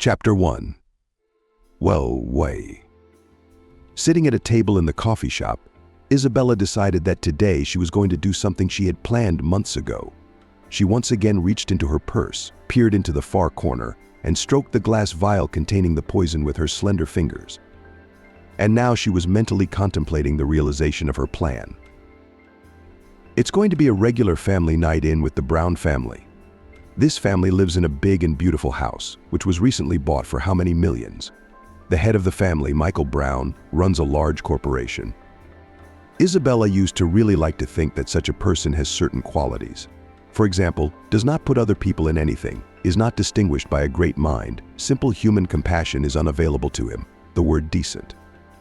Chapter 1. Whoa, way. Sitting at a table in the coffee shop, Isabella decided that today she was going to do something she had planned months ago. She once again reached into her purse, peered into the far corner, and stroked the glass vial containing the poison with her slender fingers. And now she was mentally contemplating the realization of her plan. It's going to be a regular family night in with the Brown family. This family lives in a big and beautiful house, which was recently bought for how many millions? The head of the family, Michael Brown, runs a large corporation. Isabella used to really like to think that such a person has certain qualities. For example, does not put other people in anything, is not distinguished by a great mind, simple human compassion is unavailable to him. The word decent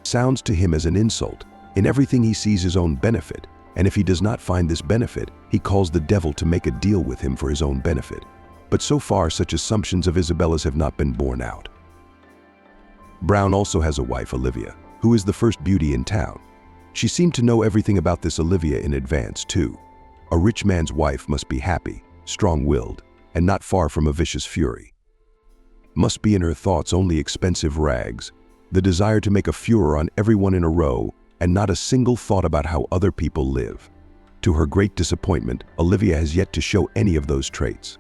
sounds to him as an insult. In everything he sees his own benefit, and if he does not find this benefit, he calls the devil to make a deal with him for his own benefit. But so far, such assumptions of Isabella's have not been borne out. Brown also has a wife, Olivia, who is the first beauty in town. She seemed to know everything about this Olivia in advance, too. A rich man's wife must be happy, strong-willed, and not far from a vicious fury. Must be in her thoughts only expensive rags, the desire to make a furor on everyone in a row, and not a single thought about how other people live. To her great disappointment, Olivia has yet to show any of those traits.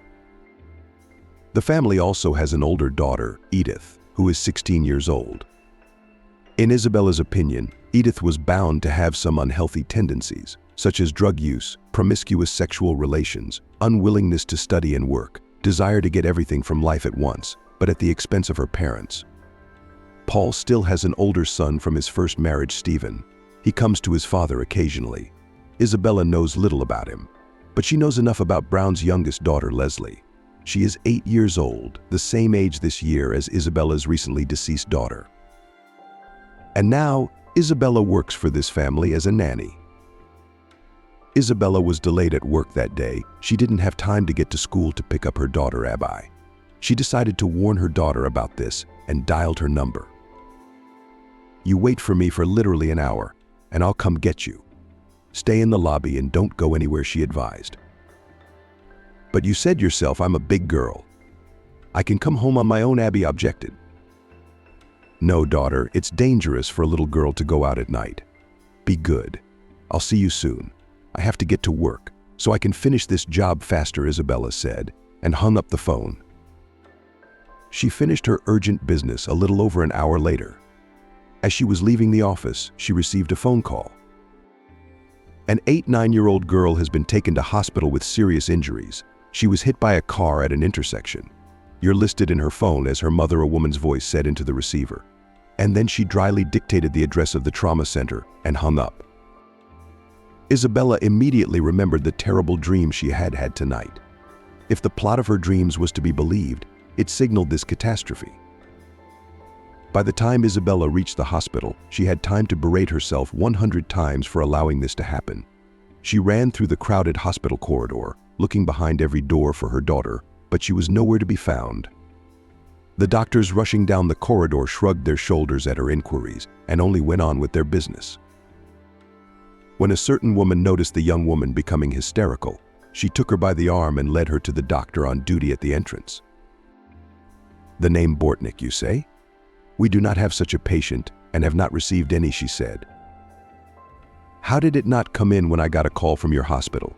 The family also has an older daughter, Edith, who is 16 years old. In Isabella's opinion, Edith was bound to have some unhealthy tendencies, such as drug use, promiscuous sexual relations, unwillingness to study and work, desire to get everything from life at once, but at the expense of her parents. Paul still has an older son from his first marriage, Stephen. He comes to his father occasionally. Isabella knows little about him, but she knows enough about Brown's youngest daughter, Leslie. She is 8 years old, the same age this year as Isabella's recently deceased daughter. And now, Isabella works for this family as a nanny. Isabella was delayed at work that day. She didn't have time to get to school to pick up her daughter, Abby. She decided to warn her daughter about this and dialed her number. "You wait for me for literally an hour, and I'll come get you. Stay in the lobby and don't go anywhere," she advised. "But you said yourself I'm a big girl. I can come home on my own," Abby objected. "No, daughter, it's dangerous for a little girl to go out at night. Be good. I'll see you soon. I have to get to work, so I can finish this job faster," Isabella said, and hung up the phone. She finished her urgent business a little over an hour later. As she was leaving the office, she received a phone call. An 9-year-old girl has been taken to hospital with serious injuries. She was hit by a car at an intersection. "You're listed in her phone," as her mother, a woman's voice, said into the receiver. And then she dryly dictated the address of the trauma center and hung up. Isabella immediately remembered the terrible dream she had had tonight. If the plot of her dreams was to be believed, it signaled this catastrophe. By the time Isabella reached the hospital, she had time to berate herself 100 times for allowing this to happen. She ran through the crowded hospital corridor, looking behind every door for her daughter, but she was nowhere to be found. The doctors rushing down the corridor shrugged their shoulders at her inquiries and only went on with their business. When a certain woman noticed the young woman becoming hysterical, she took her by the arm and led her to the doctor on duty at the entrance. "The name Bortnick, you say? We do not have such a patient and have not received any," she said. "How did it not come in when I got a call from your hospital?"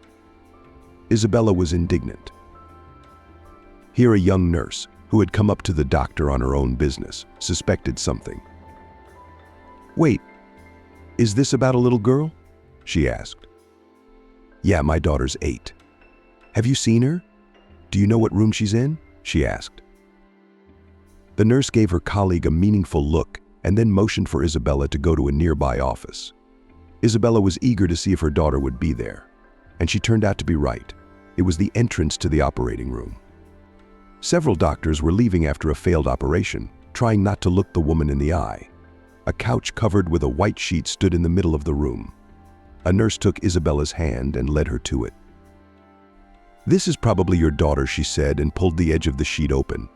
Isabella was indignant. Here a young nurse, who had come up to the doctor on her own business, suspected something. "Wait, is this about a little girl?" she asked. "Yeah, my daughter's 8. Have you seen her? Do you know what room she's in?" she asked. The nurse gave her colleague a meaningful look and then motioned for Isabella to go to a nearby office. Isabella was eager to see if her daughter would be there, and she turned out to be right. It was the entrance to the operating room. Several doctors were leaving after a failed operation, trying not to look the woman in the eye. A couch covered with a white sheet stood in the middle of the room. A nurse took Isabella's hand and led her to it. "This is probably your daughter," she said, and pulled the edge of the sheet open.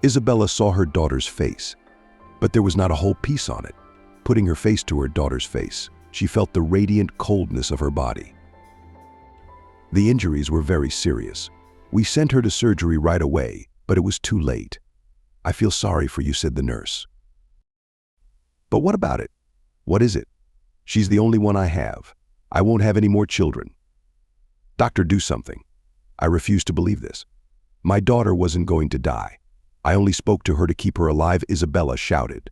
Isabella saw her daughter's face, but there was not a whole piece on it. Putting her face to her daughter's face, she felt the radiant coldness of her body. "The injuries were very serious. We sent her to surgery right away, but it was too late. "I feel sorry for you," said the nurse. "But what about it? What is it?" "She's the only one I have. I won't have any more children." "Doctor, do something." "I refuse to believe this. My daughter wasn't going to die. I only spoke to her to keep her alive," Isabella shouted.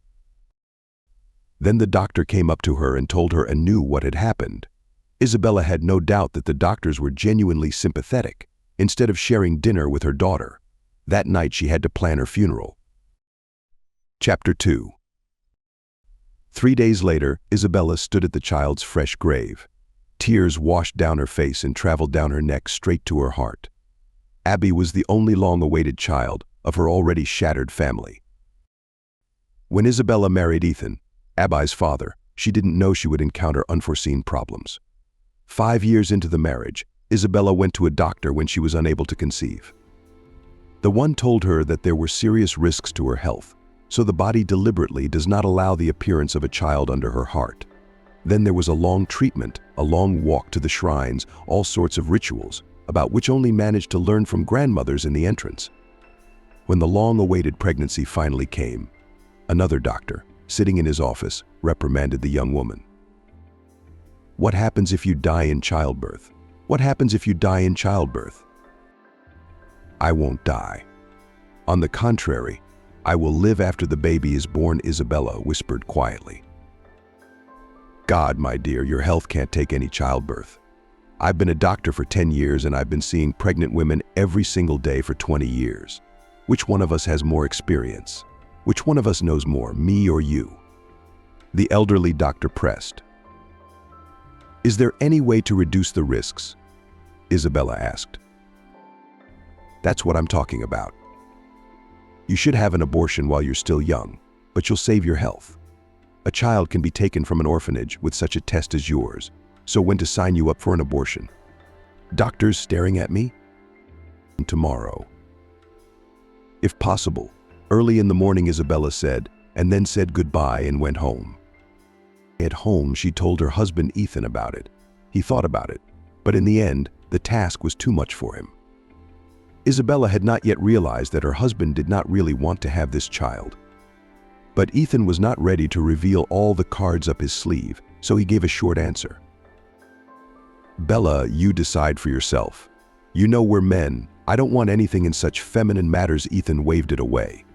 Then the doctor came up to her and told her anew what had happened. Isabella had no doubt that the doctors were genuinely sympathetic. Instead of sharing dinner with her daughter, that night she had to plan her funeral. Chapter 2. 3 days later, Isabella stood at the child's fresh grave. Tears washed down her face and traveled down her neck straight to her heart. Abby was the only long-awaited child of her already shattered family. When Isabella married Ethan, Abby's father, she didn't know she would encounter unforeseen problems. 5 years into the marriage, Isabella went to a doctor when she was unable to conceive. The one told her that there were serious risks to her health, so the body deliberately does not allow the appearance of a child under her heart. Then there was a long treatment, a long walk to the shrines, all sorts of rituals, about which only managed to learn from grandmothers in the entrance. When the long-awaited pregnancy finally came, another doctor, sitting in his office, reprimanded the young woman. "What happens if you die in childbirth? What happens if you die in childbirth?" "I won't die. On the contrary, I will live after the baby is born," Isabella whispered quietly. "God, my dear, your health can't take any childbirth. I've been a doctor for 10 years and I've been seeing pregnant women every single day for 20 years. Which one of us has more experience? Which one of us knows more, me or you?" The elderly doctor pressed. "Is there any way to reduce the risks?" Isabella asked. "That's what I'm talking about. You should have an abortion while you're still young, but you'll save your health. A child can be taken from an orphanage with such a test as yours, so when to sign you up for an abortion?" Doctors staring at me? "Tomorrow. If possible." Early in the morning, Isabella said, and then said goodbye and went home. At home, she told her husband Ethan about it. He thought about it, but in the end, the task was too much for him. Isabella had not yet realized that her husband did not really want to have this child. But Ethan was not ready to reveal all the cards up his sleeve, so he gave a short answer. "Bella, you decide for yourself. You know we're men. I don't want anything in such feminine matters." Ethan waved it away.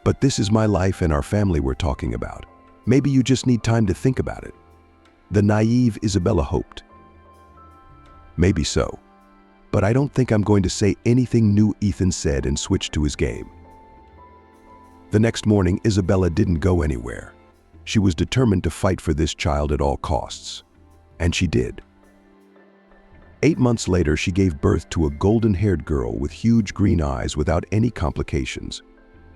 "But this is my life and our family we're talking about. Maybe you just need time to think about it." The naive Isabella hoped. "Maybe so. But I don't think I'm going to say anything new," Ethan said and switched to his game. The next morning, Isabella didn't go anywhere. She was determined to fight for this child at all costs. And she did. 8 months later, she gave birth to a golden-haired girl with huge green eyes without any complications.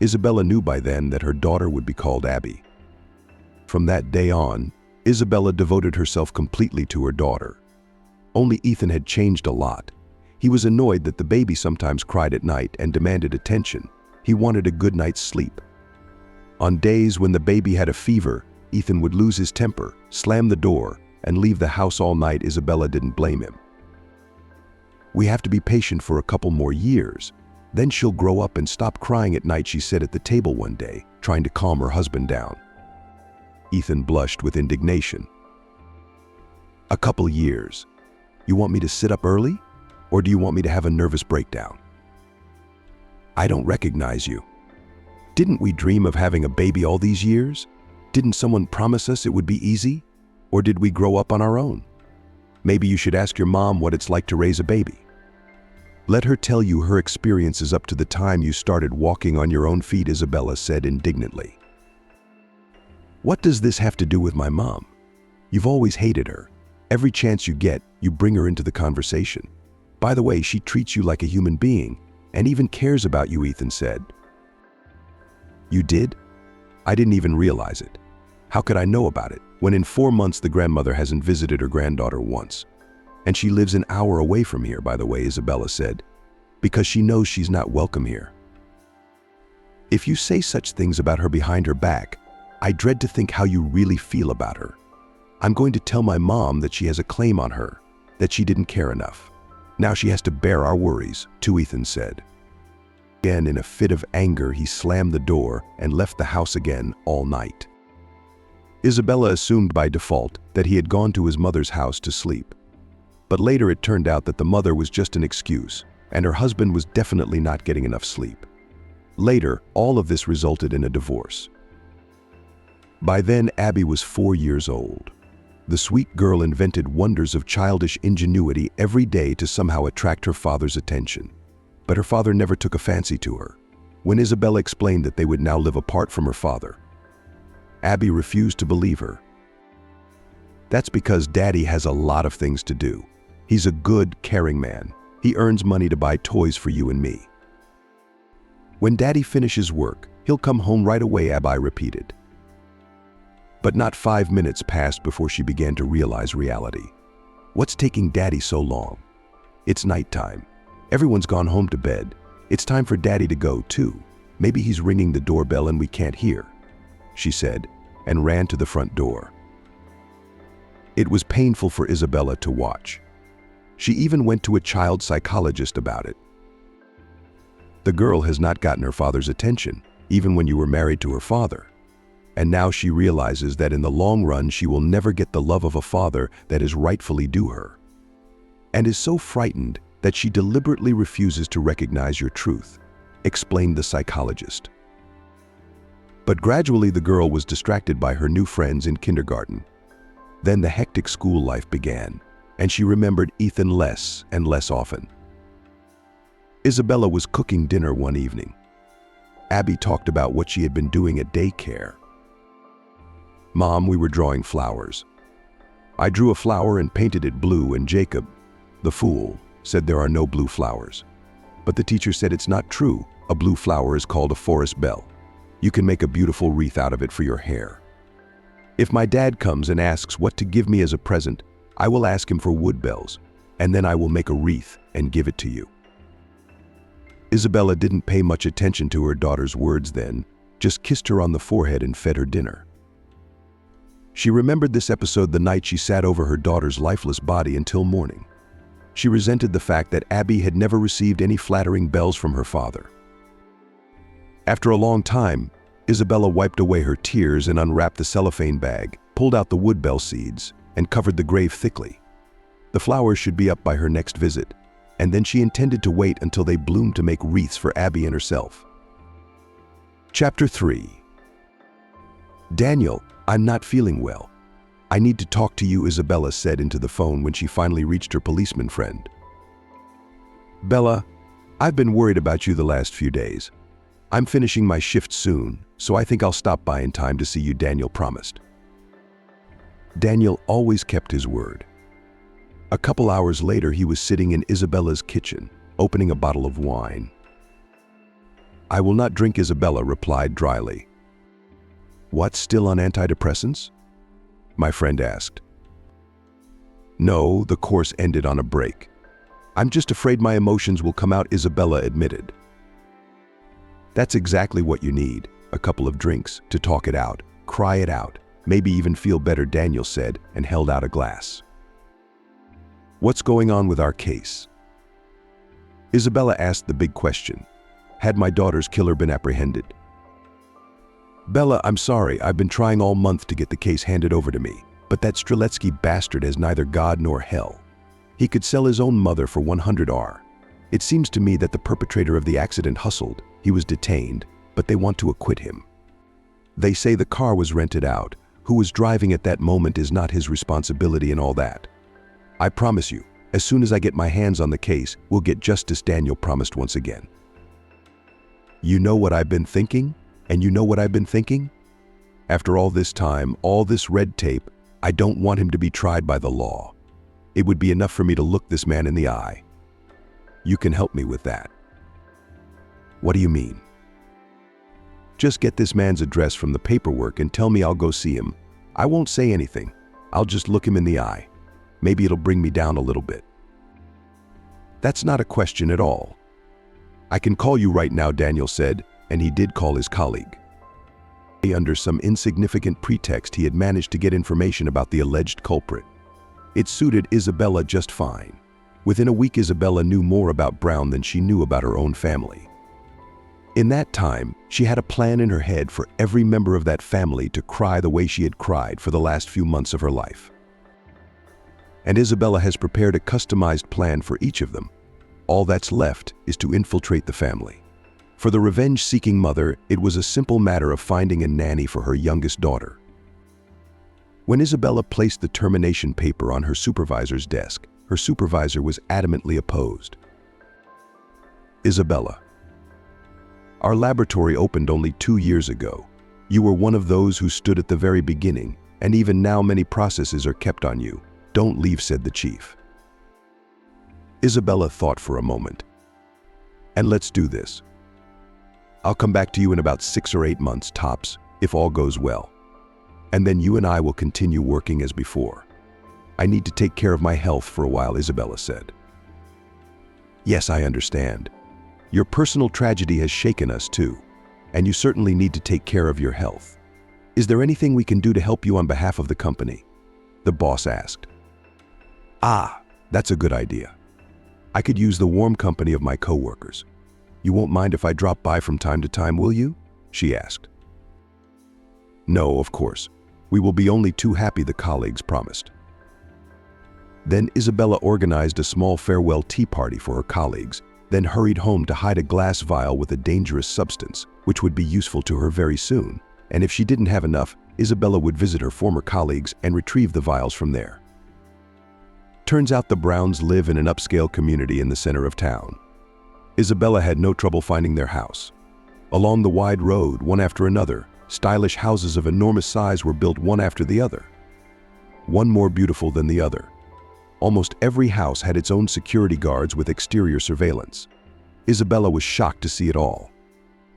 Isabella knew by then that her daughter would be called Abby. From that day on, Isabella devoted herself completely to her daughter. Only Ethan had changed a lot. He was annoyed that the baby sometimes cried at night and demanded attention. He wanted a good night's sleep. On days when the baby had a fever, Ethan would lose his temper, slam the door, and leave the house all night. Isabella didn't blame him. "We have to be patient for a couple more years. Then she'll grow up and stop crying at night," she said at the table one day, trying to calm her husband down. Ethan blushed with indignation. "A couple years? You want me to sit up early? Or do you want me to have a nervous breakdown? I don't recognize you. Didn't we dream of having a baby all these years? Didn't someone promise us it would be easy? Or did we grow up on our own? Maybe you should ask your mom what it's like to raise a baby. Let her tell you her experiences up to the time you started walking on your own feet," Isabella said indignantly. "What does this have to do with my mom? You've always hated her. Every chance you get, you bring her into the conversation. By the way, she treats you like a human being and even cares about you," Ethan said. "You did? I didn't even realize it. How could I know about it when in 4 months the grandmother hasn't visited her granddaughter once? And she lives an hour away from here, by the way," Isabella said, "because she knows she's not welcome here. If you say such things about her behind her back, I dread to think how you really feel about her. I'm going to tell my mom that she has a claim on her, that she didn't care enough. Now she has to bear our worries," too, Ethan said. Again, in a fit of anger, he slammed the door and left the house again all night. Isabella assumed by default that he had gone to his mother's house to sleep. But later it turned out that the mother was just an excuse, and her husband was definitely not getting enough sleep. Later, all of this resulted in a divorce. By then, Abby was 4 years old. The sweet girl invented wonders of childish ingenuity every day to somehow attract her father's attention. But her father never took a fancy to her. When Isabella explained that they would now live apart from her father, Abby refused to believe her. That's because Daddy has a lot of things to do. He's a good, caring man. He earns money to buy toys for you and me. When Daddy finishes work, he'll come home right away, Abby repeated. But not 5 minutes passed before she began to realize reality. What's taking Daddy so long? It's nighttime. Everyone's gone home to bed. It's time for Daddy to go too. Maybe he's ringing the doorbell and we can't hear, she said, and ran to the front door. It was painful for Isabella to watch. She even went to a child psychologist about it. The girl has not gotten her father's attention, even when you were married to her father. And now she realizes that in the long run she will never get the love of a father that is rightfully due her. And is so frightened that she deliberately refuses to recognize your truth, explained the psychologist. But gradually the girl was distracted by her new friends in kindergarten. Then the hectic school life began, and she remembered Ethan less and less often. Isabella was cooking dinner one evening. Abby talked about what she had been doing at daycare. Mom, we were drawing flowers. I drew a flower and painted it blue, and Jacob, the fool, said there are no blue flowers. But the teacher said it's not true. A blue flower is called a forest bell. You can make a beautiful wreath out of it for your hair. If my dad comes and asks what to give me as a present, I will ask him for wood bells, and then I will make a wreath and give it to you. Isabella didn't pay much attention to her daughter's words then, just kissed her on the forehead and fed her dinner. She remembered this episode the night she sat over her daughter's lifeless body until morning. She resented the fact that Abby had never received any flattering bells from her father. After a long time, Isabella wiped away her tears and unwrapped the cellophane bag, pulled out the wood bell seeds, and covered the grave thickly. The flowers should be up by her next visit, and then she intended to wait until they bloomed to make wreaths for Abby and herself. Chapter 3. Daniel, I'm not feeling well. I need to talk to you, Isabella said into the phone when she finally reached her policeman friend. Bella, I've been worried about you the last few days. I'm finishing my shift soon, so I think I'll stop by in time to see you, Daniel promised. Daniel always kept his word. A couple hours later, he was sitting in Isabella's kitchen, opening a bottle of wine. I will not drink, Isabella replied dryly. What, still on antidepressants? My friend asked. No, the course ended on a break. I'm just afraid my emotions will come out, Isabella admitted. That's exactly what you need, a couple of drinks, to talk it out, cry it out, maybe even feel better, Daniel said and held out a glass. What's going on with our case? Isabella asked the big question. Had my daughter's killer been apprehended? Bella, I'm sorry, I've been trying all month to get the case handed over to me, but that Streletsky bastard has neither God nor hell. He could sell his own mother for 100R. It seems to me that the perpetrator of the accident hustled. He was detained, but they want to acquit him. They say the car was rented out. Who was driving at that moment is not his responsibility and all that. I promise you, as soon as I get my hands on the case, we'll get justice, Daniel promised once again. You know what I've been thinking? And you know what I've been thinking? After all this time, all this red tape, I don't want him to be tried by the law. It would be enough for me to look this man in the eye. You can help me with that. What do you mean? Just get this man's address from the paperwork and tell me I'll go see him. I won't say anything. I'll just look him in the eye. Maybe it'll bring me down a little bit. That's not a question at all. I can call you right now, Daniel said, and he did call his colleague. Under some insignificant pretext, he had managed to get information about the alleged culprit. It suited Isabella just fine. Within a week, Isabella knew more about Brown than she knew about her own family. In that time, she had a plan in her head for every member of that family to cry the way she had cried for the last few months of her life. And Isabella has prepared a customized plan for each of them. All that's left is to infiltrate the family. For the revenge-seeking mother, it was a simple matter of finding a nanny for her youngest daughter. When Isabella placed the termination paper on her supervisor's desk, her supervisor was adamantly opposed. Isabella, our laboratory opened only 2 years ago. You were one of those who stood at the very beginning, and even now many processes are kept on you. Don't leave, said the chief. Isabella thought for a moment. And let's do this. I'll come back to you in about 6 or 8 months tops, if all goes well. And then you and I will continue working as before. I need to take care of my health for a while, Isabella said. Yes, I understand. Your personal tragedy has shaken us too, and you certainly need to take care of your health. Is there anything we can do to help you on behalf of the company? The boss asked. Ah, that's a good idea. I could use the warm company of my coworkers. You won't mind if I drop by from time to time, will you? She asked. No, of course. We will be only too happy, the colleagues promised. Then Isabella organized a small farewell tea party for her colleagues, then hurried home to hide a glass vial with a dangerous substance, which would be useful to her very soon. And if she didn't have enough, Isabella would visit her former colleagues and retrieve the vials from there. Turns out the Browns live in an upscale community in the center of town. Isabella had no trouble finding their house. Along the wide road, one after another, stylish houses of enormous size were built one after the other, one more beautiful than the other. Almost every house had its own security guards with exterior surveillance. Isabella was shocked to see it all.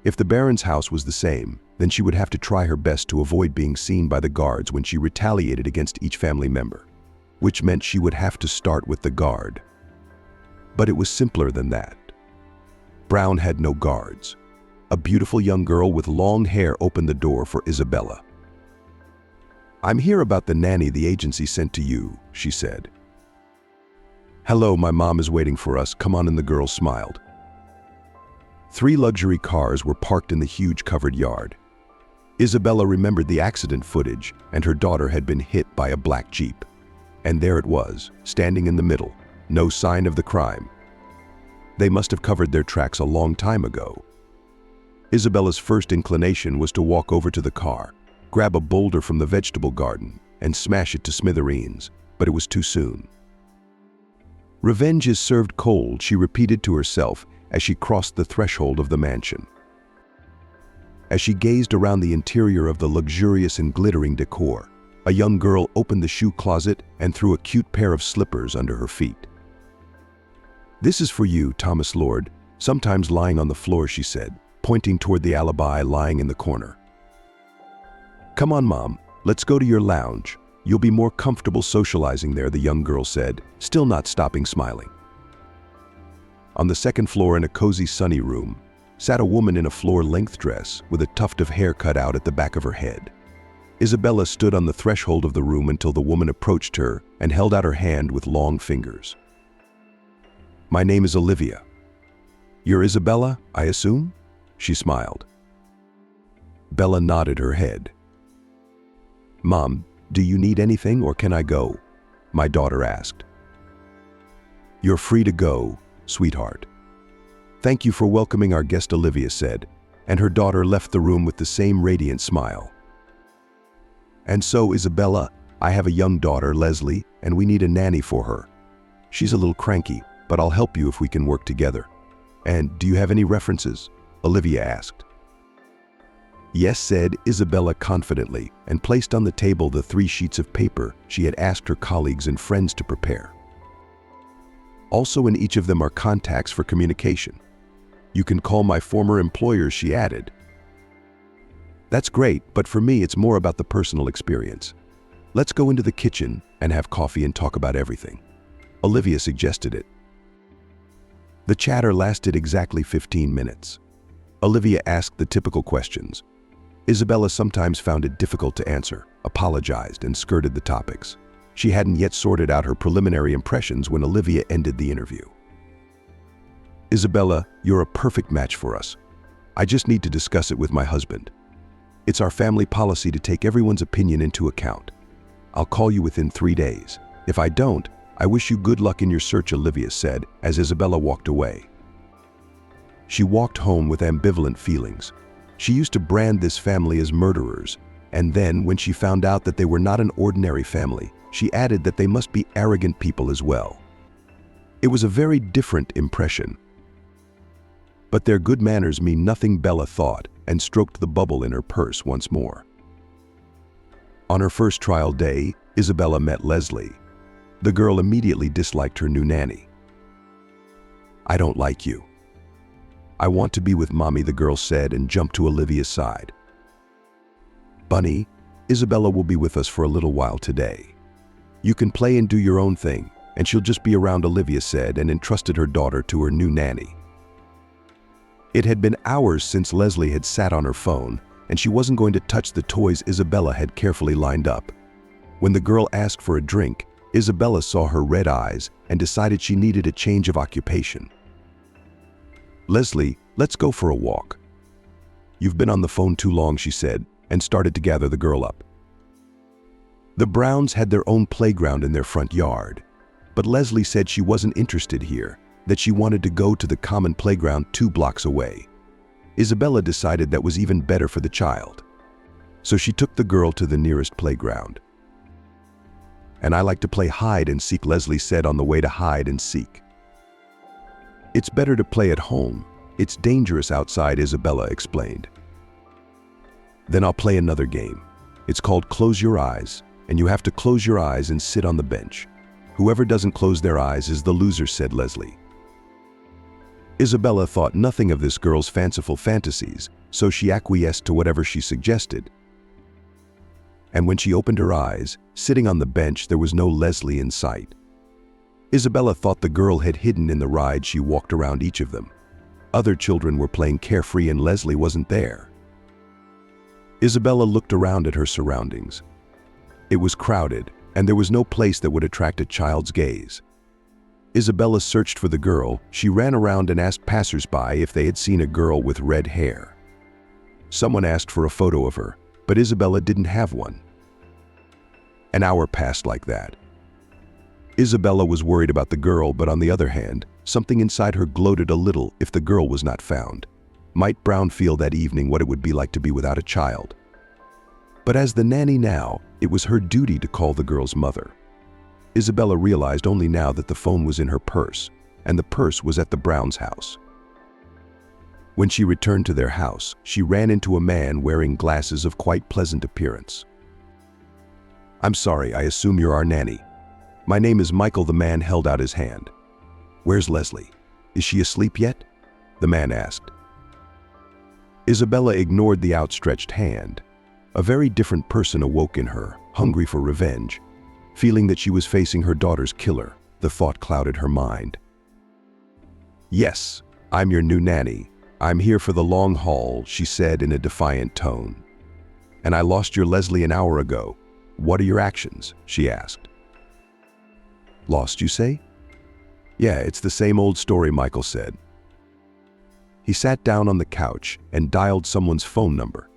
If the Baron's house was the same, then she would have to try her best to avoid being seen by the guards when she retaliated against each family member, which meant she would have to start with the guard. But it was simpler than that. Brown had no guards. A beautiful young girl with long hair opened the door for Isabella. I'm here about the nanny the agency sent to you, she said. Hello, my mom is waiting for us. Come on in, the girl smiled. 3 luxury cars were parked in the huge covered yard. Isabella remembered the accident footage, and her daughter had been hit by a black Jeep. And there it was, standing in the middle, no sign of the crime. They must have covered their tracks a long time ago. Isabella's first inclination was to walk over to the car, grab a boulder from the vegetable garden, and smash it to smithereens, but it was too soon. Revenge is served cold, she repeated to herself as she crossed the threshold of the mansion. As she gazed around the interior of the luxurious and glittering decor, a young girl opened the shoe closet and threw a cute pair of slippers under her feet. This is for you, Thomas Lord, sometimes lying on the floor, she said, pointing toward the alibi lying in the corner. Come on, Mom, let's go to your lounge. You'll be more comfortable socializing there, the young girl said, still not stopping smiling. On the second floor, in a cozy sunny room, sat a woman in a floor-length dress with a tuft of hair cut out at the back of her head. Isabella stood on the threshold of the room until the woman approached her and held out her hand with long fingers. My name is Olivia. You're Isabella, I assume? She smiled. Bella nodded her head. Mom, do you need anything or can I go? My daughter asked. You're free to go, sweetheart. Thank you for welcoming our guest, Olivia said, and her daughter left the room with the same radiant smile. And so, Isabella, I have a young daughter, Leslie, and we need a nanny for her. She's a little cranky, but I'll help you if we can work together. And do you have any references? Olivia asked. Yes, said Isabella confidently, and placed on the table the 3 sheets of paper she had asked her colleagues and friends to prepare. Also in each of them are contacts for communication. You can call my former employers, she added. That's great, but for me it's more about the personal experience. Let's go into the kitchen and have coffee and talk about everything. Olivia suggested it. The chatter lasted exactly 15 minutes. Olivia asked the typical questions. Isabella sometimes found it difficult to answer, apologized, and skirted the topics. She hadn't yet sorted out her preliminary impressions when Olivia ended the interview. Isabella, you're a perfect match for us. I just need to discuss it with my husband. It's our family policy to take everyone's opinion into account. I'll call you within 3 days. If I don't, I wish you good luck in your search," Olivia said as Isabella walked away. She walked home with ambivalent feelings. She used to brand this family as murderers, and then, when she found out that they were not an ordinary family, she added that they must be arrogant people as well. It was a very different impression. But their good manners mean nothing, Bella thought, and stroked the bubble in her purse once more. On her first trial day, Isabella met Leslie. The girl immediately disliked her new nanny. "I don't like you. I want to be with Mommy," the girl said and jumped to Olivia's side. "Bunny, Isabella will be with us for a little while today. You can play and do your own thing, and she'll just be around," Olivia said and entrusted her daughter to her new nanny. It had been hours since Leslie had sat on her phone, and she wasn't going to touch the toys Isabella had carefully lined up. When the girl asked for a drink, Isabella saw her red eyes and decided she needed a change of occupation. "Leslie, let's go for a walk." "You've been on the phone too long," she said, and started to gather the girl up. The Browns had their own playground in their front yard, but Leslie said she wasn't interested here, that she wanted to go to the common playground 2 blocks away. Isabella decided that was even better for the child. So she took the girl to the nearest playground. "And I like to play hide and seek," Leslie said on the way to hide and seek. "It's better to play at home. It's dangerous outside," Isabella explained. "Then I'll play another game. It's called Close Your Eyes, and you have to close your eyes and sit on the bench. Whoever doesn't close their eyes is the loser," said Leslie. Isabella thought nothing of this girl's fanciful fantasies, so she acquiesced to whatever she suggested. And when she opened her eyes, sitting on the bench, there was no Leslie in sight. Isabella thought the girl had hidden in the ride. She walked around each of them. Other children were playing carefree and Leslie wasn't there. Isabella looked around at her surroundings. It was crowded, and there was no place that would attract a child's gaze. Isabella searched for the girl. She ran around and asked passers-by if they had seen a girl with red hair. Someone asked for a photo of her, but Isabella didn't have one. An hour passed like that. Isabella was worried about the girl, but on the other hand, something inside her gloated a little if the girl was not found. Might Brown feel that evening what it would be like to be without a child? But as the nanny now, it was her duty to call the girl's mother. Isabella realized only now that the phone was in her purse, and the purse was at the Browns' house. When she returned to their house, she ran into a man wearing glasses of quite pleasant appearance. "I'm sorry, I assume you're our nanny. My name is Michael." The man held out his hand. "Where's Leslie? Is she asleep yet?" the man asked. Isabella ignored the outstretched hand. A very different person awoke in her, hungry for revenge. Feeling that she was facing her daughter's killer, the thought clouded her mind. "Yes, I'm your new nanny. I'm here for the long haul," she said in a defiant tone. "And I lost your Leslie an hour ago. What are your actions?" she asked. "Lost, you say?" "Yeah, it's the same old story," Michael said. He sat down on the couch and dialed someone's phone number.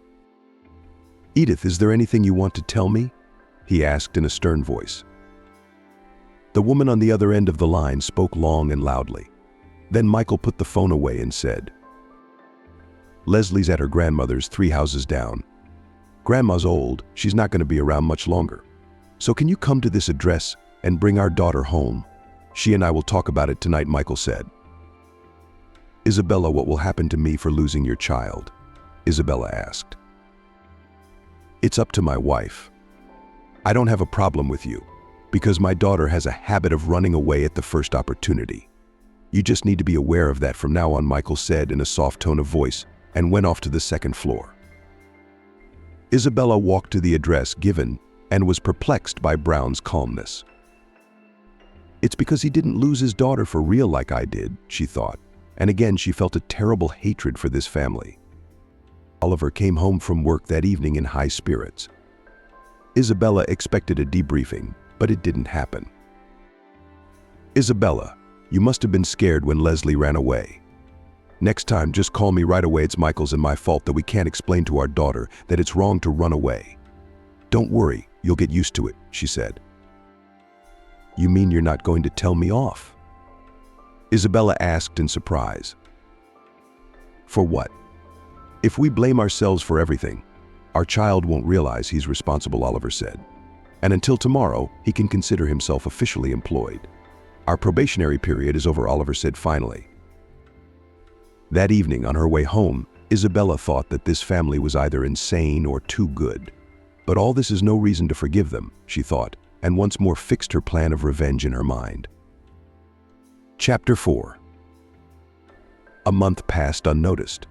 "Edith, is there anything you want to tell me?" he asked in a stern voice. The woman on the other end of the line spoke long and loudly. Then Michael put the phone away and said, "Leslie's at her grandmother's 3 houses down. Grandma's old, she's not going to be around much longer. So can you come to this address and bring our daughter home? She and I will talk about it tonight," Michael said. "Isabella, what will happen to me for losing your child?" Isabella asked. "It's up to my wife. I don't have a problem with you, because my daughter has a habit of running away at the first opportunity. You just need to be aware of that from now on," Michael said in a soft tone of voice, and went off to the second floor. Isabella walked to the address given and was perplexed by Brown's calmness. "It's because he didn't lose his daughter for real like I did," she thought, and again she felt a terrible hatred for this family. Oliver came home from work that evening in high spirits. Isabella expected a debriefing, but it didn't happen. "Isabella, you must have been scared when Leslie ran away. Next time, just call me right away. It's Michael's and my fault that we can't explain to our daughter that it's wrong to run away. Don't worry, you'll get used to it, she said. You mean you're not going to tell me off? Isabella asked in surprise. For what? If we blame ourselves for everything, our child won't realize he's responsible, Oliver said. And until tomorrow, he can consider himself officially employed. Our probationary period is over, Oliver said finally. That evening, on her way home, Isabella thought that this family was either insane or too good. But all this is no reason to forgive them, she thought, and once more fixed her plan of revenge in her mind. Chapter 4. A month passed unnoticed.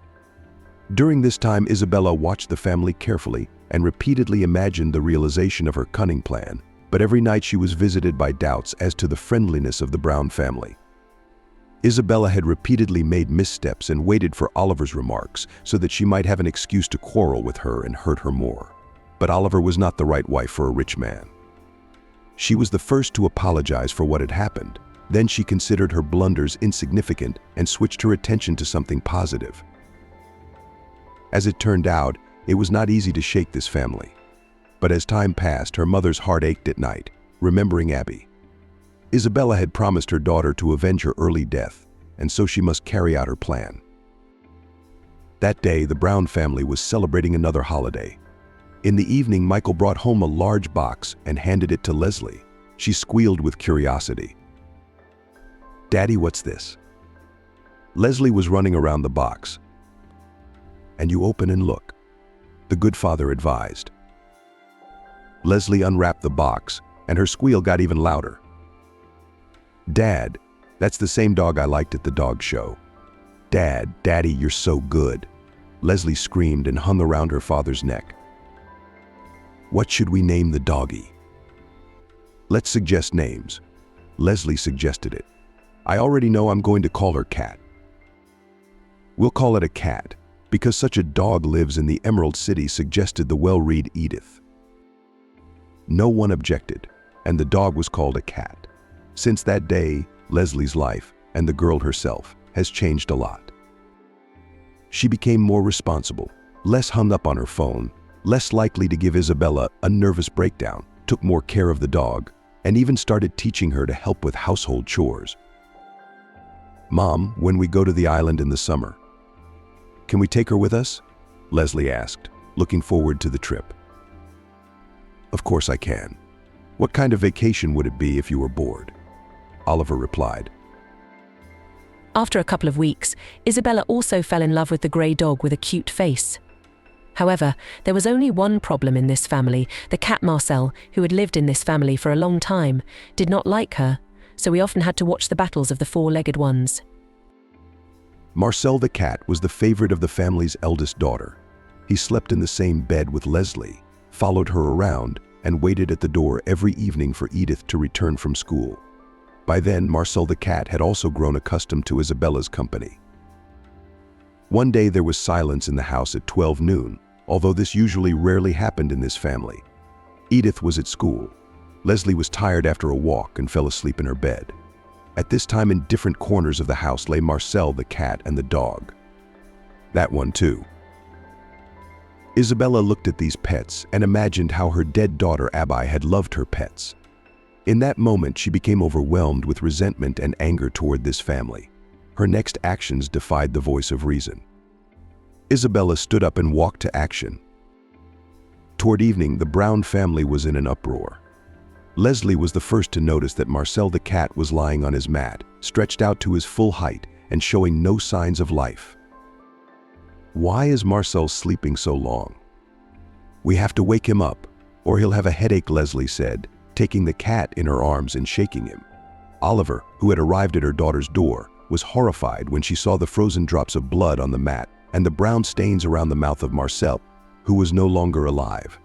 During this time, Isabella watched the family carefully and repeatedly imagined the realization of her cunning plan, but every night she was visited by doubts as to the friendliness of the Brown family. Isabella had repeatedly made missteps and waited for Oliver's remarks so that she might have an excuse to quarrel with her and hurt her more. But Oliver was not the right wife for a rich man. She was the first to apologize for what had happened. Then she considered her blunders insignificant and switched her attention to something positive. As it turned out, it was not easy to shake this family. But as time passed, her mother's heart ached at night, remembering Abby. Isabella had promised her daughter to avenge her early death, and so she must carry out her plan. That day, the Brown family was celebrating another holiday. In the evening, Michael brought home a large box and handed it to Leslie. She squealed with curiosity. Daddy, what's this? Leslie was running around the box. And you open and look, the good father advised. Leslie unwrapped the box, and her squeal got even louder. Dad, that's the same dog I liked at the dog show. Daddy, you're so good. Leslie screamed and hung around her father's neck. What should we name the doggy? Let's suggest names. Leslie suggested it. I already know I'm going to call her Cat. We'll call it a cat, because such a dog lives in the Emerald City, suggested the well-read Edith. No one objected, and the dog was called a cat. Since that day, Leslie's life, and the girl herself, has changed a lot. She became more responsible, less hung up on her phone, less likely to give Isabella a nervous breakdown, took more care of the dog, and even started teaching her to help with household chores. Mom, when we go to the island in the summer, can we take her with us? Leslie asked, looking forward to the trip. Of course I can. What kind of vacation would it be if you were bored? Oliver replied. After a couple of weeks, Isabella also fell in love with the grey dog with a cute face. However, there was only one problem in this family. The cat Marcel, who had lived in this family for a long time, did not like her, so we often had to watch the battles of the four-legged ones. Marcel the cat was the favorite of the family's eldest daughter. He slept in the same bed with Leslie, followed her around, and waited at the door every evening for Edith to return from school. By then, Marcel the cat had also grown accustomed to Isabella's company. One day there was silence in the house at 12 noon, although this usually rarely happened in this family. Edith was at school. Leslie was tired after a walk and fell asleep in her bed. At this time, in different corners of the house lay Marcel the cat and the dog. That one too. Isabella looked at these pets and imagined how her dead daughter Abby had loved her pets. In that moment, she became overwhelmed with resentment and anger toward this family. Her next actions defied the voice of reason. Isabella stood up and walked to action. Toward evening, the Brown family was in an uproar. Leslie was the first to notice that Marcel the cat was lying on his mat, stretched out to his full height and showing no signs of life. Why is Marcel sleeping so long? We have to wake him up, or he'll have a headache, Leslie said, taking the cat in her arms and shaking him. Oliver, who had arrived at her daughter's door, was horrified when she saw the frozen drops of blood on the mat and the brown stains around the mouth of Marcel, who was no longer alive.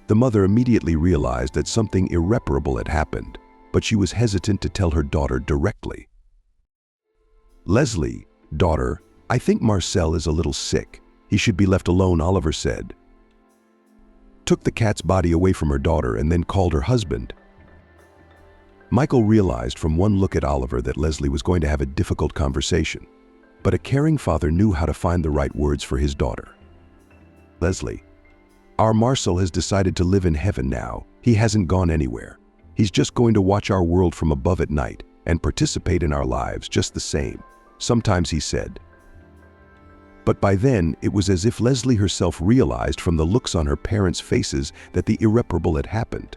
The mother immediately realized that something irreparable had happened, but she was hesitant to tell her daughter directly. Leslie, daughter, I think Marcel is a little sick. He should be left alone, Oliver said. Took the cat's body away from her daughter and then called her husband. Michael realized from one look at Oliver that Leslie was going to have a difficult conversation. But a caring father knew how to find the right words for his daughter. Leslie, our Marcel has decided to live in heaven now. He hasn't gone anywhere. He's just going to watch our world from above at night and participate in our lives just the same, sometimes he said. But by then, it was as if Leslie herself realized from the looks on her parents' faces that the irreparable had happened.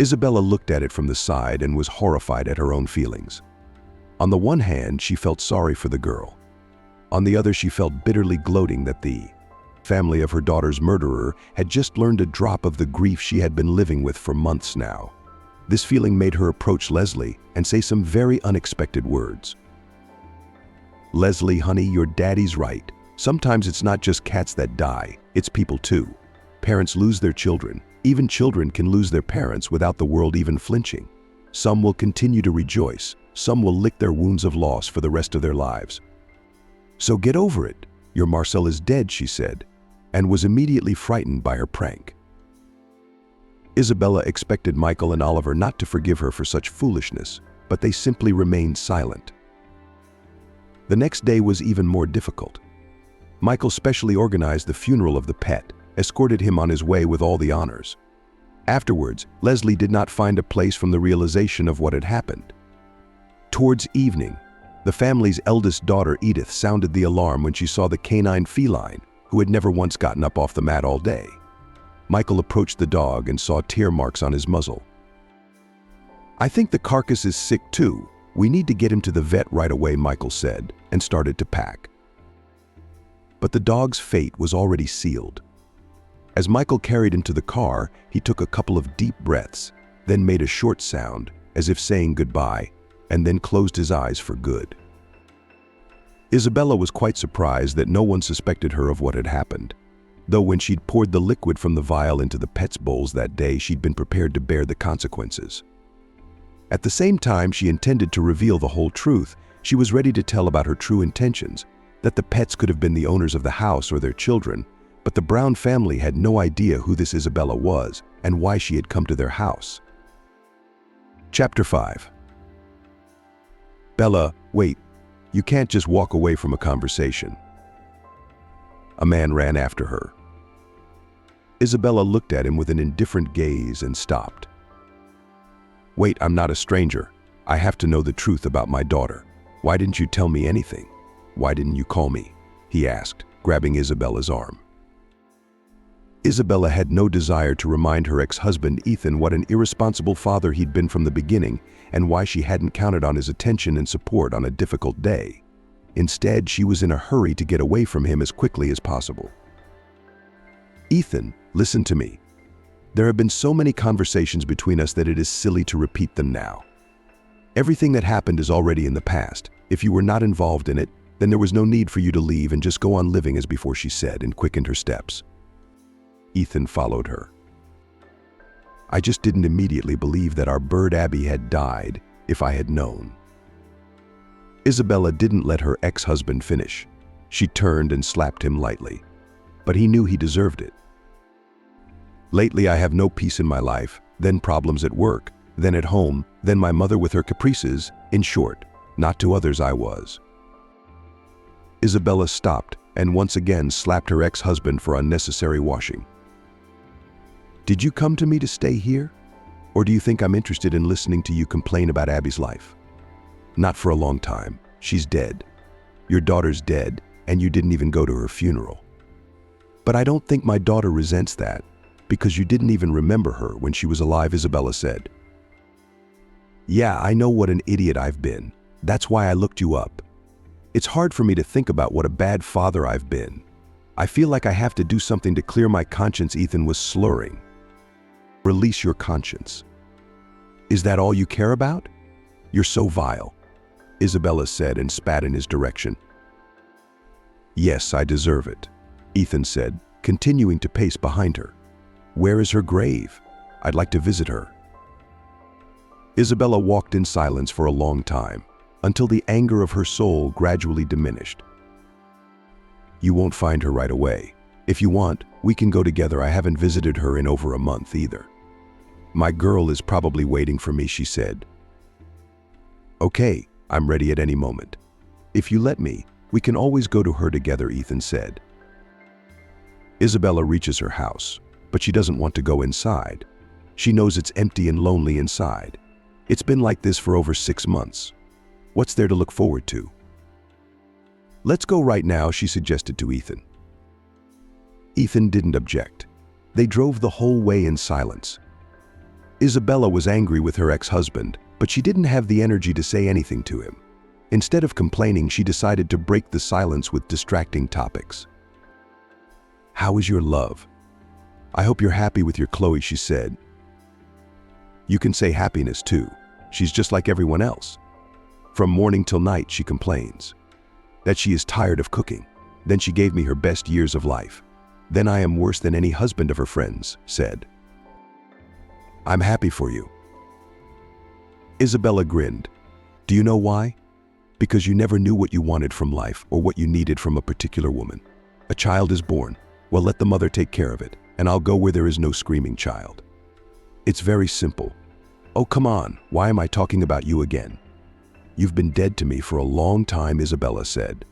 Isabella looked at it from the side and was horrified at her own feelings. On the one hand, she felt sorry for the girl. On the other, she felt bitterly gloating that the family of her daughter's murderer had just learned a drop of the grief she had been living with for months now. This feeling made her approach Leslie and say some very unexpected words. Leslie, honey, your daddy's right. Sometimes it's not just cats that die, it's people too. Parents lose their children. Even children can lose their parents without the world even flinching. Some will continue to rejoice. Some will lick their wounds of loss for the rest of their lives. So get over it. Your Marcel is dead, she said, and was immediately frightened by her prank. Isabella expected Michael and Oliver not to forgive her for such foolishness, but they simply remained silent. The next day was even more difficult. Michael specially organized the funeral of the pet, escorted him on his way with all the honors. Afterwards, Leslie did not find a place from the realization of what had happened. Towards evening, the family's eldest daughter Edith sounded the alarm when she saw the canine feline, who had never once gotten up off the mat all day. Michael approached the dog and saw tear marks on his muzzle. I think the carcass is sick too. We need to get him to the vet right away, Michael said, and started to pack. But the dog's fate was already sealed. As Michael carried him to the car, he took a couple of deep breaths, then made a short sound, as if saying goodbye, and then closed his eyes for good. Isabella was quite surprised that no one suspected her of what had happened, though when she'd poured the liquid from the vial into the pet's bowls that day, she'd been prepared to bear the consequences. At the same time she intended to reveal the whole truth, she was ready to tell about her true intentions, that the pets could have been the owners of the house or their children, but the Brown family had no idea who this Isabella was and why she had come to their house. Chapter 5. Bella, wait, you can't just walk away from a conversation. A man ran after her. Isabella looked at him with an indifferent gaze and stopped. Wait, I'm not a stranger. I have to know the truth about my daughter. Why didn't you tell me anything? Why didn't you call me? He asked, grabbing Isabella's arm. Isabella had no desire to remind her ex-husband Ethan what an irresponsible father he'd been from the beginning and why she hadn't counted on his attention and support on a difficult day. Instead, she was in a hurry to get away from him as quickly as possible. Ethan, listen to me. There have been so many conversations between us that it is silly to repeat them now. Everything that happened is already in the past. If you were not involved in it, then there was no need for you to leave and just go on living as before, she said, and quickened her steps. Ethan followed her. I just didn't immediately believe that our bird Abby had died if I had known. Isabella didn't let her ex-husband finish. She turned and slapped him lightly, but he knew he deserved it. Lately, I have no peace in my life, then problems at work, then at home, then my mother with her caprices. In short, not to others I was. Isabella stopped and once again slapped her ex-husband for unnecessary washing. Did you come to me to stay here? Or do you think I'm interested in listening to you complain about Abby's life? Not for a long time. She's dead. Your daughter's dead, and you didn't even go to her funeral. But I don't think my daughter resents that, because you didn't even remember her when she was alive, Isabella said. Yeah, I know what an idiot I've been. That's why I looked you up. It's hard for me to think about what a bad father I've been. I feel like I have to do something to clear my conscience, Ethan was slurring. Release your conscience. Is that all you care about? You're so vile, Isabella said and spat in his direction. Yes, I deserve it, Ethan said, continuing to pace behind her. Where is her grave? I'd like to visit her. Isabella walked in silence for a long time, until the anger of her soul gradually diminished. You won't find her right away. If you want, we can go together. I haven't visited her in over a month either. My girl is probably waiting for me, she said. Okay, I'm ready at any moment. If you let me, we can always go to her together, Ethan said. Isabella reaches her house, but she doesn't want to go inside. She knows it's empty and lonely inside. It's been like this for over 6 months. What's there to look forward to? Let's go right now, she suggested to Ethan. Ethan didn't object. They drove the whole way in silence. Isabella was angry with her ex-husband, but she didn't have the energy to say anything to him. Instead of complaining, she decided to break the silence with distracting topics. "How is your love? I hope you're happy with your Chloe," she said. "You can say happiness too. She's just like everyone else. From morning till night she complains that she is tired of cooking. Then she gave me her best years of life. Then I am worse than any husband of her friends said. I'm happy for you." Isabella grinned. "Do you know why? Because you never knew what you wanted from life or what you needed from a particular woman. A child is born. Well, let the mother take care of it, and I'll go where there is no screaming child. It's very simple. Oh, come on, why am I talking about you again? You've been dead to me for a long time," Isabella said.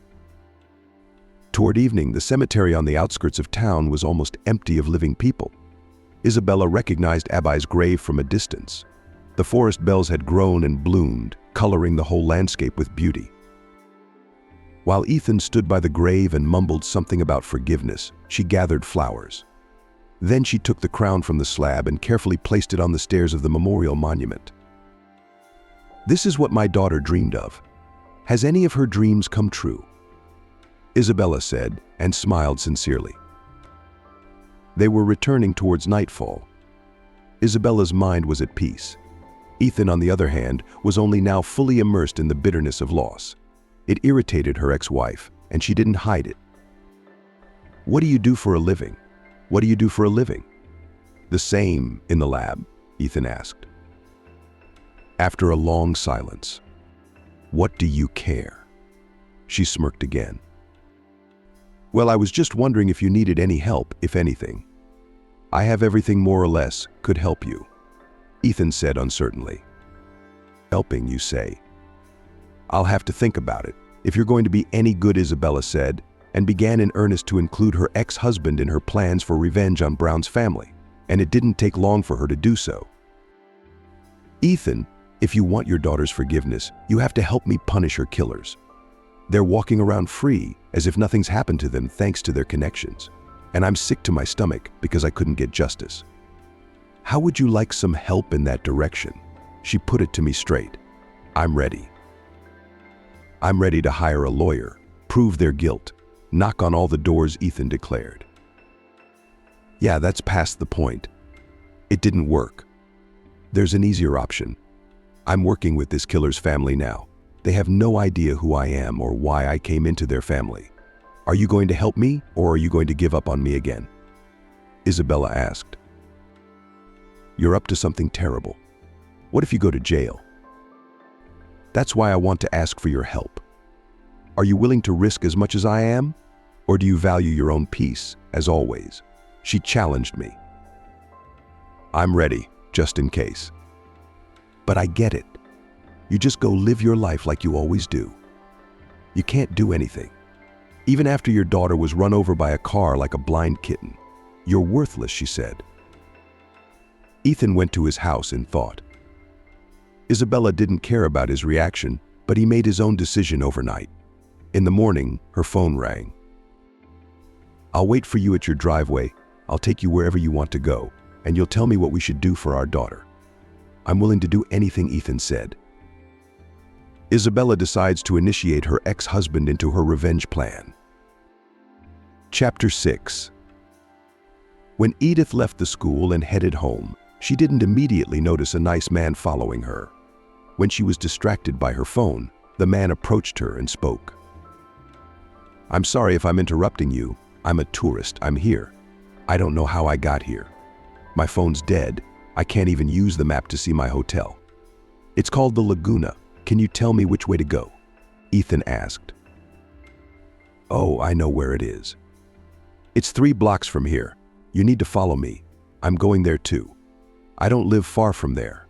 Toward evening, the cemetery on the outskirts of town was almost empty of living people. Isabella recognized Abai's grave from a distance. The forest bells had grown and bloomed, coloring the whole landscape with beauty. While Ethan stood by the grave and mumbled something about forgiveness, she gathered flowers. Then she took the crown from the slab and carefully placed it on the stairs of the memorial monument. "This is what my daughter dreamed of. Has any of her dreams come true?" Isabella said, and smiled sincerely. They were returning towards nightfall. Isabella's mind was at peace. Ethan, on the other hand, was only now fully immersed in the bitterness of loss. It irritated her ex-wife, and she didn't hide it. "What do you do for a living? What do you do for a living?" "The same in the lab," Ethan asked. After a long silence, "What do you care?" She smirked again. "Well, I was just wondering if you needed any help, if anything. I have everything more or less could help you," Ethan said uncertainly. "Helping, you say? I'll have to think about it. If you're going to be any good," Isabella said, and began in earnest to include her ex-husband in her plans for revenge on Brown's family, and it didn't take long for her to do so. "Ethan, if you want your daughter's forgiveness, you have to help me punish her killers. They're walking around free, as if nothing's happened to them thanks to their connections. And I'm sick to my stomach because I couldn't get justice. How would you like some help in that direction?" She put it to me straight. "I'm ready. I'm ready to hire a lawyer, prove their guilt, knock on all the doors," Ethan declared. "Yeah, that's past the point. It didn't work. There's an easier option. I'm working with this killer's family now. They have no idea who I am or why I came into their family. Are you going to help me, or are you going to give up on me again?" Isabella asked. "You're up to something terrible. What if you go to jail? That's why I want to ask for your help. Are you willing to risk as much as I am? Or do you value your own peace, as always?" She challenged me. "I'm ready, just in case." "But I get it. You just go live your life like you always do. You can't do anything. Even after your daughter was run over by a car like a blind kitten. You're worthless," she said. Ethan went to his house in thought. Isabella didn't care about his reaction, but he made his own decision overnight. In the morning, her phone rang. "I'll wait for you at your driveway. I'll take you wherever you want to go, and you'll tell me what we should do for our daughter." "I'm willing to do anything," Ethan said. Isabella decides to initiate her ex-husband into her revenge plan. Chapter 6. When Edith left the school and headed home, she didn't immediately notice a nice man following her. When she was distracted by her phone, the man approached her and spoke. "I'm sorry if I'm interrupting you. I'm a tourist. I'm here. I don't know how I got here. My phone's dead. I can't even use the map to see my hotel. It's called the Laguna. Can you tell me which way to go?" Ethan asked. "Oh, I know where it is. It's 3 blocks from here. You need to follow me. I'm going there too. I don't live far from there."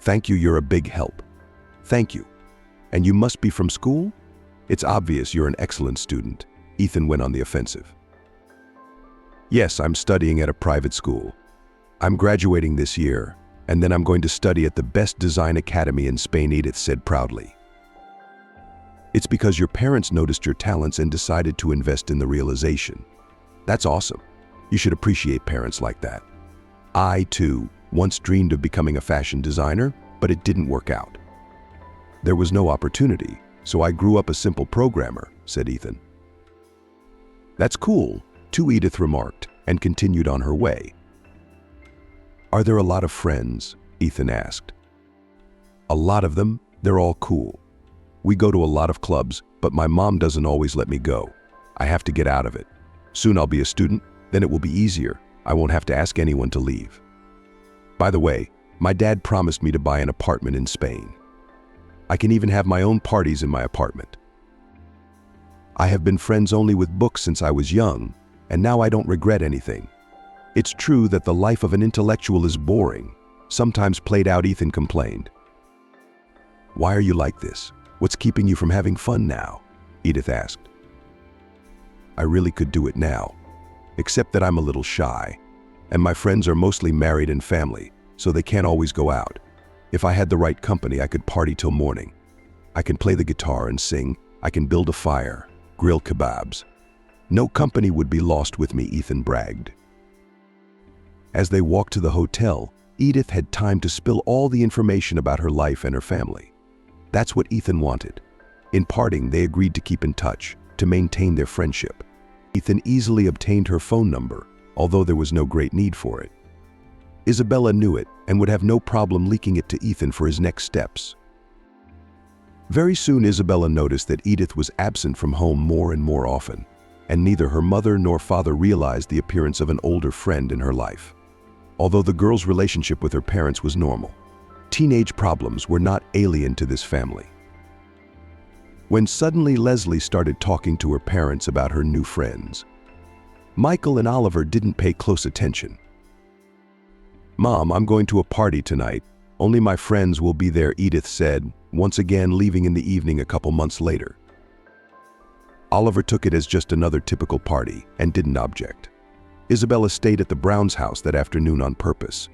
"Thank you, you're a big help." "Thank you. And you must be from school? It's obvious you're an excellent student. Ethan went on the offensive. Yes, I'm studying at a private school. I'm graduating this year, and then I'm going to study at the best design academy in Spain, Edith said proudly. It's because your parents noticed your talents and decided to invest in the realization. That's awesome. You should appreciate parents like that. I, too, once dreamed of becoming a fashion designer, but it didn't work out. There was no opportunity, so I grew up a simple programmer, said Ethan. That's cool, too, Edith remarked, and continued on her way. Are there a lot of friends? Ethan asked. A lot of them. They're all cool. We go to a lot of clubs, but my mom doesn't always let me go. I have to get out of it. Soon I'll be a student, then it will be easier. I won't have to ask anyone to leave. By the way, my dad promised me to buy an apartment in Spain. I can even have my own parties in my apartment. I have been friends only with books since I was young, and now I don't regret anything. It's true that the life of an intellectual is boring, sometimes played out, Ethan complained. Why are you like this? What's keeping you from having fun now? Edith asked. I really could do it now, except that I'm a little shy, and my friends are mostly married and family, so they can't always go out. If I had the right company, I could party till morning. I can play the guitar and sing, I can build a fire, grill kebabs. No company would be lost with me, Ethan bragged. As they walked to the hotel, Edith had time to spill all the information about her life and her family. That's what Ethan wanted. In parting, they agreed to keep in touch, to maintain their friendship. Ethan easily obtained her phone number, although there was no great need for it. Isabella knew it and would have no problem leaking it to Ethan for his next steps. Very soon, Isabella noticed that Edith was absent from home more and more often, and neither her mother nor father realized the appearance of an older friend in her life. Although the girl's relationship with her parents was normal, teenage problems were not alien to this family. When suddenly Leslie started talking to her parents about her new friends, Michael and Oliver didn't pay close attention. Mom, I'm going to a party tonight. Only my friends will be there, Edith said, once again leaving in the evening a couple months later. Oliver took it as just another typical party and didn't object. Isabella stayed at the Browns' house that afternoon on purpose.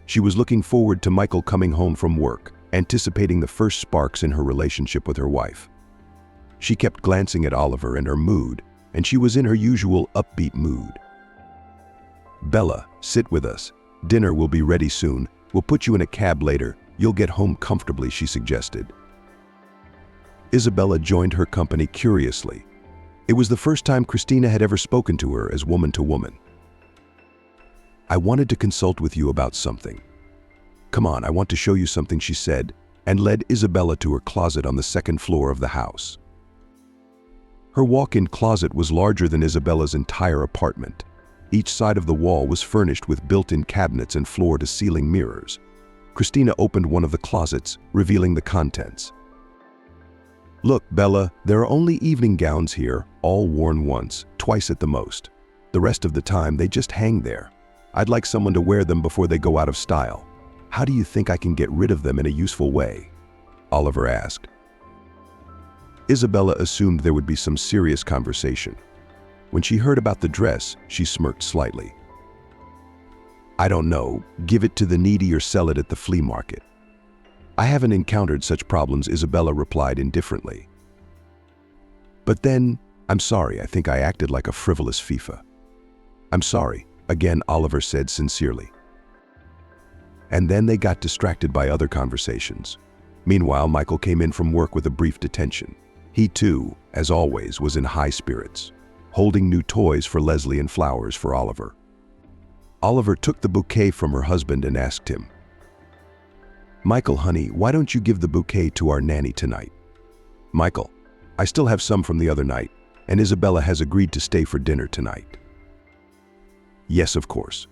She was looking forward to Michael coming home from work, anticipating the first sparks in her relationship with her wife. She kept glancing at Oliver and her mood, and she was in her usual upbeat mood. Bella, sit with us. Dinner will be ready soon. We'll put you in a cab later. You'll get home comfortably, she suggested. Isabella joined her company curiously. It was the first time Christina had ever spoken to her as woman to woman. I wanted to consult with you about something. Come on, I want to show you something, she said, and led Isabella to her closet on the second floor of the house. Her walk-in closet was larger than Isabella's entire apartment. Each side of the wall was furnished with built-in cabinets and floor-to-ceiling mirrors. Christina opened one of the closets, revealing the contents. Look, Bella, there are only evening gowns here, all worn once, twice at the most. The rest of the time, they just hang there. I'd like someone to wear them before they go out of style. How do you think I can get rid of them in a useful way? Oliver asked. Isabella assumed there would be some serious conversation. When she heard about the dress, she smirked slightly. I don't know, give it to the needy or sell it at the flea market. I haven't encountered such problems, Isabella replied indifferently. But then, I'm sorry, I think I acted like a frivolous FIFA. I'm sorry, again, Oliver said sincerely. And then they got distracted by other conversations. Meanwhile, Michael came in from work with a brief detention. He too, as always, was in high spirits, holding new toys for Leslie and flowers for Oliver. Oliver took the bouquet from her husband and asked him, Michael, honey, why don't you give the bouquet to our nanny tonight? Michael, I still have some from the other night, and Isabella has agreed to stay for dinner tonight. Yes, of course.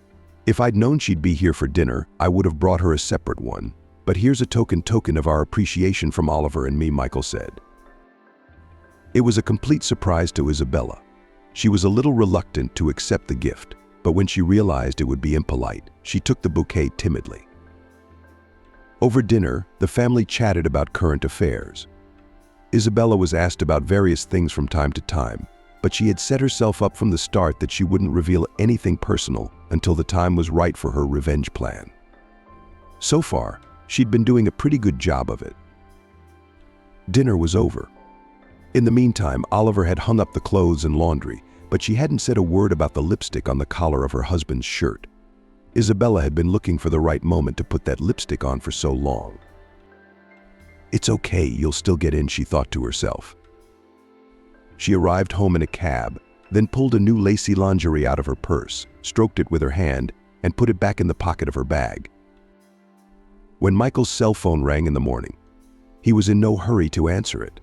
If I'd known she'd be here for dinner, I would have brought her a separate one, but here's a token of our appreciation from Oliver and me, Michael said. It was a complete surprise to Isabella. She was a little reluctant to accept the gift, but when she realized it would be impolite, she took the bouquet timidly. Over dinner, the family chatted about current affairs. Isabella was asked about various things from time to time, but she had set herself up from the start that she wouldn't reveal anything personal until the time was right for her revenge plan. So far, she'd been doing a pretty good job of it. Dinner was over. In the meantime, Oliver had hung up the clothes and laundry, but she hadn't said a word about the lipstick on the collar of her husband's shirt. Isabella had been looking for the right moment to put that lipstick on for so long. "It's okay, you'll still get in," she thought to herself. She arrived home in a cab, then pulled a new lacy lingerie out of her purse, stroked it with her hand, and put it back in the pocket of her bag. When Michael's cell phone rang in the morning, he was in no hurry to answer it.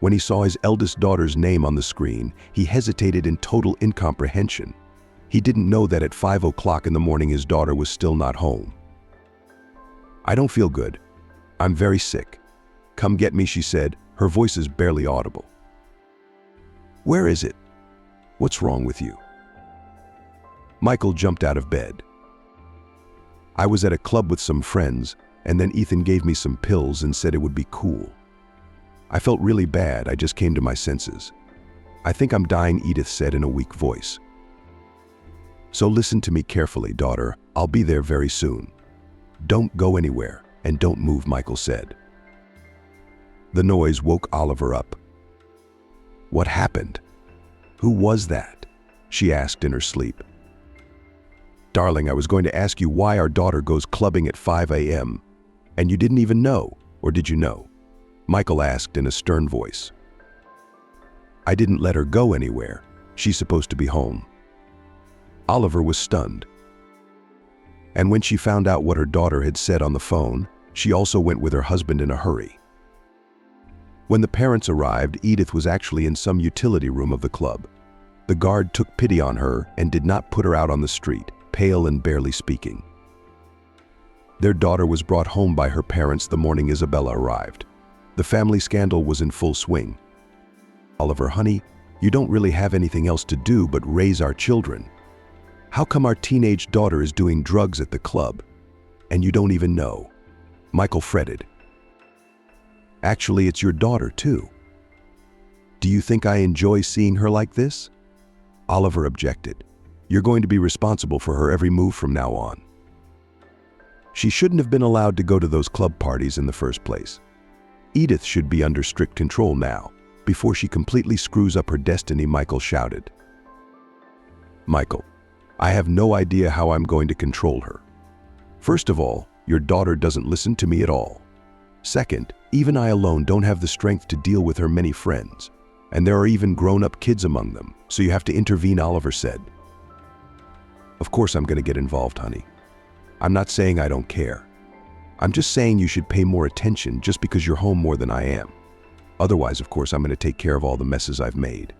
When he saw his eldest daughter's name on the screen, he hesitated in total incomprehension. He didn't know that at 5 o'clock in the morning his daughter was still not home. "I don't feel good. I'm very sick. Come get me," she said, her voice is barely audible. "Where is it? What's wrong with you?" Michael jumped out of bed. "I was at a club with some friends, and then Ethan gave me some pills and said it would be cool. I felt really bad, I just came to my senses. I think I'm dying," Edith said in a weak voice. "So listen to me carefully, daughter. I'll be there very soon. Don't go anywhere, and don't move," Michael said. The noise woke Oliver up. "What happened? Who was that?" she asked in her sleep. "Darling, I was going to ask you why our daughter goes clubbing at 5 a.m. And you didn't even know, or did you know?" Michael asked in a stern voice. "I didn't let her go anywhere. She's supposed to be home." Oliver was stunned. And when she found out what her daughter had said on the phone, she also went with her husband in a hurry. When the parents arrived, Edith was actually in some utility room of the club. The guard took pity on her and did not put her out on the street, pale and barely speaking. Their daughter was brought home by her parents the morning Isabella arrived. The family scandal was in full swing. "Oliver, honey, you don't really have anything else to do but raise our children. How come our teenage daughter is doing drugs at the club, and you don't even know?" Michael fretted. "Actually, it's your daughter, too. Do you think I enjoy seeing her like this?" Oliver objected. "You're going to be responsible for her every move from now on. She shouldn't have been allowed to go to those club parties in the first place. Edith should be under strict control now, before she completely screws up her destiny," Michael shouted. "Michael, I have no idea how I'm going to control her. First of all, your daughter doesn't listen to me at all. Second, even I alone don't have the strength to deal with her many friends, and there are even grown-up kids among them, so you have to intervene," Oliver said. "Of course I'm going to get involved, honey. I'm not saying I don't care. I'm just saying you should pay more attention just because you're home more than I am. Otherwise, of course, I'm going to take care of all the messes I've made.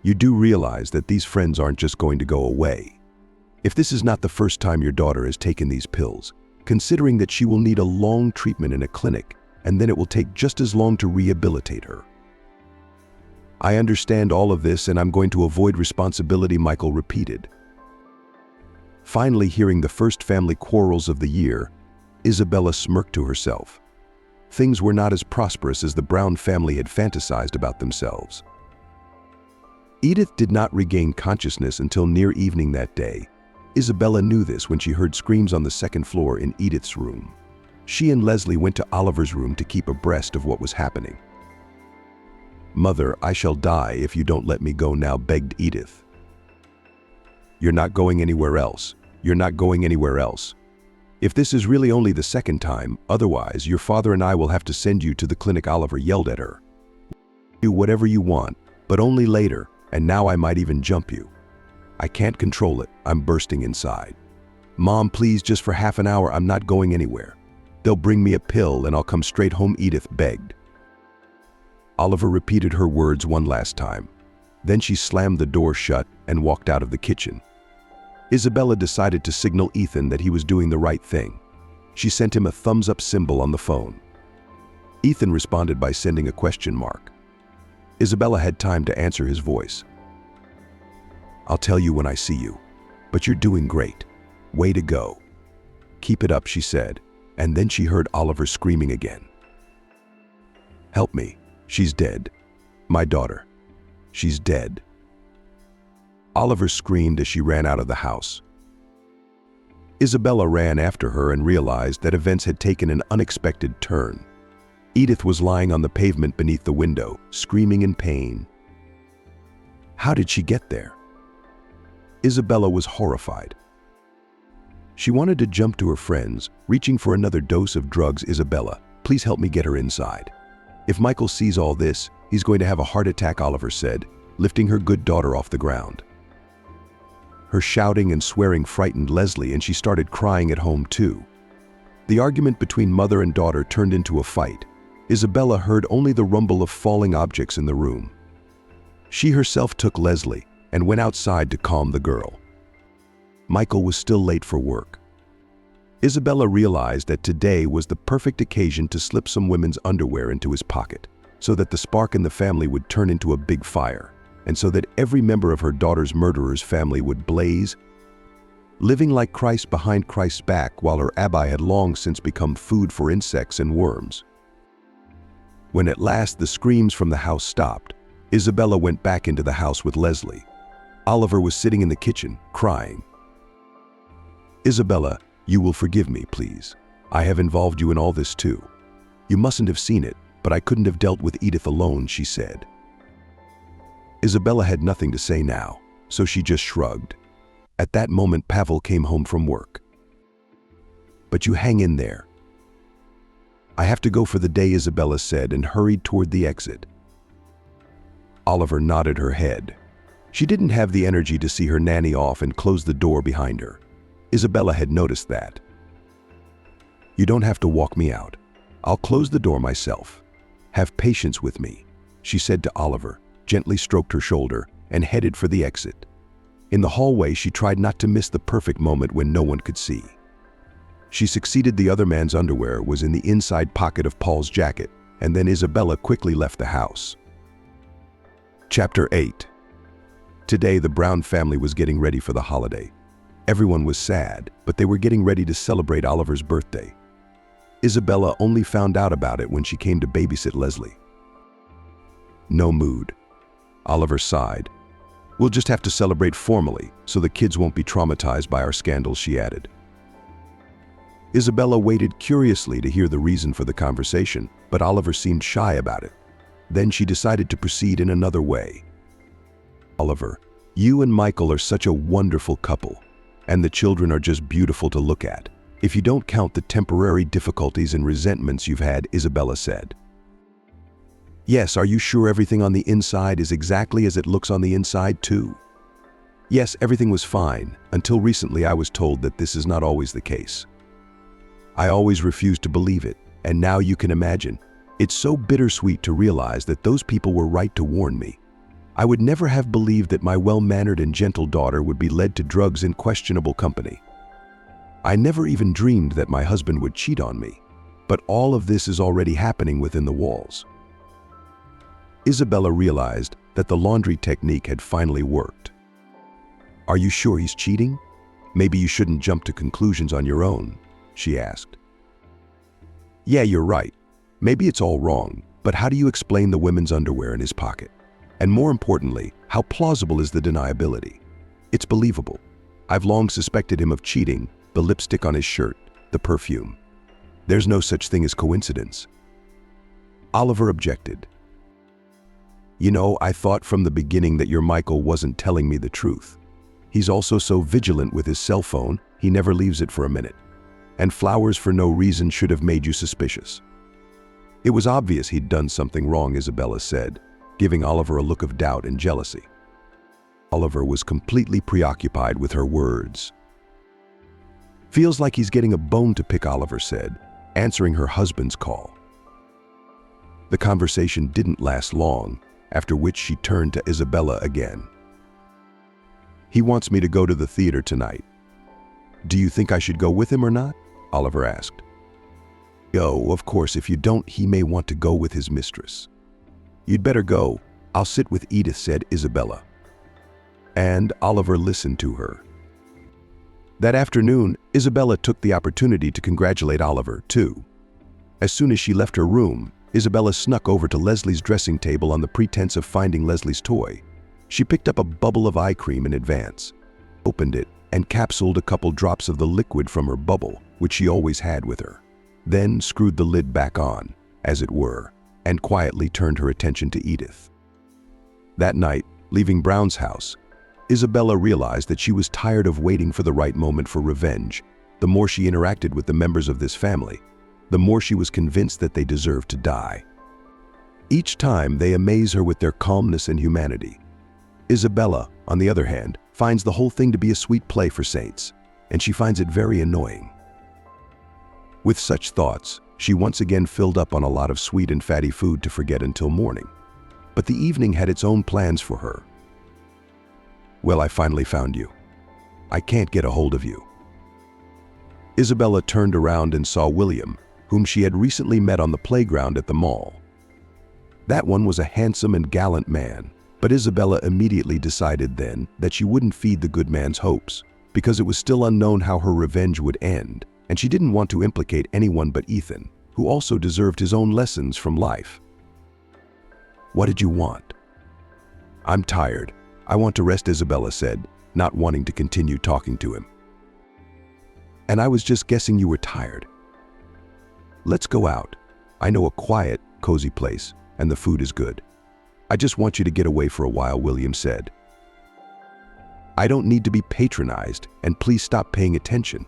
You do realize that these friends aren't just going to go away. If this is not the first time your daughter has taken these pills, considering that she will need a long treatment in a clinic, and then it will take just as long to rehabilitate her." "I understand all of this, and I'm going to avoid responsibility," Michael repeated. Finally, hearing the first family quarrels of the year, Isabella smirked to herself. Things were not as prosperous as the Brown family had fantasized about themselves. Edith did not regain consciousness until near evening that day. Isabella knew this when she heard screams on the second floor in Edith's room. She and Leslie went to Oliver's room to keep abreast of what was happening. "Mother, I shall die if you don't let me go now," begged Edith. "You're not going anywhere else. You're not going anywhere else. If this is really only the second time, otherwise your father and I will have to send you to the clinic," Oliver yelled at her. "Do whatever you want, but only later, and now I might even jump you. I can't control it. I'm bursting inside. Mom, please, just for half an hour, I'm not going anywhere. They'll bring me a pill and I'll come straight home," Edith begged. Oliver repeated her words one last time. Then she slammed the door shut and walked out of the kitchen. Isabella decided to signal Ethan that he was doing the right thing. She sent him a thumbs-up symbol on the phone. Ethan responded by sending a question mark. Isabella had time to answer his voice. "I'll tell you when I see you, but you're doing great. Way to go. Keep it up," she said, and then she heard Oliver screaming again. Help me. She's dead. My daughter. She's dead." Oliver screamed as she ran out of the house. Isabella ran after her and realized that events had taken an unexpected turn. Edith was lying on the pavement beneath the window, screaming in pain. How did she get there? Isabella was horrified. She wanted to jump to her friends, reaching for another dose of drugs. "Isabella, please help me get her inside. If Michael sees all this, he's going to have a heart attack," Oliver said, lifting her good daughter off the ground. Her shouting and swearing frightened Leslie, and she started crying at home too. The argument between mother and daughter turned into a fight. Isabella heard only the rumble of falling objects in the room. She herself took Leslie and went outside to calm the girl. Michael was still late for work. Isabella realized that today was the perfect occasion to slip some women's underwear into his pocket, so that the spark in the family would turn into a big fire, and so that every member of her daughter's murderer's family would blaze, living like Christ behind Christ's back, while her Abbai had long since become food for insects and worms. When at last the screams from the house stopped, Isabella went back into the house with Leslie. Oliver was sitting in the kitchen, crying. "Isabella, you will forgive me, please. I have involved you in all this too. You mustn't have seen it, but I couldn't have dealt with Edith alone," she said. Isabella had nothing to say now, so she just shrugged. At that moment, Pavel came home from work. "But you hang in there." "I have to go for the day," Isabella said, and hurried toward the exit. Oliver nodded her head. She didn't have the energy to see her nanny off and close the door behind her. Isabella had noticed that. "You don't have to walk me out. I'll close the door myself. Have patience with me," she said to Oliver, gently stroked her shoulder, and headed for the exit. In the hallway, she tried not to miss the perfect moment when no one could see. She succeeded. The other man's underwear was in the inside pocket of Paul's jacket, and then Isabella quickly left the house. Chapter 8. Today, the Brown family was getting ready for the holiday. Everyone was sad, but they were getting ready to celebrate Oliver's birthday. Isabella only found out about it when she came to babysit Leslie. "No mood." Oliver sighed. "We'll just have to celebrate formally, so the kids won't be traumatized by our scandals," she added. Isabella waited curiously to hear the reason for the conversation, but Oliver seemed shy about it. Then she decided to proceed in another way. "Oliver, you and Michael are such a wonderful couple, and the children are just beautiful to look at, if you don't count the temporary difficulties and resentments you've had," Isabella said. "Yes, are you sure everything on the inside is exactly as it looks on the inside too?" "Yes, everything was fine, until recently I was told that this is not always the case. I always refused to believe it, and now you can imagine. It's so bittersweet to realize that those people were right to warn me. I would never have believed that my well-mannered and gentle daughter would be led to drugs in questionable company. I never even dreamed that my husband would cheat on me, but all of this is already happening within the walls." Isabella realized that the laundry technique had finally worked. "Are you sure he's cheating? Maybe you shouldn't jump to conclusions on your own," she asked. "Yeah, you're right. Maybe it's all wrong, but how do you explain the women's underwear in his pocket? And more importantly, how plausible is the deniability? It's believable. I've long suspected him of cheating, the lipstick on his shirt, the perfume. There's no such thing as coincidence." Oliver objected. "You know, I thought from the beginning that your Michael wasn't telling me the truth. He's also so vigilant with his cell phone, he never leaves it for a minute. And flowers for no reason should have made you suspicious." "It was obvious he'd done something wrong," Isabella said, giving Oliver a look of doubt and jealousy. Oliver was completely preoccupied with her words. "Feels like he's getting a bone to pick," Oliver said, answering her husband's call. The conversation didn't last long, after which she turned to Isabella again. "He wants me to go to the theater tonight. Do you think I should go with him or not?" Oliver asked. "Oh, of course, if you don't, he may want to go with his mistress." "You'd better go. I'll sit with Edith," said Isabella. And Oliver listened to her. That afternoon, Isabella took the opportunity to congratulate Oliver, too. As soon as she left her room, Isabella snuck over to Leslie's dressing table on the pretense of finding Leslie's toy. She picked up a bubble of eye cream in advance, opened it, and capsuled a couple drops of the liquid from her bubble, which she always had with her. Then screwed the lid back on, as it were, and quietly turned her attention to Edith. That night, leaving Brown's house, Isabella realized that she was tired of waiting for the right moment for revenge. The more she interacted with the members of this family, the more she was convinced that they deserved to die. Each time they amaze her with their calmness and humanity. Isabella, on the other hand, finds the whole thing to be a sweet play for saints, and she finds it very annoying. With such thoughts, she once again filled up on a lot of sweet and fatty food to forget until morning. But the evening had its own plans for her. "Well, I finally found you. I can't get a hold of you." Isabella turned around and saw William, whom she had recently met on the playground at the mall. That one was a handsome and gallant man, but Isabella immediately decided then that she wouldn't feed the good man's hopes, because it was still unknown how her revenge would end, and she didn't want to implicate anyone but Ethan, who also deserved his own lessons from life. "What did you want?" "I'm tired. I want to rest," Isabella said, not wanting to continue talking to him. "And I was just guessing you were tired. Let's go out. I know a quiet, cozy place, and the food is good. I just want you to get away for a while," William said. "I don't need to be patronized, and please stop paying attention.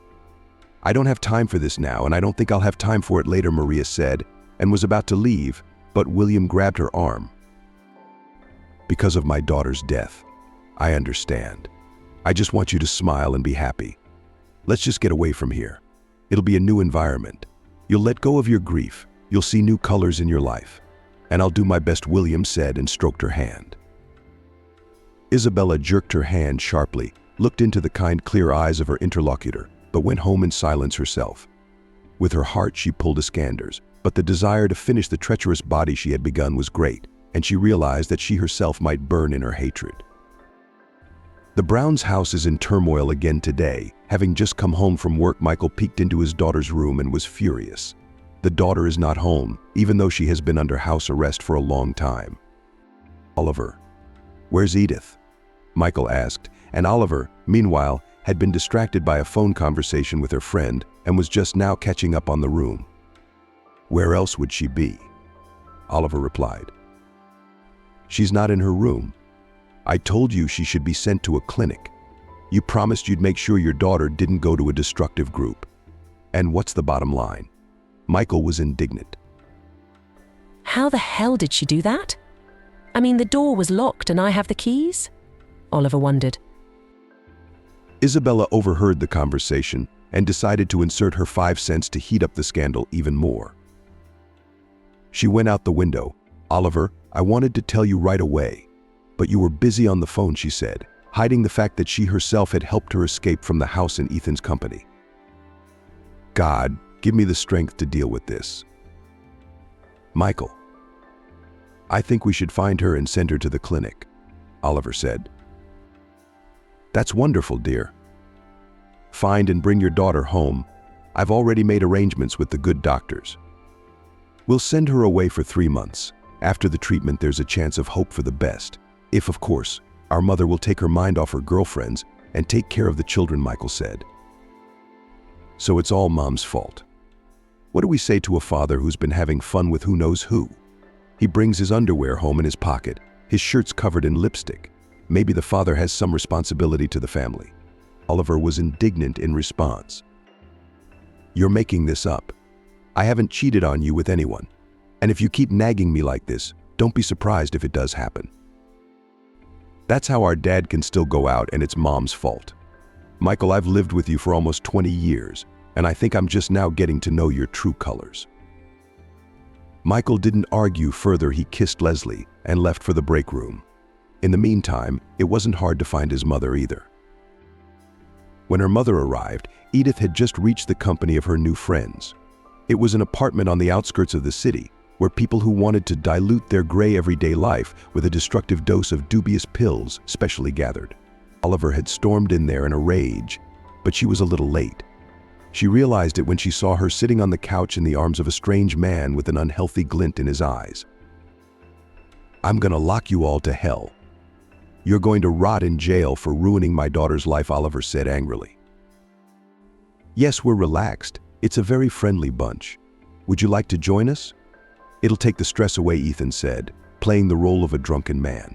I don't have time for this now, and I don't think I'll have time for it later," Maria said, and was about to leave, but William grabbed her arm. "Because of my daughter's death. I understand. I just want you to smile and be happy. Let's just get away from here. It'll be a new environment. You'll let go of your grief. You'll see new colors in your life. And I'll do my best," William said and stroked her hand. Isabella jerked her hand sharply, looked into the kind, clear eyes of her interlocutor, but went home in silence herself. With her heart she pulled Iskander's, but the desire to finish the treacherous body she had begun was great, and she realized that she herself might burn in her hatred. The Browns' house is in turmoil again today. Having just come home from work, Michael peeked into his daughter's room and was furious. The daughter is not home, even though she has been under house arrest for a long time. "Oliver, where's Edith?" Michael asked, and Oliver, meanwhile, had been distracted by a phone conversation with her friend and was just now catching up on the room. "Where else would she be?" Oliver replied. "She's not in her room. I told you she should be sent to a clinic. You promised you'd make sure your daughter didn't go to a destructive group. And what's the bottom line?" Michael was indignant. How the hell did she do that? I mean, the door was locked and I have the keys? Oliver wondered. Isabella overheard the conversation and decided to insert her 5 cents to heat up the scandal even more. She went out the window. "Oliver, I wanted to tell you right away, but you were busy on the phone," she said, hiding the fact that she herself had helped her escape from the house in Ethan's company. "God, give me the strength to deal with this." "Michael, I think we should find her and send her to the clinic," Oliver said. "That's wonderful, dear. Find and bring your daughter home. I've already made arrangements with the good doctors. We'll send her away for 3 months. After the treatment, there's a chance of hope for the best. If, of course, our mother will take her mind off her girlfriends and take care of the children," Michael said. "So it's all Mom's fault. What do we say to a father who's been having fun with who knows who? He brings his underwear home in his pocket, his shirt's covered in lipstick. Maybe the father has some responsibility to the family." Oliver was indignant in response. "You're making this up. I haven't cheated on you with anyone. And if you keep nagging me like this, don't be surprised if it does happen. That's how our dad can still go out and it's Mom's fault. Michael, I've lived with you for almost 20 years, and I think I'm just now getting to know your true colors." Michael didn't argue further. He kissed Leslie and left for the break room. In the meantime, it wasn't hard to find his mother either. When her mother arrived, Edith had just reached the company of her new friends. It was an apartment on the outskirts of the city, where people who wanted to dilute their gray everyday life with a destructive dose of dubious pills specially gathered. Oliver had stormed in there in a rage, but she was a little late. She realized it when she saw her sitting on the couch in the arms of a strange man with an unhealthy glint in his eyes. "I'm gonna lock you all to hell. You're going to rot in jail for ruining my daughter's life," Oliver said angrily. "Yes, we're relaxed. It's a very friendly bunch. Would you like to join us? It'll take the stress away," Ethan said, playing the role of a drunken man.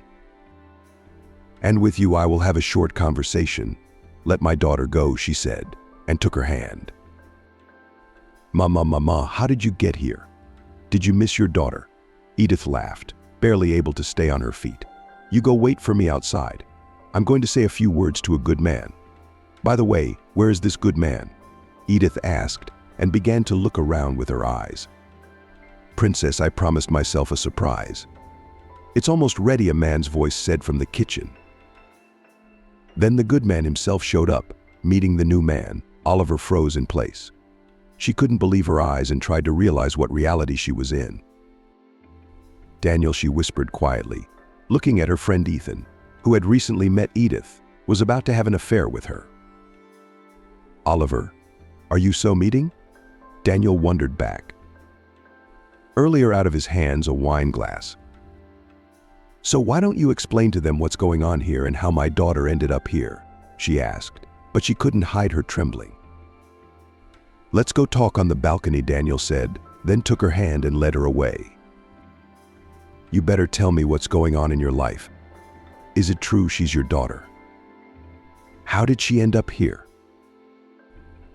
"And with you I will have a short conversation. Let my daughter go," she said, and took her hand. Mama, how did you get here? Did you miss your daughter?" Edith laughed, barely able to stay on her feet. "You go wait for me outside. I'm going to say a few words to a good man." "By the way, where is this good man?" Edith asked, and began to look around with her eyes. "Princess, I promised myself a surprise." "It's almost ready," a man's voice said from the kitchen. Then the good man himself showed up. Meeting the new man, Oliver froze in place. She couldn't believe her eyes and tried to realize what reality she was in. "Daniel," she whispered quietly, looking at her friend Ethan, who had recently met Edith, was about to have an affair with her. "Oliver, are you so meeting?" Daniel wondered back. Earlier, out of his hands, a wine glass. "So why don't you explain to them what's going on here and how my daughter ended up here?" she asked, but she couldn't hide her trembling. "Let's go talk on the balcony," Daniel said, then took her hand and led her away. "You better tell me what's going on in your life. Is it true she's your daughter? How did she end up here?"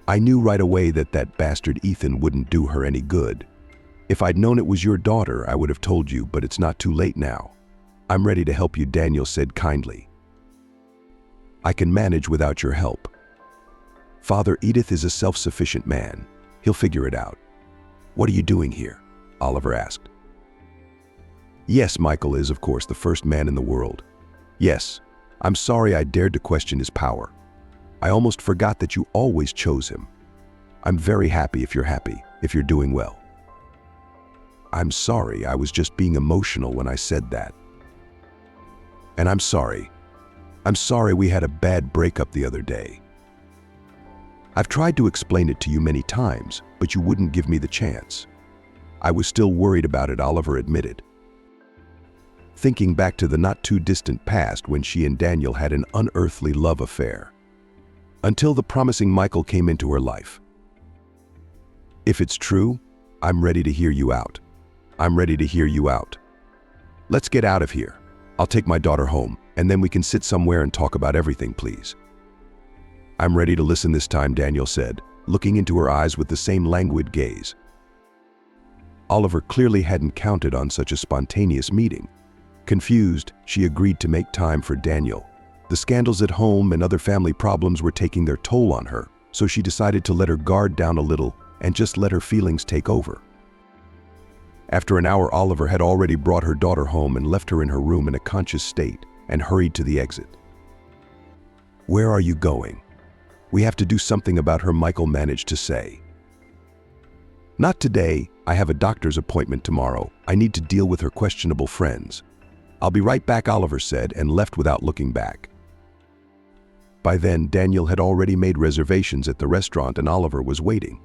"I knew right away that bastard Ethan wouldn't do her any good. If I'd known it was your daughter, I would have told you, but it's not too late now. I'm ready to help you," Daniel said kindly. "I can manage without your help. Father, Edith is a self-sufficient man. He'll figure it out." "What are you doing here?" Oliver asked. "Yes, Michael is, of course, the first man in the world. Yes, I'm sorry I dared to question his power. I almost forgot that you always chose him. I'm very happy if you're happy, if you're doing well." "I'm sorry, I was just being emotional when I said that. And I'm sorry we had a bad breakup the other day. I've tried to explain it to you many times, but you wouldn't give me the chance. I was still worried about it," Oliver admitted, thinking back to the not-too-distant past when she and Daniel had an unearthly love affair. Until the promising Michael came into her life. "If it's true, I'm ready to hear you out. I'm ready to hear you out. Let's get out of here. I'll take my daughter home, and then we can sit somewhere and talk about everything, please." "I'm ready to listen this time," Daniel said, looking into her eyes with the same languid gaze. Oliver clearly hadn't counted on such a spontaneous meeting. Confused, she agreed to make time for Daniel. The scandals at home and other family problems were taking their toll on her, so she decided to let her guard down a little and just let her feelings take over. After an hour, Oliver had already brought her daughter home and left her in her room in a conscious state and hurried to the exit. "Where are you going?" "We have to do something about her," Michael managed to say. "Not today. I have a doctor's appointment tomorrow. I need to deal with her questionable friends." "I'll be right back," Oliver said, and left without looking back. By then, Daniel had already made reservations at the restaurant and Oliver was waiting.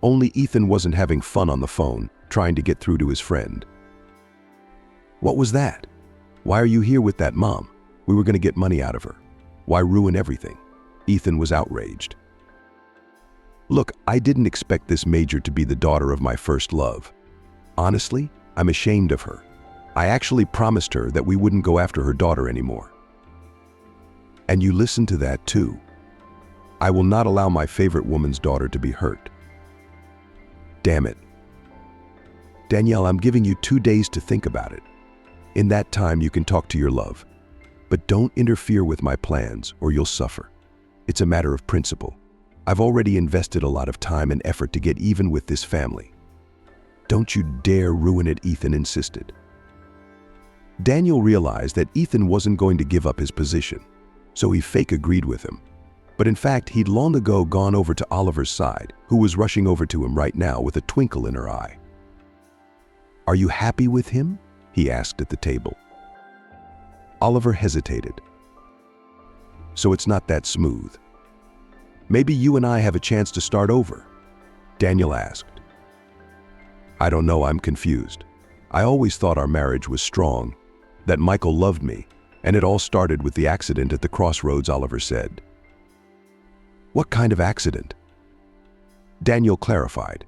Only Ethan wasn't having fun on the phone, trying to get through to his friend. "What was that? Why are you here with that mom? We were going to get money out of her. Why ruin everything?" Ethan was outraged. "Look, I didn't expect this Major to be the daughter of my first love. Honestly, I'm ashamed of her. I actually promised her that we wouldn't go after her daughter anymore. And you listened to that too. I will not allow my favorite woman's daughter to be hurt. Damn it. Danielle, I'm giving you 2 days to think about it. In that time, you can talk to your love. But don't interfere with my plans or you'll suffer. It's a matter of principle. I've already invested a lot of time and effort to get even with this family. Don't you dare ruin it," Ethan insisted. Daniel realized that Ethan wasn't going to give up his position, so he fake agreed with him. But in fact, he'd long ago gone over to Oliver's side, who was rushing over to him right now with a twinkle in her eye. "Are you happy with him?" he asked at the table. Oliver hesitated. "So it's not that smooth." Maybe you and I have a chance to start over," Daniel asked. "I don't know, I'm confused. I always thought our marriage was strong, that Michael loved me, and it all started with the accident at the crossroads," Oliver said. "What kind of accident?" Daniel clarified.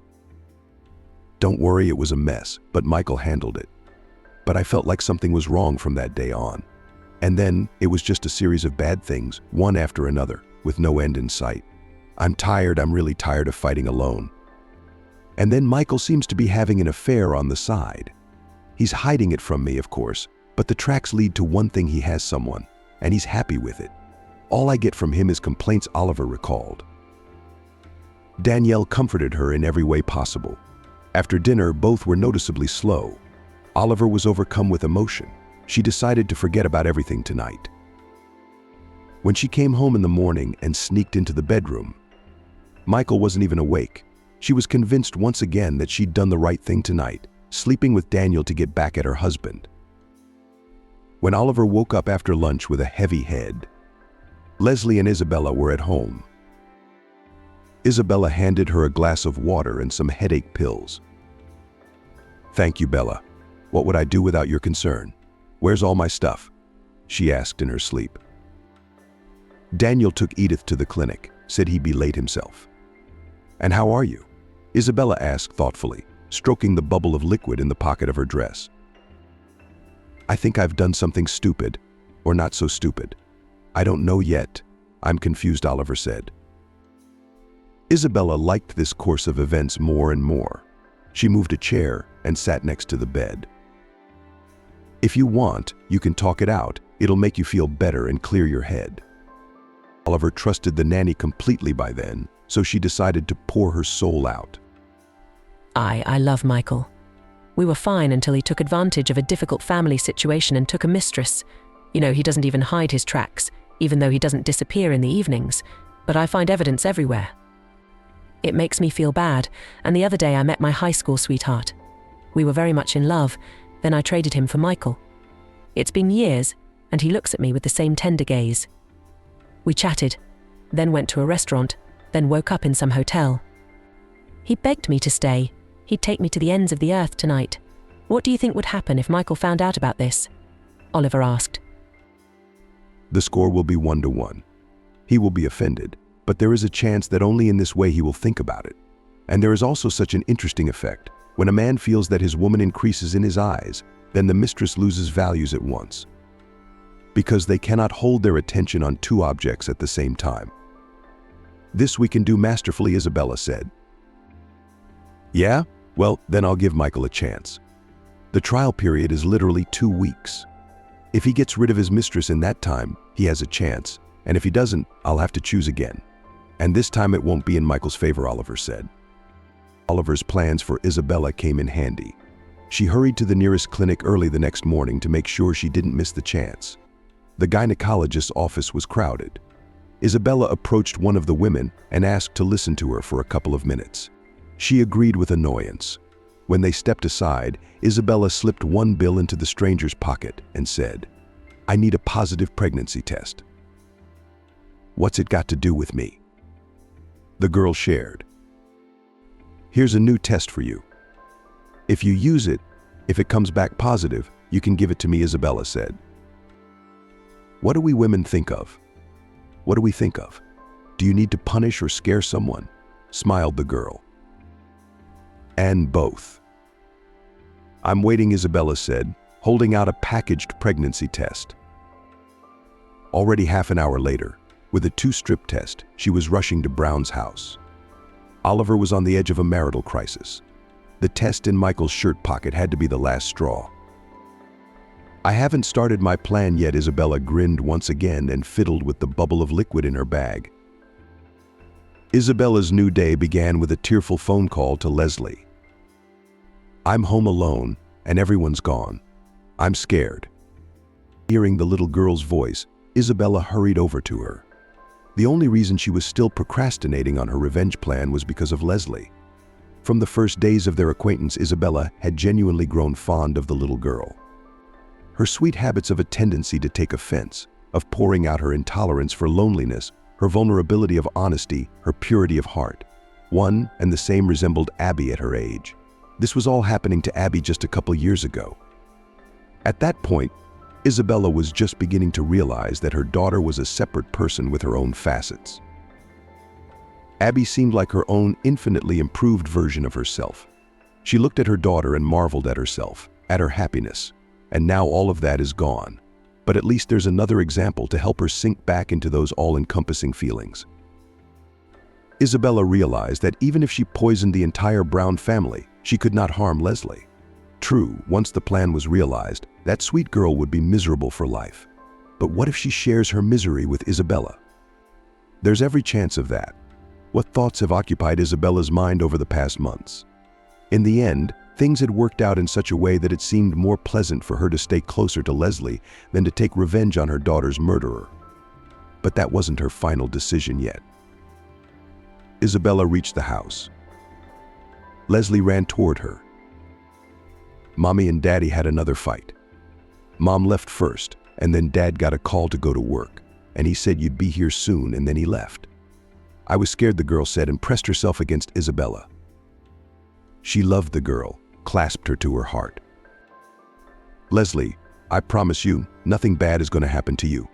"Don't worry, it was a mess, but Michael handled it. But I felt like something was wrong from that day on. And then it was just a series of bad things, one after another, with no end in sight. I'm really tired of fighting alone. And then Michael seems to be having an affair on the side. He's hiding it from me, of course, but the tracks lead to one thing: he has someone, and he's happy with it. All I get from him is complaints," Oliver recalled. Danielle comforted her in every way possible. After dinner, both were noticeably slow. Oliver was overcome with emotion. She decided to forget about everything tonight. When she came home in the morning and sneaked into the bedroom, Michael wasn't even awake. She was convinced once again that she'd done the right thing tonight, sleeping with Daniel to get back at her husband. When Oliver woke up after lunch with a heavy head, Leslie and Isabella were at home. Isabella handed her a glass of water and some headache pills. "Thank you, Bella. What would I do without your concern? Where's all my stuff?" she asked in her sleep. Daniel took Edith to the clinic, said he'd be late himself. "And how are you?" Isabella asked thoughtfully, stroking the bubble of liquid in the pocket of her dress. "I think I've done something stupid, or not so stupid. I don't know yet. I'm confused," Oliver said. Isabella liked this course of events more and more. She moved a chair and sat next to the bed. "If you want, you can talk it out. It'll make you feel better and clear your head." Oliver trusted the nanny completely by then, so she decided to pour her soul out. I love Michael. We were fine until he took advantage of a difficult family situation and took a mistress. You know, he doesn't even hide his tracks, even though he doesn't disappear in the evenings, but I find evidence everywhere. It makes me feel bad, and the other day I met my high school sweetheart. We were very much in love, then I traded him for Michael. It's been years, and he looks at me with the same tender gaze. We chatted, then went to a restaurant, then woke up in some hotel. He begged me to stay. He'd take me to the ends of the earth tonight. What do you think would happen if Michael found out about this? Oliver asked. The score will be 1-1. He will be offended, but there is a chance that only in this way he will think about it. And there is also such an interesting effect. When a man feels that his woman increases in his eyes, then the mistress loses values at once, because they cannot hold their attention on two objects at the same time. "This we can do masterfully," Isabella said. "Yeah? Well, then I'll give Michael a chance. The trial period is literally 2 weeks. If he gets rid of his mistress in that time, he has a chance, and if he doesn't, I'll have to choose again. And this time it won't be in Michael's favor," Oliver said. Oliver's plans for Isabella came in handy. She hurried to the nearest clinic early the next morning to make sure she didn't miss the chance. The gynecologist's office was crowded. Isabella approached one of the women and asked to listen to her for a couple of minutes. She agreed with annoyance. When they stepped aside, Isabella slipped one bill into the stranger's pocket and said, "I need a positive pregnancy test." "What's it got to do with me?" The girl shared. "Here's a new test for you. If you use it, if it comes back positive, you can give it to me," Isabella said. "What do we women think of? What do we think of? Do you need to punish or scare someone?" smiled the girl. "And both." "I'm waiting," Isabella said, holding out a packaged pregnancy test. Already half an hour later, with a 2-strip test, she was rushing to Brown's house. Oliver was on the edge of a marital crisis. The test in Michael's shirt pocket had to be the last straw. "I haven't started my plan yet," Isabella grinned once again and fiddled with the bubble of liquid in her bag. Isabella's new day began with a tearful phone call to Leslie. "I'm home alone, and everyone's gone. I'm scared." Hearing the little girl's voice, Isabella hurried over to her. The only reason she was still procrastinating on her revenge plan was because of Leslie. From the first days of their acquaintance, Isabella had genuinely grown fond of the little girl. Her sweet habits of a tendency to take offense, of pouring out her intolerance for loneliness, her vulnerability of honesty, her purity of heart. One and the same resembled Abby at her age. This was all happening to Abby just a couple years ago. At that point, Isabella was just beginning to realize that her daughter was a separate person with her own facets. Abby seemed like her own infinitely improved version of herself. She looked at her daughter and marveled at herself, at her happiness, and now all of that is gone. But at least there's another example to help her sink back into those all-encompassing feelings. Isabella realized that even if she poisoned the entire Brown family, she could not harm Leslie. True, once the plan was realized, that sweet girl would be miserable for life. But what if she shares her misery with Isabella? There's every chance of that. What thoughts have occupied Isabella's mind over the past months? In the end, things had worked out in such a way that it seemed more pleasant for her to stay closer to Leslie than to take revenge on her daughter's murderer. But that wasn't her final decision yet. Isabella reached the house. Leslie ran toward her. Mommy and Daddy had another fight. Mom left first, and then Dad got a call to go to work, and he said you'd be here soon, and then he left. I was scared, the girl said, and pressed herself against Isabella. She loved the girl, clasped her to her heart. Leslie, I promise you, nothing bad is going to happen to you.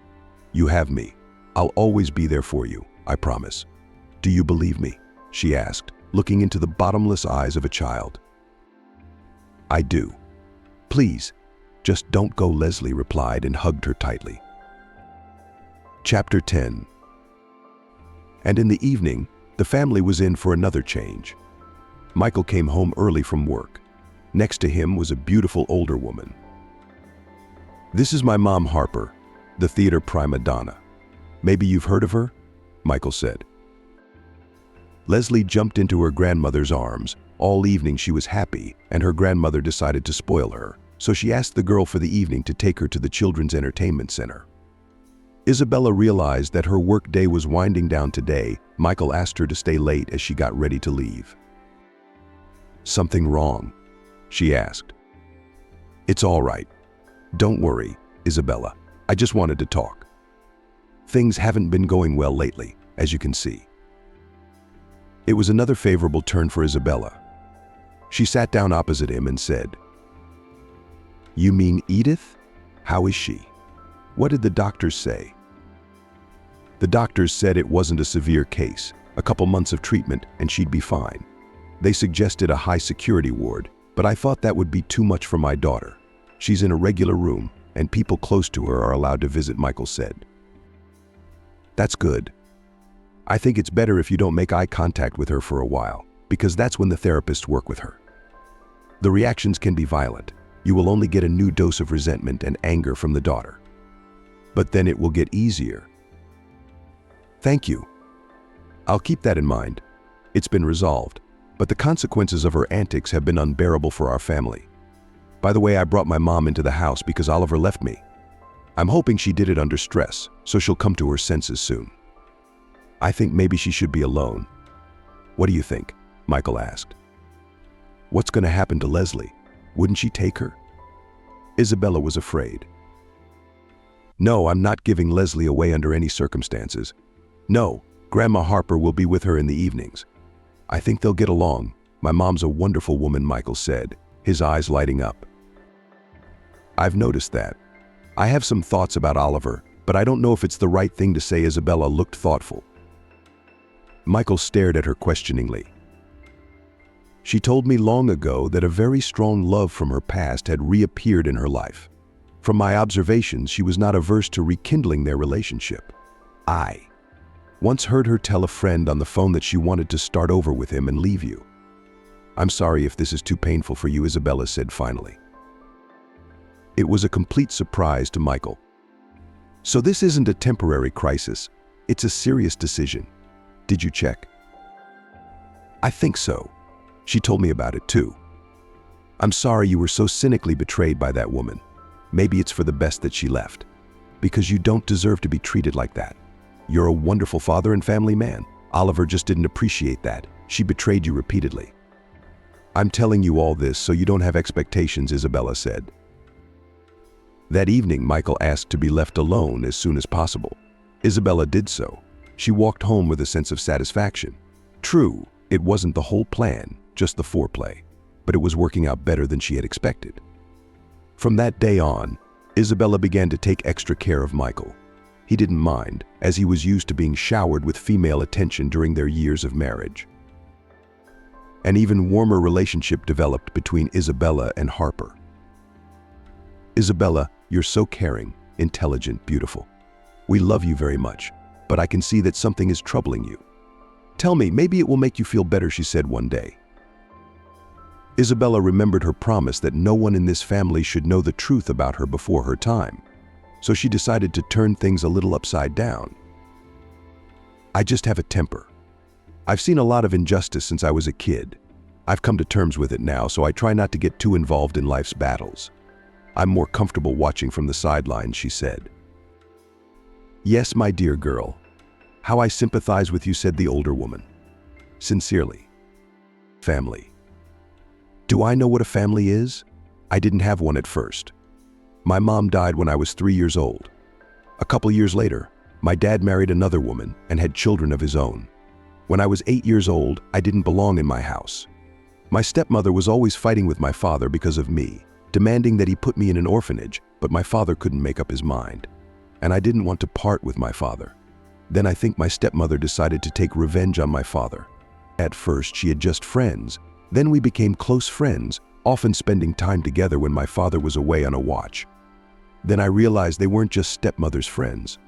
You have me. I'll always be there for you, I promise. Do you believe me? She asked, looking into the bottomless eyes of a child. I do. Please, just don't go, Leslie replied and hugged her tightly. Chapter 10. And in the evening, the family was in for another change. Michael came home early from work. Next to him was a beautiful older woman. This is my mom, Harper, the theater prima donna. Maybe you've heard of her? Michael said. Leslie jumped into her grandmother's arms. All evening she was happy, and her grandmother decided to spoil her, so she asked the girl for the evening to take her to the Children's Entertainment Center. Isabella realized that her work day was winding down today. Michael asked her to stay late as she got ready to leave. Something wrong? She asked. It's all right. Don't worry, Isabella. I just wanted to talk. Things haven't been going well lately, as you can see. It was another favorable turn for Isabella. She sat down opposite him and said, You mean Edith? How is she? What did the doctors say? The doctors said it wasn't a severe case, a couple months of treatment, and she'd be fine. They suggested a high-security ward, but I thought that would be too much for my daughter. She's in a regular room, and people close to her are allowed to visit, Michael said. That's good. I think it's better if you don't make eye contact with her for a while, because that's when the therapists work with her. The reactions can be violent. You will only get a new dose of resentment and anger from the daughter. But then it will get easier. Thank you. I'll keep that in mind. It's been resolved, but the consequences of her antics have been unbearable for our family. By the way, I brought my mom into the house because Oliver left me. I'm hoping she did it under stress, so she'll come to her senses soon. I think maybe she should be alone. What do you think? Michael asked. What's going to happen to Leslie? Wouldn't she take her? Isabella was afraid. No, I'm not giving Leslie away under any circumstances. No, Grandma Harper will be with her in the evenings. I think they'll get along. My mom's a wonderful woman, Michael said, his eyes lighting up. I've noticed that. I have some thoughts about Oliver, but I don't know if it's the right thing to say. Isabella looked thoughtful. Michael stared at her questioningly. She told me long ago that a very strong love from her past had reappeared in her life. From my observations, she was not averse to rekindling their relationship. I once heard her tell a friend on the phone that she wanted to start over with him and leave you. I'm sorry if this is too painful for you, Isabella said finally. It was a complete surprise to Michael. So this isn't a temporary crisis, it's a serious decision. Did you check? I think so. She told me about it too. I'm sorry you were so cynically betrayed by that woman. Maybe it's for the best that she left, because you don't deserve to be treated like that. You're a wonderful father and family man. Oliver just didn't appreciate that. She betrayed you repeatedly. I'm telling you all this so you don't have expectations, Isabella said. That evening, Michael asked to be left alone as soon as possible. Isabella did so. She walked home with a sense of satisfaction. True, it wasn't the whole plan, just the foreplay, but it was working out better than she had expected. From that day on, Isabella began to take extra care of Michael. He didn't mind, as he was used to being showered with female attention during their years of marriage. An even warmer relationship developed between Isabella and Harper. Isabella, you're so caring, intelligent, beautiful. We love you very much, but I can see that something is troubling you. Tell me, maybe it will make you feel better, she said one day. Isabella remembered her promise that no one in this family should know the truth about her before her time, so she decided to turn things a little upside down. I just have a temper. I've seen a lot of injustice since I was a kid. I've come to terms with it now, so I try not to get too involved in life's battles. I'm more comfortable watching from the sidelines, she said. Yes, my dear girl. How I sympathize with you, said the older woman. Sincerely. Family. Do I know what a family is? I didn't have one at first. My mom died when I was 3 years old. A couple years later, my dad married another woman and had children of his own. When I was 8 years old, I didn't belong in my house. My stepmother was always fighting with my father because of me, demanding that he put me in an orphanage, but my father couldn't make up his mind. And I didn't want to part with my father. Then I think my stepmother decided to take revenge on my father. At first, she had just friends. Then we became close friends, often spending time together when my father was away on a watch. Then I realized they weren't just stepmother's friends.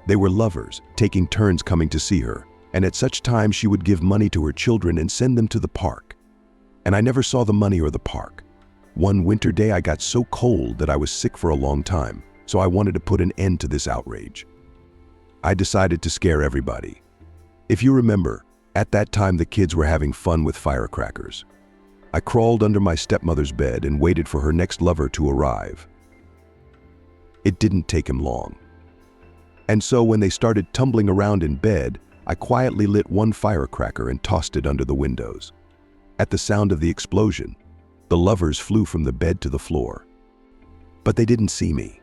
They were lovers, taking turns coming to see her, and at such times she would give money to her children and send them to the park. And I never saw the money or the park. One winter day I got so cold that I was sick for a long time, so I wanted to put an end to this outrage. I decided to scare everybody. If you remember, at that time the kids were having fun with firecrackers. I crawled under my stepmother's bed and waited for her next lover to arrive. It didn't take him long. And so when they started tumbling around in bed, I quietly lit one firecracker and tossed it under the windows. At the sound of the explosion, the lovers flew from the bed to the floor. But they didn't see me.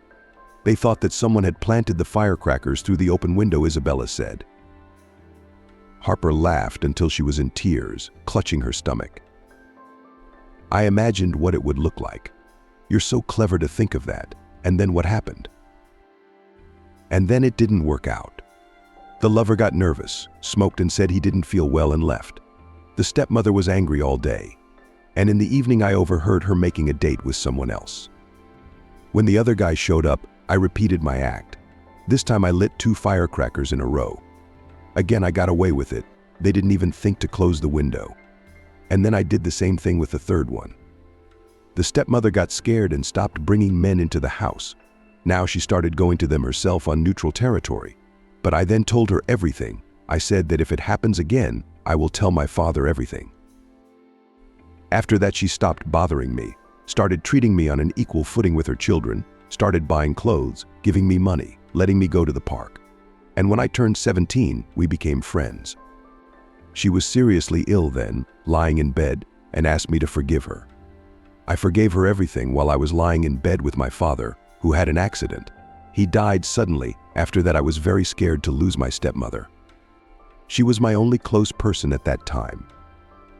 They thought that someone had planted the firecrackers through the open window, Isabella said. Harper laughed until she was in tears, clutching her stomach. I imagined what it would look like. You're so clever to think of that. And then what happened? And then it didn't work out. The lover got nervous, smoked and said he didn't feel well and left. The stepmother was angry all day. And in the evening I overheard her making a date with someone else. When the other guy showed up, I repeated my act. This time I lit 2 firecrackers in a row. Again, I got away with it. They didn't even think to close the window. And then I did the same thing with the third one. The stepmother got scared and stopped bringing men into the house. Now she started going to them herself on neutral territory. But I then told her everything. I said that if it happens again, I will tell my father everything. After that, she stopped bothering me, started treating me on an equal footing with her children, started buying clothes, giving me money, letting me go to the park. And when I turned 17, we became friends. She was seriously ill then, lying in bed, and asked me to forgive her. I forgave her everything while I was lying in bed with my father, who had an accident. He died suddenly. After that, I was very scared to lose my stepmother. She was my only close person at that time.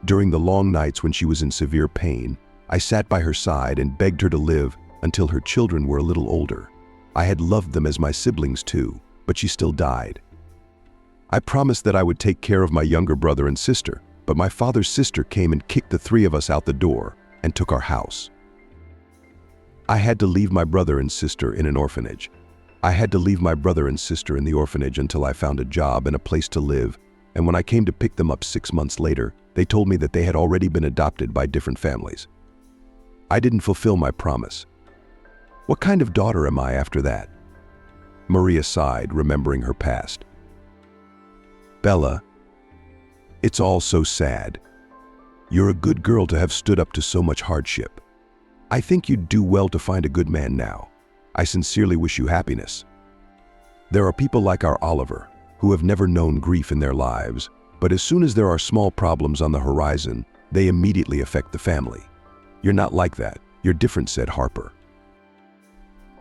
During the long nights when she was in severe pain, I sat by her side and begged her to live until her children were a little older. I had loved them as my siblings too, but she still died. I promised that I would take care of my younger brother and sister, but my father's sister came and kicked the 3 of us out the door and took our house. I had to leave my brother and sister in an orphanage. I had to leave my brother and sister in the orphanage until I found a job and a place to live, and when I came to pick them up 6 months later, they told me that they had already been adopted by different families. I didn't fulfill my promise. What kind of daughter am I after that? Maria sighed, remembering her past. Bella, it's all so sad. You're a good girl to have stood up to so much hardship. I think you'd do well to find a good man now. I sincerely wish you happiness. There are people like our Oliver, who have never known grief in their lives, but as soon as there are small problems on the horizon, they immediately affect the family. You're not like that. You're different, said Harper.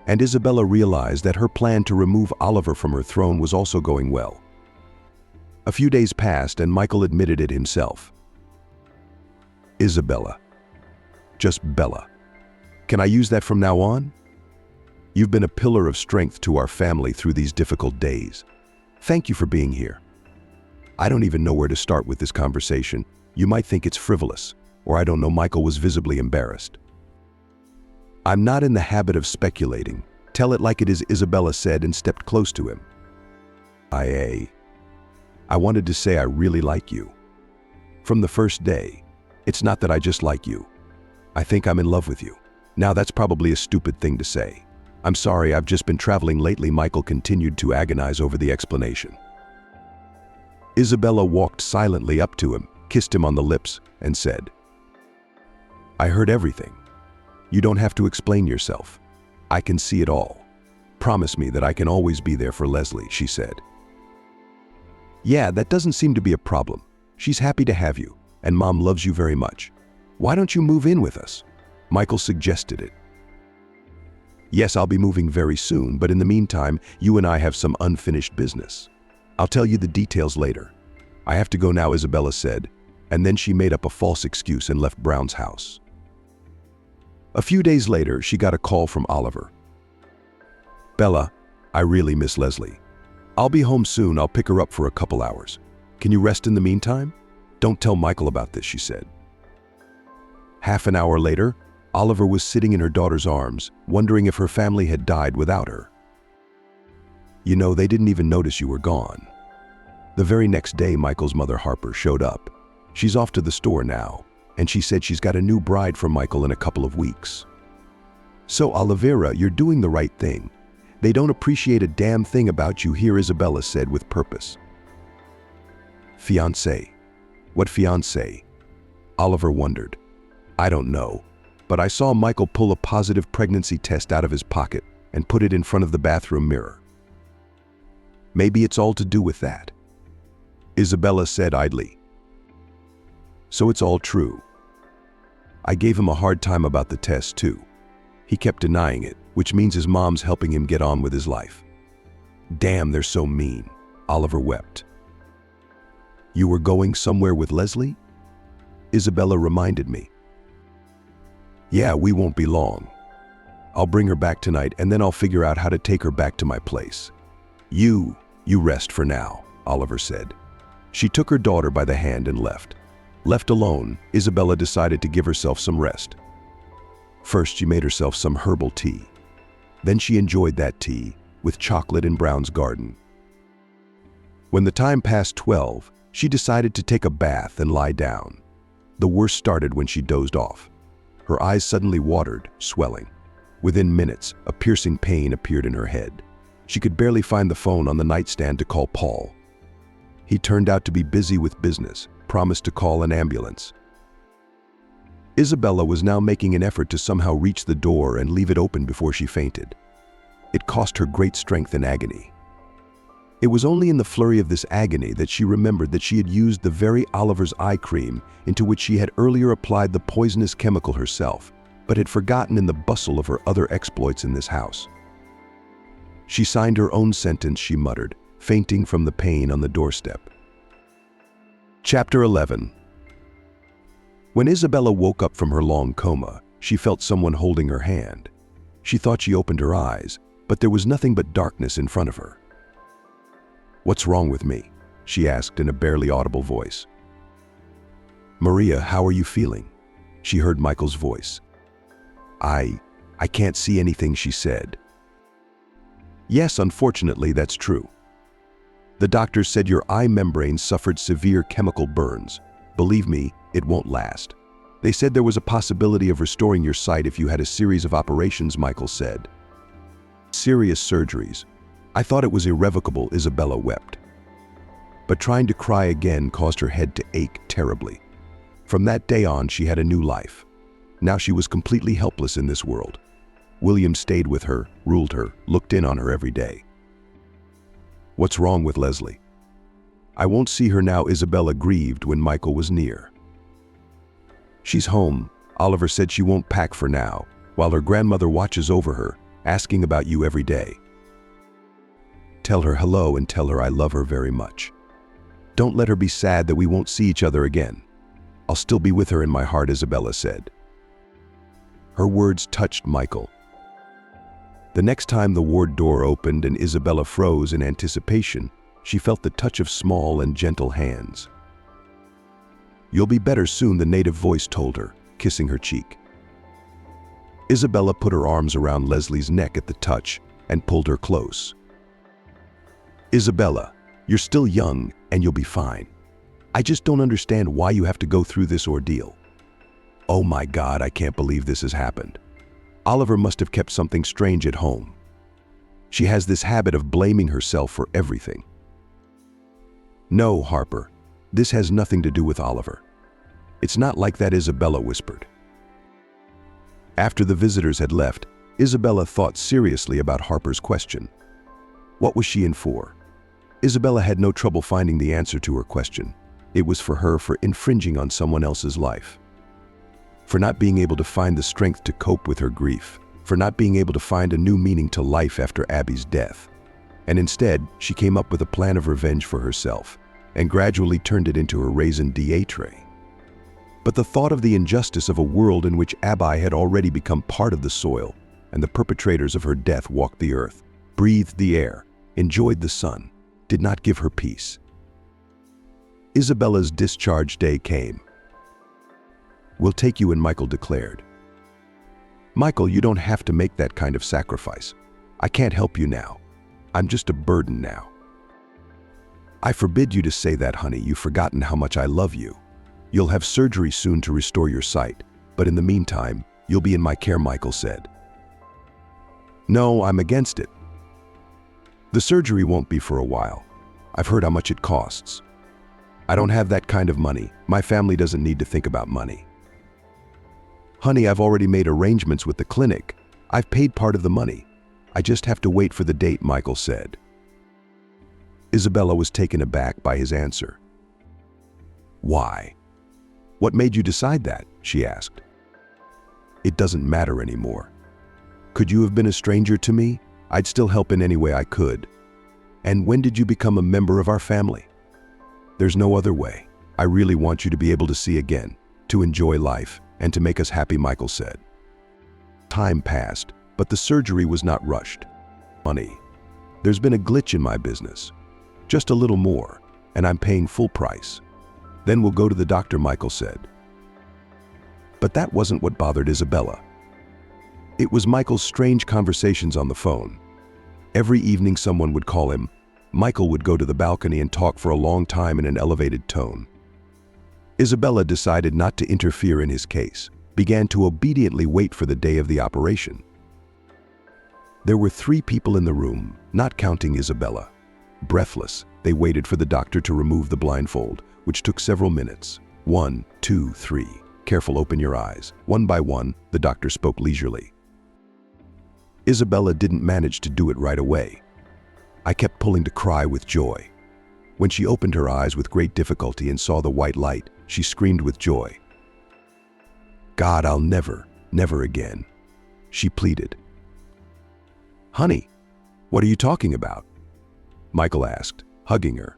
And Isabella realized that her plan to remove Oliver from her throne was also going well. A few days passed and Michael admitted it himself. Isabella. Just Bella. Can I use that from now on? You've been a pillar of strength to our family through these difficult days. Thank you for being here. I don't even know where to start with this conversation. You might think it's frivolous, or I don't know. Michael was visibly embarrassed. I'm not in the habit of speculating. Tell it like it is, Isabella said and stepped close to him. I wanted to say I really like you. From the first day. It's not that I just like you. I think I'm in love with you. Now that's probably a stupid thing to say. I'm sorry, I've just been traveling lately. Michael continued to agonize over the explanation. Isabella walked silently up to him, kissed him on the lips, and said, I heard everything. You don't have to explain yourself. I can see it all. Promise me that I can always be there for Leslie, she said. Yeah, that doesn't seem to be a problem. She's happy to have you, and Mom loves you very much. Why don't you move in with us? Michael suggested it. Yes, I'll be moving very soon, but in the meantime, you and I have some unfinished business. I'll tell you the details later. I have to go now, Isabella said, and then she made up a false excuse and left Brown's house. A few days later, she got a call from Oliver. Bella, I really miss Leslie. I'll be home soon. I'll pick her up for a couple hours. Can you rest in the meantime? Don't tell Michael about this, she said. Half an hour later, Oliver was sitting in her daughter's arms, wondering if her family had died without her. You know, they didn't even notice you were gone. The very next day, Michael's mother, Harper, showed up. She's off to the store now, and she said she's got a new bride for Michael in a couple of weeks. So, Olivera, you're doing the right thing. They don't appreciate a damn thing about you here, Isabella said with purpose. Fiancé? What fiancé? Oliver wondered. I don't know, but I saw Michael pull a positive pregnancy test out of his pocket and put it in front of the bathroom mirror. Maybe it's all to do with that, Isabella said idly. So it's all true. I gave him a hard time about the test too. He kept denying it, which means his mom's helping him get on with his life. Damn, they're so mean, Oliver wept. You were going somewhere with Leslie? Isabella reminded me. Yeah, we won't be long. I'll bring her back tonight and then I'll figure out how to take her back to my place. You rest for now, Oliver said. She took her daughter by the hand and left. Left alone, Isabella decided to give herself some rest. First, she made herself some herbal tea. Then she enjoyed that tea with chocolate in Brown's garden. When the time passed 12, she decided to take a bath and lie down. The worst started when she dozed off. Her eyes suddenly watered, swelling. Within minutes, a piercing pain appeared in her head. She could barely find the phone on the nightstand to call Paul. He turned out to be busy with business, promised to call an ambulance. Isabella was now making an effort to somehow reach the door and leave it open before she fainted. It cost her great strength and agony. It was only in the flurry of this agony that she remembered that she had used the very Oliver's eye cream into which she had earlier applied the poisonous chemical herself, but had forgotten in the bustle of her other exploits in this house. She signed her own sentence, she muttered, fainting from the pain on the doorstep. Chapter 11. When Isabella woke up from her long coma, she felt someone holding her hand. She thought she opened her eyes, but there was nothing but darkness in front of her. What's wrong with me? She asked in a barely audible voice. Maria, how are you feeling? She heard Michael's voice. I can't see anything, she said. Yes, unfortunately, that's true. The doctors said your eye membrane suffered severe chemical burns. Believe me, it won't last. They said there was a possibility of restoring your sight if you had a series of operations, Michael said. Serious surgeries. I thought it was irrevocable, Isabella wept. But trying to cry again caused her head to ache terribly. From that day on, she had a new life. Now she was completely helpless in this world. William stayed with her, ruled her, looked in on her every day. What's wrong with Leslie? I won't see her now, Isabella grieved when Michael was near. She's home. Oliver said she won't pack for now, while her grandmother watches over her, asking about you every day. Tell her hello and tell her I love her very much. Don't let her be sad that we won't see each other again. I'll still be with her in my heart, Isabella said. Her words touched Michael. The next time the ward door opened and Isabella froze in anticipation, she felt the touch of small and gentle hands. "You'll be better soon," the native voice told her, kissing her cheek. Isabella put her arms around Leslie's neck at the touch and pulled her close. "Isabella, you're still young and you'll be fine. I just don't understand why you have to go through this ordeal. Oh my God, I can't believe this has happened. Oliver must have kept something strange at home. She has this habit of blaming herself for everything." "No, Harper, this has nothing to do with Oliver. It's not like that," Isabella whispered. After the visitors had left, Isabella thought seriously about Harper's question. What was she in for? Isabella had no trouble finding the answer to her question. It was for her for infringing on someone else's life. For not being able to find the strength to cope with her grief. For not being able to find a new meaning to life after Abby's death. And instead, she came up with a plan of revenge for herself and gradually turned it into a raison d'etre. But the thought of the injustice of a world in which Abby had already become part of the soil and the perpetrators of her death walked the earth, breathed the air, enjoyed the sun, did not give her peace. Isabella's discharge day came. "We'll take you in," Michael declared. "Michael, you don't have to make that kind of sacrifice. I can't help you now. I'm just a burden now." "I forbid you to say that, honey. You've forgotten how much I love you. You'll have surgery soon to restore your sight, but in the meantime, you'll be in my care," Michael said. "No, I'm against it. The surgery won't be for a while. I've heard how much it costs. I don't have that kind of money. My family doesn't need to think about money." "Honey, I've already made arrangements with the clinic. I've paid part of the money. I just have to wait for the date," Michael said. Isabella was taken aback by his answer. "Why? What made you decide that?" she asked. "It doesn't matter anymore. Could you have been a stranger to me? I'd still help in any way I could. And when did you become a member of our family? There's no other way. I really want you to be able to see again, to enjoy life, and to make us happy," Michael said. Time passed, but the surgery was not rushed. "Money. There's been a glitch in my business. Just a little more, and I'm paying full price. Then we'll go to the doctor," Michael said. But that wasn't what bothered Isabella. It was Michael's strange conversations on the phone. Every evening someone would call him. Michael would go to the balcony and talk for a long time in an elevated tone. Isabella decided not to interfere in his case, began to obediently wait for the day of the operation. There were 3 people in the room, not counting Isabella. Breathless, they waited for the doctor to remove the blindfold, which took several minutes. 1, 2, 3. "Careful, open your eyes." One by one, the doctor spoke leisurely. Isabella didn't manage to do it right away. "I kept pulling to cry with joy. When she opened her eyes with great difficulty and saw the white light, she screamed with joy. God, I'll never again," she pleaded. "Honey, what are you talking about?" Michael asked, hugging her.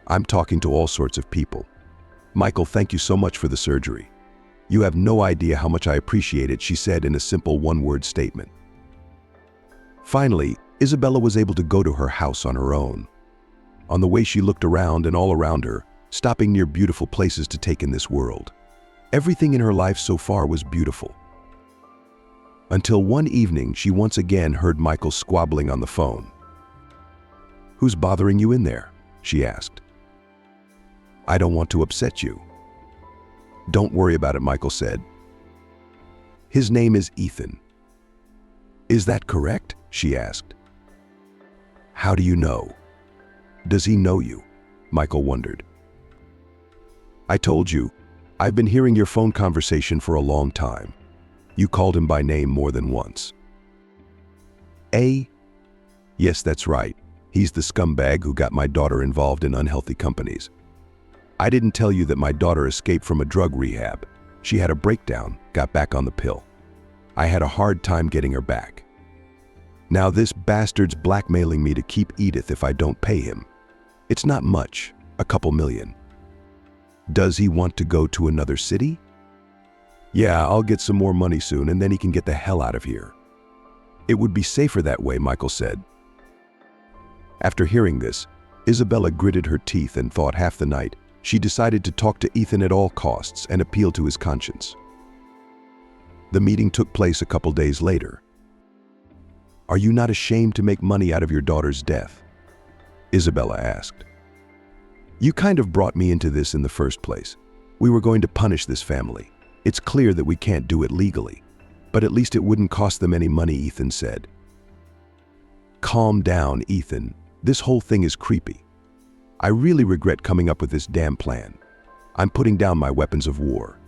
"I'm talking to all sorts of people. Michael, thank you so much for the surgery. You have no idea how much I appreciate it," she said in a simple one-word statement. Finally, Isabella was able to go to her house on her own. On the way, she looked around and all around her, stopping near beautiful places to take in this world. Everything in her life so far was beautiful. Until one evening, she once again heard Michael squabbling on the phone. "Who's bothering you in there?" she asked. "I don't want to upset you." "Don't worry about it," Michael said. "His name is Ethan." "Is that correct?" she asked. "How do you know? Does he know you?" Michael wondered. "I told you, I've been hearing your phone conversation for a long time. You called him by name more than once." "Yes, that's right. He's the scumbag who got my daughter involved in unhealthy companies. I didn't tell you that my daughter escaped from a drug rehab. She had a breakdown, got back on the pill. I had a hard time getting her back. Now this bastard's blackmailing me to keep Edith if I don't pay him. It's not much, a couple million. Does he want to go to another city? Yeah, I'll get some more money soon and then he can get the hell out of here. It would be safer that way, Michael said. After hearing this, Isabella gritted her teeth and thought half the night she decided to talk to Ethan at all costs and appeal to his conscience. The meeting took place a couple days later. Are you not ashamed to make money out of your daughter's death? Isabella asked. You kind of brought me into this in the first place. We were going to punish this family. It's clear that we can't do it legally, but at least it wouldn't cost them any money, Ethan said. Calm down, Ethan. This whole thing is creepy. I really regret coming up with this damn plan. I'm putting down my weapons of war.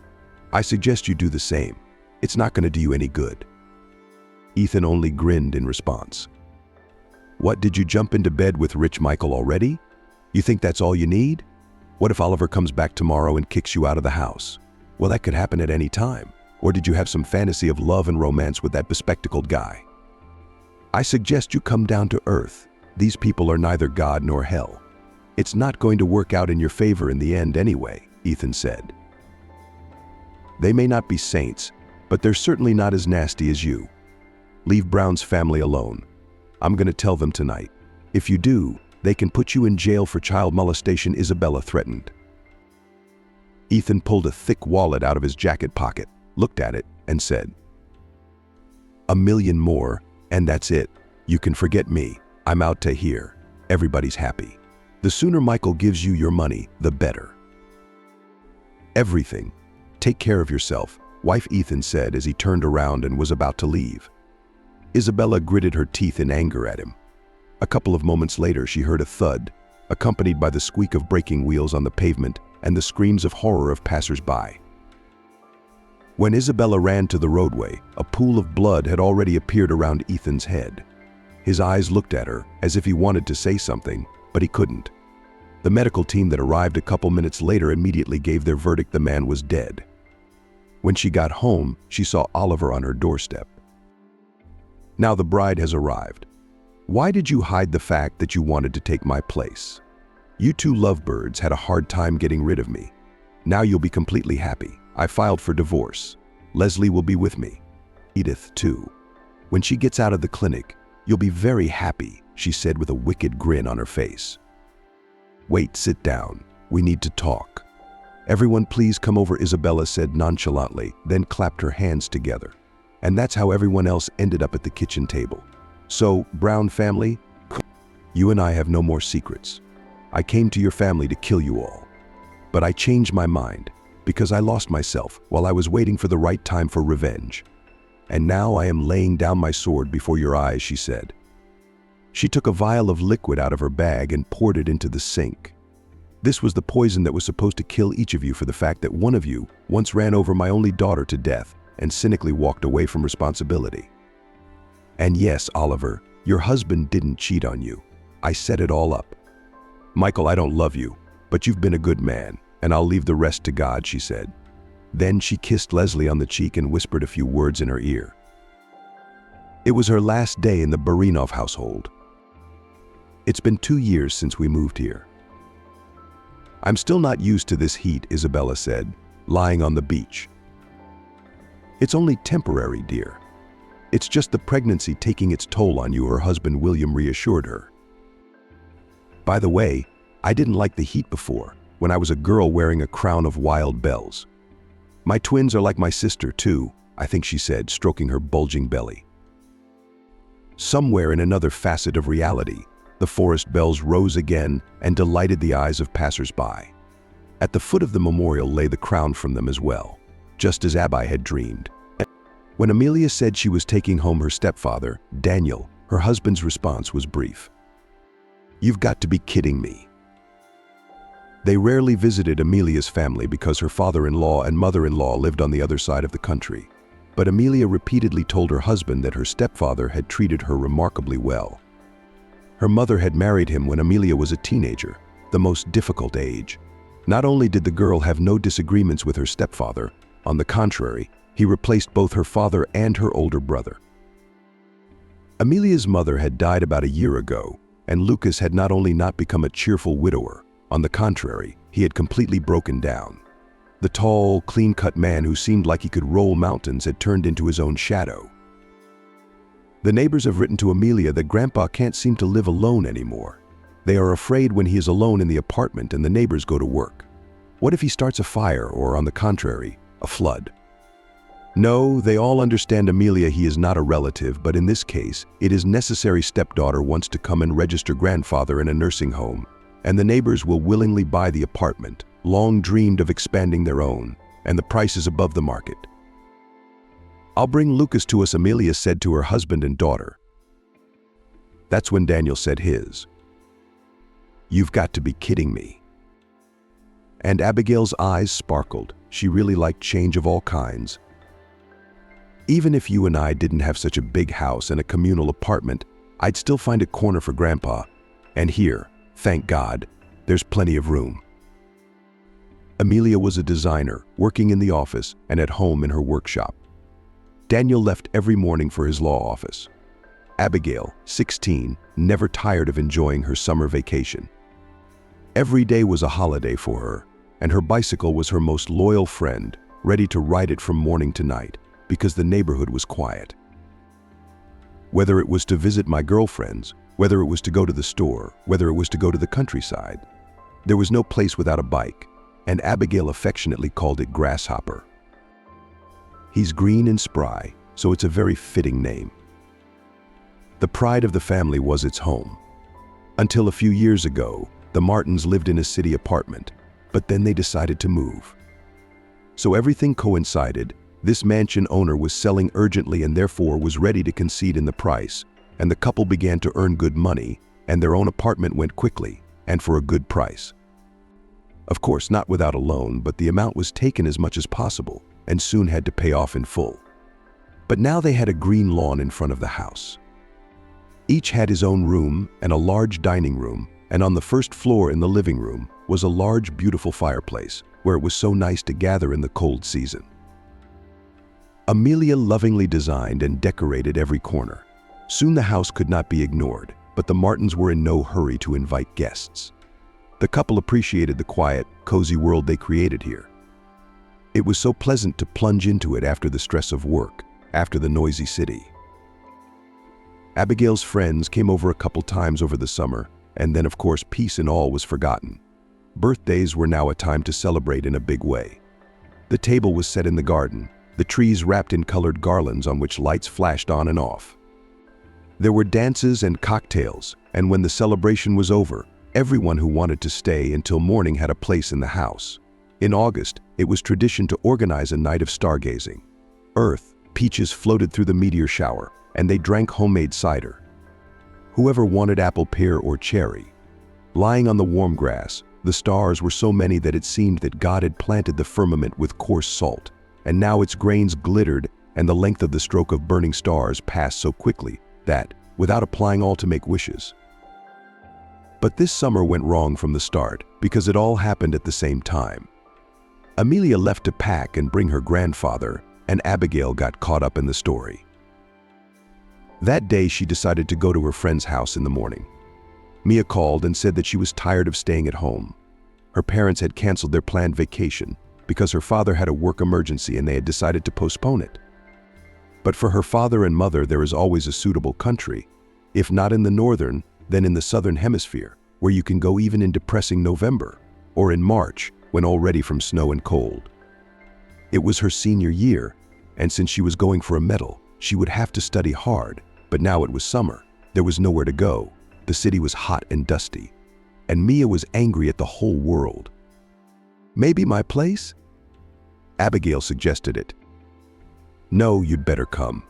I suggest you do the same. It's not going to do you any good. Ethan only grinned in response. What, did you jump into bed with Rich Michael already? You think that's all you need? What if Oliver comes back tomorrow and kicks you out of the house? Well, that could happen at any time. Or did you have some fantasy of love and romance with that bespectacled guy? I suggest you come down to earth. These people are neither God nor hell. It's not going to work out in your favor in the end anyway, Ethan said. They may not be saints, but they're certainly not as nasty as you. Leave Brown's family alone. I'm going to tell them tonight. If you do, they can put you in jail for child molestation, Isabella threatened. Ethan pulled a thick wallet out of his jacket pocket, looked at it, and said, $1 million more, and that's it. You can forget me. I'm out to here. Everybody's happy. The sooner Michael gives you your money, the better. Everything. Take care of yourself, wife, Ethan said as he turned around and was about to leave. Isabella gritted her teeth in anger at him. A couple of moments later, she heard a thud, accompanied by the squeak of braking wheels on the pavement and the screams of horror of passers-by. When Isabella ran to the roadway, a pool of blood had already appeared around Ethan's head. His eyes looked at her as if he wanted to say something, but he couldn't. The medical team that arrived a couple minutes later immediately gave their verdict: the man was dead. When she got home, she saw Oliver on her doorstep. Now the bride has arrived. Why did you hide the fact that you wanted to take my place? You two lovebirds had a hard time getting rid of me. Now you'll be completely happy. I filed for divorce. Leslie will be with me. Edith, too. When she gets out of the clinic, you'll be very happy, she said with a wicked grin on her face. Wait, sit down. We need to talk. Everyone please come over, Isabella said nonchalantly, then clapped her hands together. And that's how everyone else ended up at the kitchen table. So, Brown family, you and I have no more secrets. I came to your family to kill you all. But I changed my mind, because I lost myself while I was waiting for the right time for revenge. And now I am laying down my sword before your eyes, she said. She took a vial of liquid out of her bag and poured it into the sink. This was the poison that was supposed to kill each of you for the fact that one of you once ran over my only daughter to death and cynically walked away from responsibility. And yes, Oliver, your husband didn't cheat on you. I set it all up. Michael, I don't love you, but you've been a good man, and I'll leave the rest to God, she said. Then she kissed Leslie on the cheek and whispered a few words in her ear. It was her last day in the Barinov household. It's been 2 years since we moved here. I'm still not used to this heat, Isabella said, lying on the beach. It's only temporary, dear. It's just the pregnancy taking its toll on you, her husband William reassured her. By the way, I didn't like the heat before, when I was a girl wearing a crown of wild bells. My twins are like my sister, too, I think she said, stroking her bulging belly. Somewhere in another facet of reality, the forest bells rose again and delighted the eyes of passers-by. At the foot of the memorial lay the crown from them as well, just as Abby had dreamed. When Amelia said she was taking home her stepfather, Daniel, her husband's response was brief. You've got to be kidding me. They rarely visited Amelia's family because her father-in-law and mother-in-law lived on the other side of the country. But Amelia repeatedly told her husband that her stepfather had treated her remarkably well. Her mother had married him when Amelia was a teenager, the most difficult age. Not only did the girl have no disagreements with her stepfather, on the contrary, he replaced both her father and her older brother. Amelia's mother had died about a year ago, and Lucas had not only not become a cheerful widower, on the contrary, he had completely broken down. The tall, clean-cut man who seemed like he could roll mountains had turned into his own shadow. The neighbors have written to Amelia that Grandpa can't seem to live alone anymore. They are afraid when he is alone in the apartment and the neighbors go to work. What if he starts a fire or, on the contrary, a flood? No, they all understand Amelia he is not a relative, but in this case, it is necessary stepdaughter wants to come and register grandfather in a nursing home, and the neighbors will willingly buy the apartment, long dreamed of expanding their own, and the price is above the market. I'll bring Lucas to us, Amelia said to her husband and daughter. That's when Daniel said his. You've got to be kidding me. And Abigail's eyes sparkled. She really liked change of all kinds. Even if you and I didn't have such a big house and a communal apartment, I'd still find a corner for Grandpa. And here, thank God, there's plenty of room. Amelia was a designer, working in the office and at home in her workshop. Daniel left every morning for his law office. Abigail, 16, never tired of enjoying her summer vacation. Every day was a holiday for her, and her bicycle was her most loyal friend, ready to ride it from morning to night, because the neighborhood was quiet. Whether it was to visit my girlfriends, whether it was to go to the store, whether it was to go to the countryside, there was no place without a bike, and Abigail affectionately called it Grasshopper. He's green and spry, so it's a very fitting name. The pride of the family was its home. Until a few years ago, the Martins lived in a city apartment, but then they decided to move. So everything coincided. This mansion owner was selling urgently and therefore was ready to concede in the price, and the couple began to earn good money, and their own apartment went quickly, and for a good price. Of course, not without a loan, but the amount was taken as much as possible, and soon had to pay off in full. But now they had a green lawn in front of the house. Each had his own room and a large dining room, and on the first floor in the living room was a large, beautiful fireplace, where it was so nice to gather in the cold season. Amelia lovingly designed and decorated every corner. Soon the house could not be ignored, but the Martins were in no hurry to invite guests. The couple appreciated the quiet, cozy world they created here. It was so pleasant to plunge into it after the stress of work, after the noisy city. Abigail's friends came over a couple times over the summer, and then of course peace and all was forgotten. Birthdays were now a time to celebrate in a big way. The table was set in the garden, the trees wrapped in colored garlands on which lights flashed on and off. There were dances and cocktails, and when the celebration was over, everyone who wanted to stay until morning had a place in the house. In August, it was tradition to organize a night of stargazing. Earth, peaches floated through the meteor shower, and they drank homemade cider. Whoever wanted apple, pear, or cherry. Lying on the warm grass, the stars were so many that it seemed that God had planted the firmament with coarse salt, and now its grains glittered, and the length of the stroke of burning stars passed so quickly that, without applying all to make wishes. But this summer went wrong from the start, because it all happened at the same time. Amelia left to pack and bring her grandfather, and Abigail got caught up in the story. That day she decided to go to her friend's house in the morning. Mia called and said that she was tired of staying at home. Her parents had canceled their planned vacation because her father had a work emergency and they had decided to postpone it. But for her father and mother there is always a suitable country, if not in the northern, then in the southern hemisphere, where you can go even in depressing November, or in March, when all ready from snow and cold. It was her senior year, and since she was going for a medal, she would have to study hard, but now it was summer, there was nowhere to go, the city was hot and dusty, and Mia was angry at the whole world. Maybe my place? Abigail suggested it. No, you'd better come.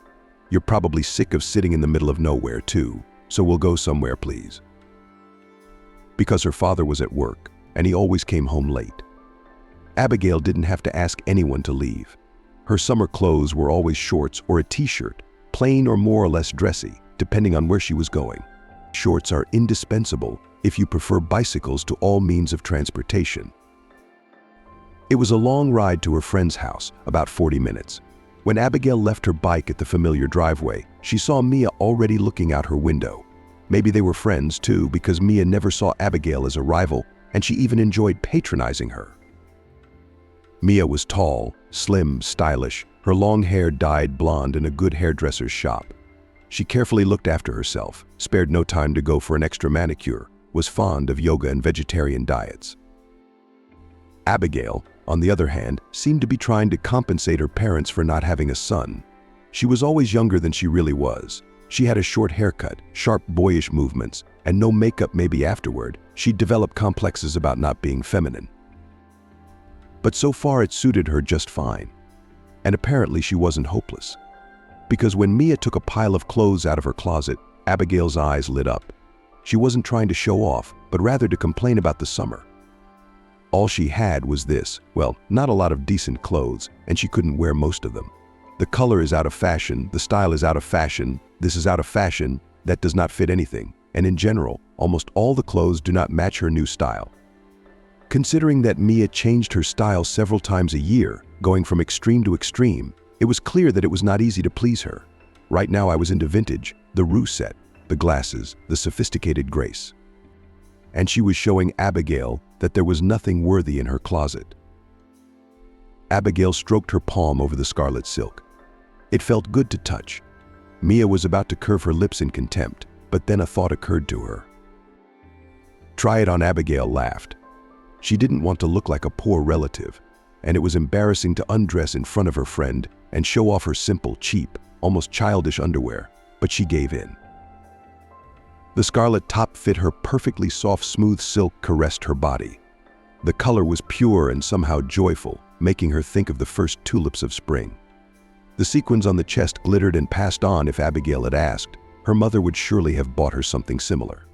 You're probably sick of sitting in the middle of nowhere too, so we'll go somewhere, please. Because her father was at work, and he always came home late. Abigail didn't have to ask anyone to leave. Her summer clothes were always shorts or a t-shirt, plain or more or less dressy, depending on where she was going. Shorts are indispensable if you prefer bicycles to all means of transportation. It was a long ride to her friend's house, about 40 minutes. When Abigail left her bike at the familiar driveway, she saw Mia already looking out her window. Maybe they were friends too, because Mia never saw Abigail as a rival, and she even enjoyed patronizing her. Mia was tall, slim, stylish, her long hair dyed blonde in a good hairdresser's shop. She carefully looked after herself, spared no time to go for an extra manicure, was fond of yoga and vegetarian diets. Abigail, on the other hand, seemed to be trying to compensate her parents for not having a son. She was always younger than she really was. She had a short haircut, sharp boyish movements, and no makeup. Maybe afterward, she'd developed complexes about not being feminine. But so far it suited her just fine. And apparently she wasn't hopeless. Because when Mia took a pile of clothes out of her closet, Abigail's eyes lit up. She wasn't trying to show off, but rather to complain about the summer. All she had was this, well, not a lot of decent clothes, and she couldn't wear most of them. The color is out of fashion, the style is out of fashion, this is out of fashion, that does not fit anything, and in general, almost all the clothes do not match her new style. Considering that Mia changed her style several times a year, going from extreme to extreme, it was clear that it was not easy to please her. Right now I was into vintage, the rue set, the glasses, the sophisticated grace. And she was showing Abigail that there was nothing worthy in her closet. Abigail stroked her palm over the scarlet silk. It felt good to touch. Mia was about to curve her lips in contempt, but then a thought occurred to her. Try it on. Abigail laughed. She didn't want to look like a poor relative, and it was embarrassing to undress in front of her friend and show off her simple, cheap, almost childish underwear, but she gave in. The scarlet top fit her perfectly. Soft, smooth silk caressed her body. The color was pure and somehow joyful, making her think of the first tulips of spring. The sequins on the chest glittered and passed on. If Abigail had asked, her mother would surely have bought her something similar.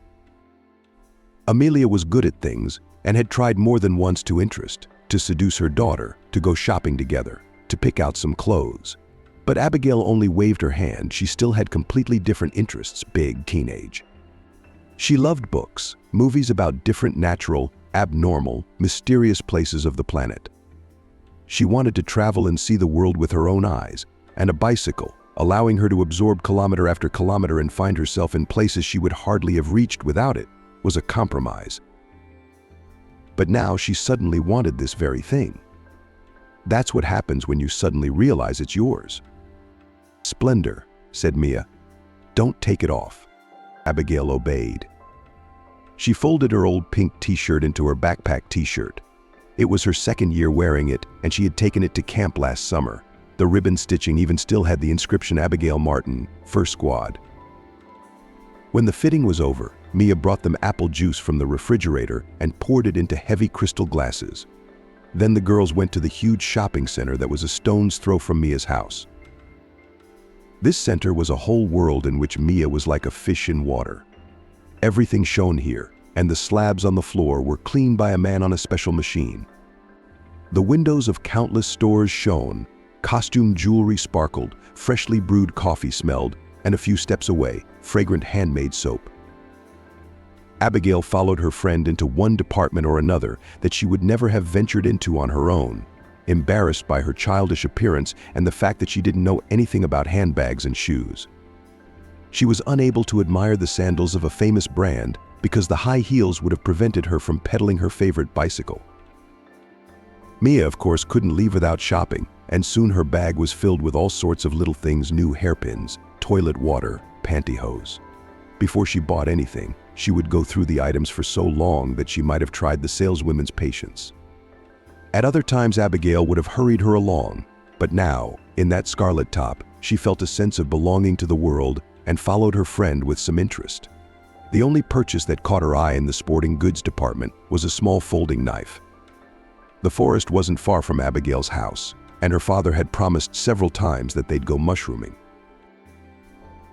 Amelia was good at things and had tried more than once to seduce her daughter, to go shopping together, to pick out some clothes. But Abigail only waved her hand. She still had completely different interests, big teenage. She loved books, movies about different natural, abnormal, mysterious places of the planet. She wanted to travel and see the world with her own eyes, and a bicycle, allowing her to absorb kilometer after kilometer and find herself in places she would hardly have reached without it, was a compromise. But now she suddenly wanted this very thing. That's what happens when you suddenly realize it's yours. Splendor, said Mia. Don't take it off. Abigail obeyed. She folded her old pink t-shirt into her backpack t-shirt. It was her second year wearing it, and she had taken it to camp last summer. The ribbon stitching even still had the inscription Abigail Martin, First Squad. When the fitting was over, Mia brought them apple juice from the refrigerator and poured it into heavy crystal glasses. Then the girls went to the huge shopping center that was a stone's throw from Mia's house. This center was a whole world in which Mia was like a fish in water. Everything shone here, and the slabs on the floor were cleaned by a man on a special machine. The windows of countless stores shone, costume jewelry sparkled, freshly brewed coffee smelled, and a few steps away, fragrant handmade soap. Abigail followed her friend into one department or another that she would never have ventured into on her own, embarrassed by her childish appearance and the fact that she didn't know anything about handbags and shoes. She was unable to admire the sandals of a famous brand because the high heels would have prevented her from pedaling her favorite bicycle. Mia, of course, couldn't leave without shopping, and soon her bag was filled with all sorts of little things: new hairpins, toilet water, pantyhose. Before she bought anything, she would go through the items for so long that she might have tried the saleswomen's patience. At other times, Abigail would have hurried her along, but now, in that scarlet top, she felt a sense of belonging to the world and followed her friend with some interest. The only purchase that caught her eye in the sporting goods department was a small folding knife. The forest wasn't far from Abigail's house, and her father had promised several times that they'd go mushrooming.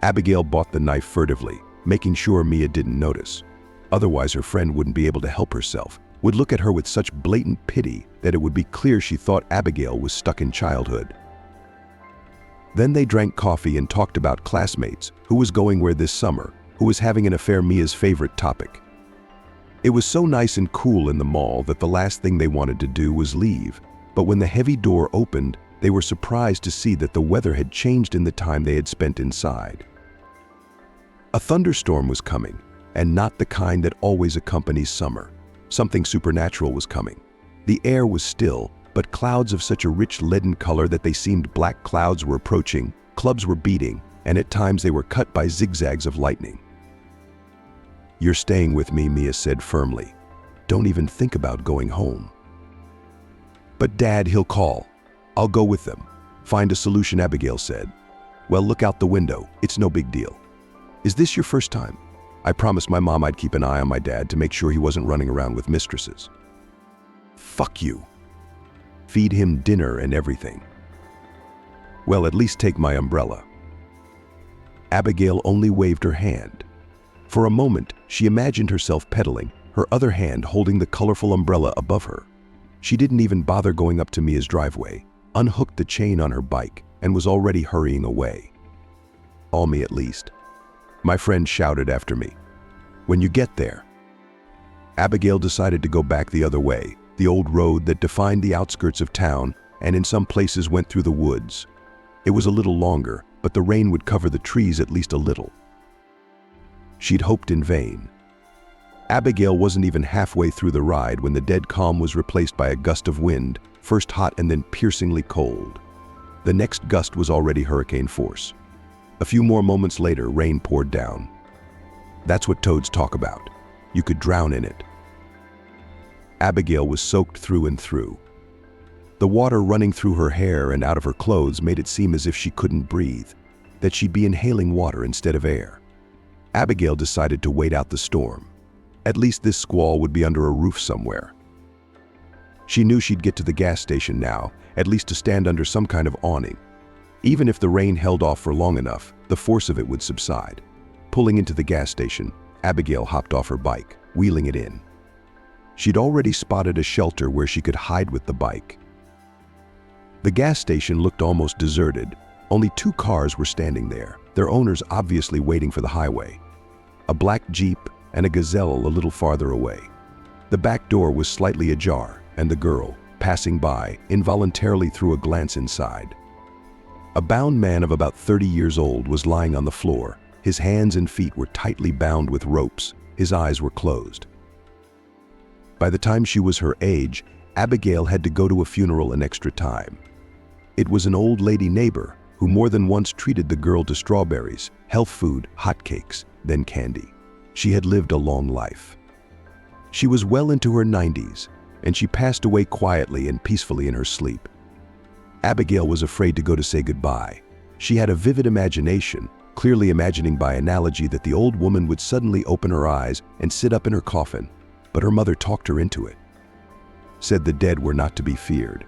Abigail bought the knife furtively, making sure Mia didn't notice. Otherwise, her friend wouldn't be able to help herself, would look at her with such blatant pity that it would be clear she thought Abigail was stuck in childhood. Then they drank coffee and talked about classmates, who was going where this summer, who was having an affair, Mia's favorite topic. It was so nice and cool in the mall that the last thing they wanted to do was leave, but when the heavy door opened, they were surprised to see that the weather had changed in the time they had spent inside. A thunderstorm was coming, and not the kind that always accompanies summer. Something supernatural was coming. The air was still, but clouds of such a rich leaden color that they seemed black clouds were approaching, clubs were beating, and at times they were cut by zigzags of lightning. "You're staying with me," Mia said firmly. "Don't even think about going home." "But Dad, he'll call." "I'll go with them." "Find a solution," Abigail said. "Well, look out the window. It's no big deal." "Is this your first time?" "I promised my mom I'd keep an eye on my dad to make sure he wasn't running around with mistresses." "Fuck you. Feed him dinner and everything." "Well, at least take my umbrella." Abigail only waved her hand. For a moment, she imagined herself pedaling, her other hand holding the colorful umbrella above her. She didn't even bother going up to Mia's driveway, unhooked the chain on her bike, and was already hurrying away. "Call me at least," my friend shouted after me. "When you get there." Abigail decided to go back the other way, the old road that defined the outskirts of town and in some places went through the woods. It was a little longer, but the rain would cover the trees at least a little. She'd hoped in vain. Abigail wasn't even halfway through the ride when the dead calm was replaced by a gust of wind, first hot and then piercingly cold. The next gust was already hurricane force. A few more moments later, rain poured down. That's what toads talk about. You could drown in it. Abigail was soaked through and through. The water running through her hair and out of her clothes made it seem as if she couldn't breathe, that she'd be inhaling water instead of air. Abigail decided to wait out the storm. At least this squall would be under a roof somewhere. She knew she'd get to the gas station now, at least to stand under some kind of awning. Even if the rain held off for long enough, the force of it would subside. Pulling into the gas station, Abigail hopped off her bike, wheeling it in. She'd already spotted a shelter where she could hide with the bike. The gas station looked almost deserted. Only 2 cars were standing there, their owners obviously waiting for the highway. A black Jeep and a Gazelle a little farther away. The back door was slightly ajar, and the girl, passing by, involuntarily threw a glance inside. A bound man of about 30 years old was lying on the floor. His hands and feet were tightly bound with ropes. His eyes were closed. By the time she was her age, Abigail had to go to a funeral an extra time. It was an old lady neighbor who more than once treated the girl to strawberries, health food, hotcakes, then candy. She had lived a long life. She was well into her 90s, and she passed away quietly and peacefully in her sleep. Abigail was afraid to go to say goodbye. She had a vivid imagination, clearly imagining by analogy that the old woman would suddenly open her eyes and sit up in her coffin, but her mother talked her into it. Said the dead were not to be feared,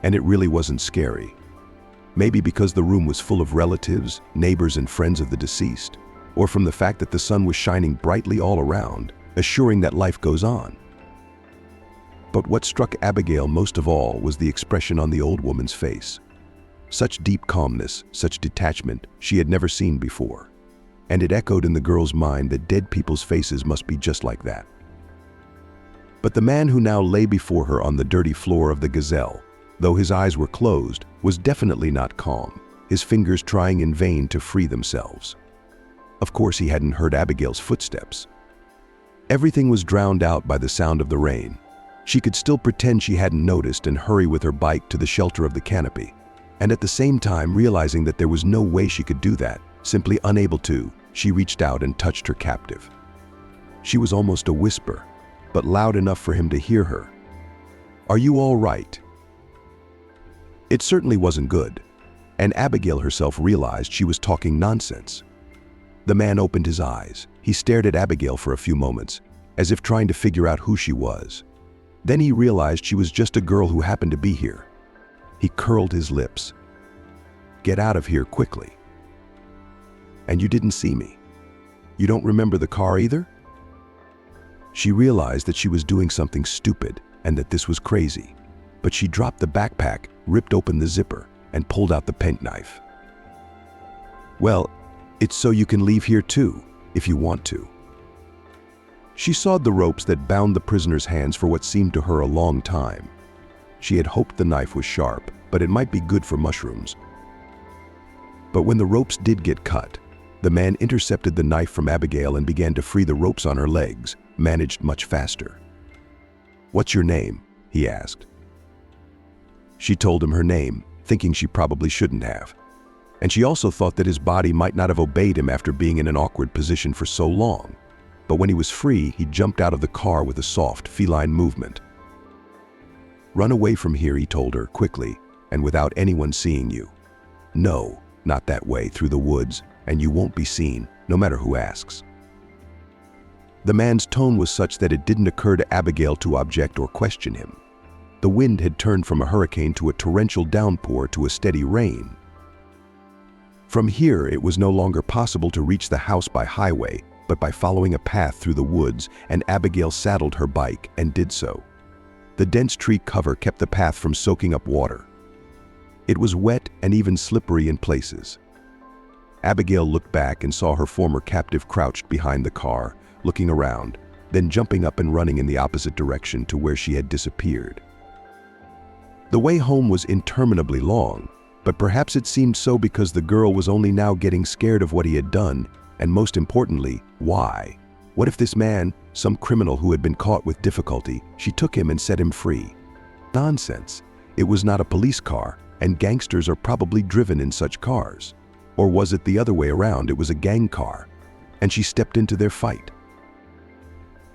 and it really wasn't scary. Maybe because the room was full of relatives, neighbors, and friends of the deceased, or from the fact that the sun was shining brightly all around, assuring that life goes on. But what struck Abigail most of all was the expression on the old woman's face. Such deep calmness, such detachment, she had never seen before. And it echoed in the girl's mind that dead people's faces must be just like that. But the man who now lay before her on the dirty floor of the Gazelle, though his eyes were closed, was definitely not calm, his fingers trying in vain to free themselves. Of course, he hadn't heard Abigail's footsteps. Everything was drowned out by the sound of the rain. She could still pretend she hadn't noticed and hurry with her bike to the shelter of the canopy. And at the same time, realizing that there was no way she could do that, simply unable to, she reached out and touched her captive. She was almost a whisper, but loud enough for him to hear her. "Are you all right?" It certainly wasn't good, and Abigail herself realized she was talking nonsense. The man opened his eyes. He stared at Abigail for a few moments, as if trying to figure out who she was. Then he realized she was just a girl who happened to be here. He curled his lips. "Get out of here quickly." "And you didn't see me? You don't remember the car either?" She realized that she was doing something stupid and that this was crazy, but she dropped the backpack, ripped open the zipper, and pulled out the penknife. "Well, it's so you can leave here too, if you want to." She sawed the ropes that bound the prisoner's hands for what seemed to her a long time. She had hoped the knife was sharp, but it might be good for mushrooms. But when the ropes did get cut, The man intercepted the knife from Abigail and began to free the ropes on her legs, managed much faster. "What's your name?" he asked. She told him her name, thinking she probably shouldn't have. And she also thought that his body might not have obeyed him after being in an awkward position for so long. But when he was free, he jumped out of the car with a soft, feline movement. "Run away from here," he told her, quickly, and without anyone seeing you. "No, not that way, through the woods, and you won't be seen, no matter who asks." The man's tone was such that it didn't occur to Abigail to object or question him. The wind had turned from a hurricane to a torrential downpour to a steady rain. From here, it was no longer possible to reach the house by highway, but by following a path through the woods, and Abigail saddled her bike and did so. The dense tree cover kept the path from soaking up water. It was wet and even slippery in places. Abigail looked back and saw her former captive crouched behind the car, looking around, then jumping up and running in the opposite direction to where she had disappeared. The way home was interminably long, but perhaps it seemed so because the girl was only now getting scared of what he had done, and most importantly, why? What if this man, some criminal who had been caught with difficulty, she took him and set him free? Nonsense. It was not a police car, and gangsters are probably driven in such cars. Or was it the other way around? It was a gang car, and she stepped into their fight.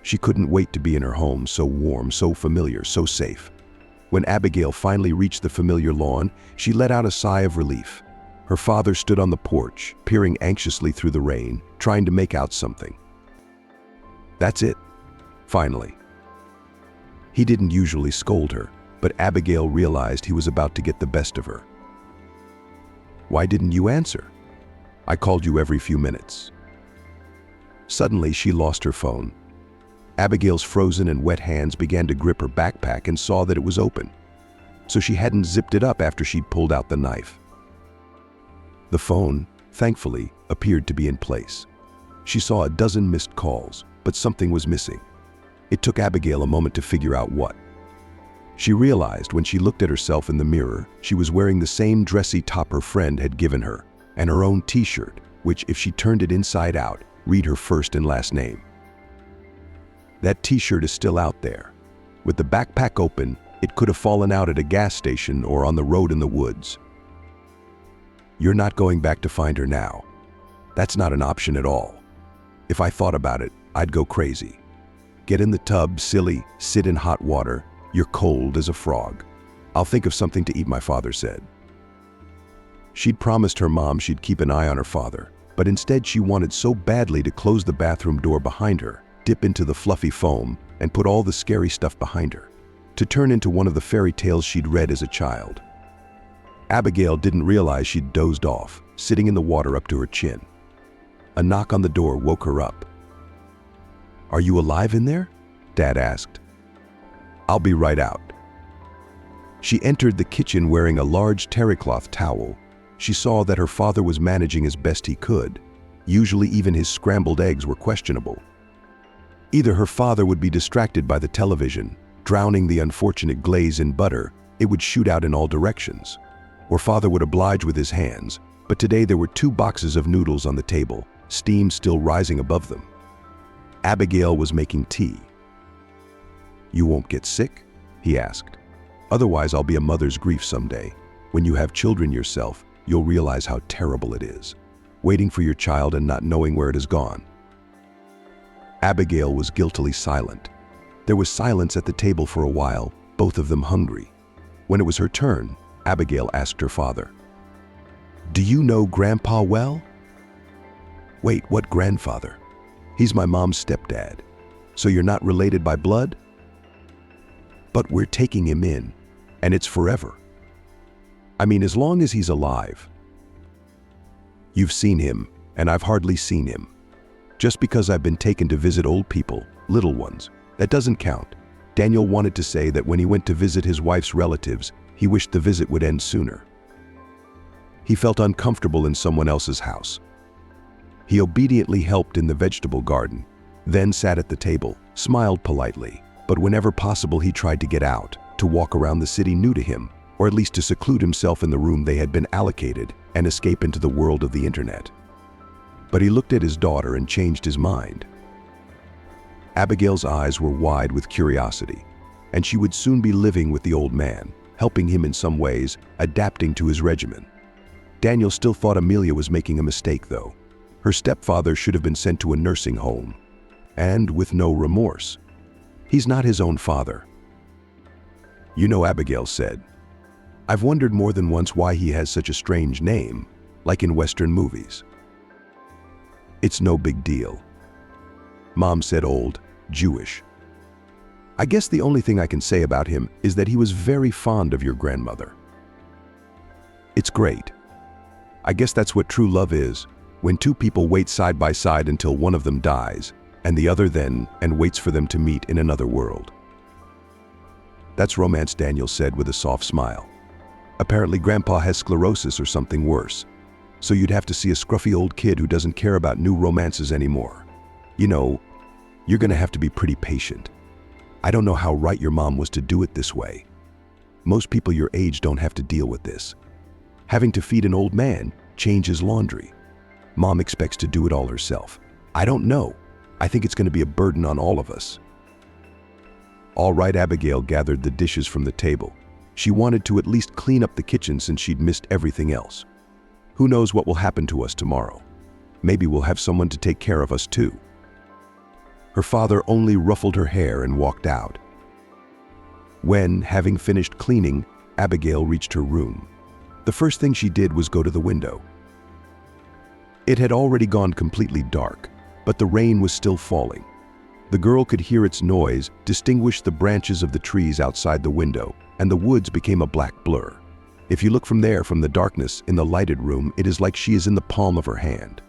She couldn't wait to be in her home, so warm, so familiar, so safe. When Abigail finally reached the familiar lawn, she let out a sigh of relief. Her father stood on the porch, peering anxiously through the rain, trying to make out something. That's it, finally. He didn't usually scold her, but Abigail realized he was about to get the best of her. "Why didn't you answer? I called you every few minutes." Suddenly, she lost her phone. Abigail's frozen and wet hands began to grip her backpack and saw that it was open. So she hadn't zipped it up after she'd pulled out the knife. The phone, thankfully, appeared to be in place. She saw a dozen missed calls, but something was missing. It took Abigail a moment to figure out what. She realized when she looked at herself in the mirror, she was wearing the same dressy top her friend had given her, and her own t-shirt, which, if she turned it inside out, read her first and last name. That t-shirt is still out there. With the backpack open, it could have fallen out at a gas station or on the road in the woods. You're not going back to find her now. That's not an option at all. If I thought about it, I'd go crazy. Get in the tub, silly, sit in hot water. You're cold as a frog. I'll think of something to eat, my father said. She'd promised her mom she'd keep an eye on her father, but instead she wanted so badly to close the bathroom door behind her, dip into the fluffy foam, and put all the scary stuff behind her, to turn into one of the fairy tales she'd read as a child. Abigail didn't realize she'd dozed off, sitting in the water up to her chin. A knock on the door woke her up. "Are you alive in there?" Dad asked. "I'll be right out." She entered the kitchen wearing a large terrycloth towel. She saw that her father was managing as best he could. Usually even his scrambled eggs were questionable. Either her father would be distracted by the television, drowning the unfortunate glaze in butter, it would shoot out in all directions, or father would oblige with his hands, but today there were 2 boxes of noodles on the table, steam still rising above them. Abigail was making tea. "You won't get sick?" he asked. "Otherwise I'll be a mother's grief someday. When you have children yourself, you'll realize how terrible it is, waiting for your child and not knowing where it has gone." Abigail was guiltily silent. There was silence at the table for a while, both of them hungry. When it was her turn, Abigail asked her father, "Do you know Grandpa well?" "Wait, what grandfather?" "He's my mom's stepdad. So you're not related by blood?" "But we're taking him in, and it's forever. I mean, as long as he's alive." "You've seen him, and I've hardly seen him. Just because I've been taken to visit old people, little ones, that doesn't count." Daniel wanted to say that when he went to visit his wife's relatives, he wished the visit would end sooner. He felt uncomfortable in someone else's house. He obediently helped in the vegetable garden, then sat at the table, smiled politely, but whenever possible he tried to get out, to walk around the city new to him, or at least to seclude himself in the room they had been allocated and escape into the world of the internet. But he looked at his daughter and changed his mind. Abigail's eyes were wide with curiosity, and she would soon be living with the old man, helping him in some ways, adapting to his regimen. Daniel still thought Amelia was making a mistake, though. Her stepfather should have been sent to a nursing home, and with no remorse. He's not his own father. You know, Abigail said, I've wondered more than once why he has such a strange name, like in Western movies. It's no big deal. Mom said, old, Jewish. I guess the only thing I can say about him is that he was very fond of your grandmother. It's great. I guess that's what true love is, when two people wait side by side until one of them dies, and the other then waits for them to meet in another world. That's romance, Daniel said with a soft smile. Apparently Grandpa has sclerosis or something worse, so you'd have to see a scruffy old kid who doesn't care about new romances anymore. You know, you're gonna have to be pretty patient. I don't know how right your mom was to do it this way. Most people your age don't have to deal with this. Having to feed an old man, change his laundry. Mom expects to do it all herself. I don't know. I think it's going to be a burden on all of us. All right, Abigail gathered the dishes from the table. She wanted to at least clean up the kitchen since she'd missed everything else. Who knows what will happen to us tomorrow? Maybe we'll have someone to take care of us too. Her father only ruffled her hair and walked out. When, having finished cleaning, Abigail reached her room, the first thing she did was go to the window. It had already gone completely dark, but the rain was still falling. The girl could hear its noise, distinguish the branches of the trees outside the window, and the woods became a black blur. If you look from there, from the darkness in the lighted room, it is like she is in the palm of her hand.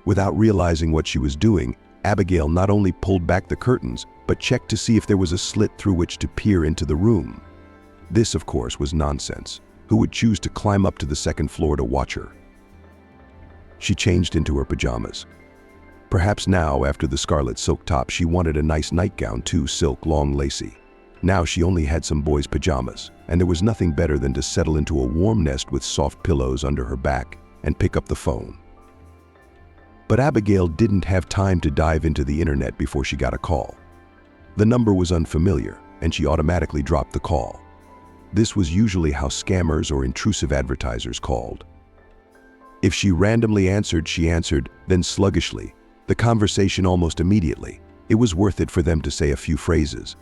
Without realizing what she was doing, Abigail not only pulled back the curtains, but checked to see if there was a slit through which to peer into the room. This, of course, was nonsense. Who would choose to climb up to the second floor to watch her? She changed into her pajamas. Perhaps now, after the scarlet silk top, she wanted a nice nightgown too, silk, long, lacy. Now she only had some boys' pajamas, and there was nothing better than to settle into a warm nest with soft pillows under her back and pick up the phone. But Abigail didn't have time to dive into the internet before she got a call. The number was unfamiliar, and she automatically dropped the call. This was usually how scammers or intrusive advertisers called. If she randomly answered, she answered, then sluggishly, the conversation almost immediately. It was worth it for them to say a few phrases.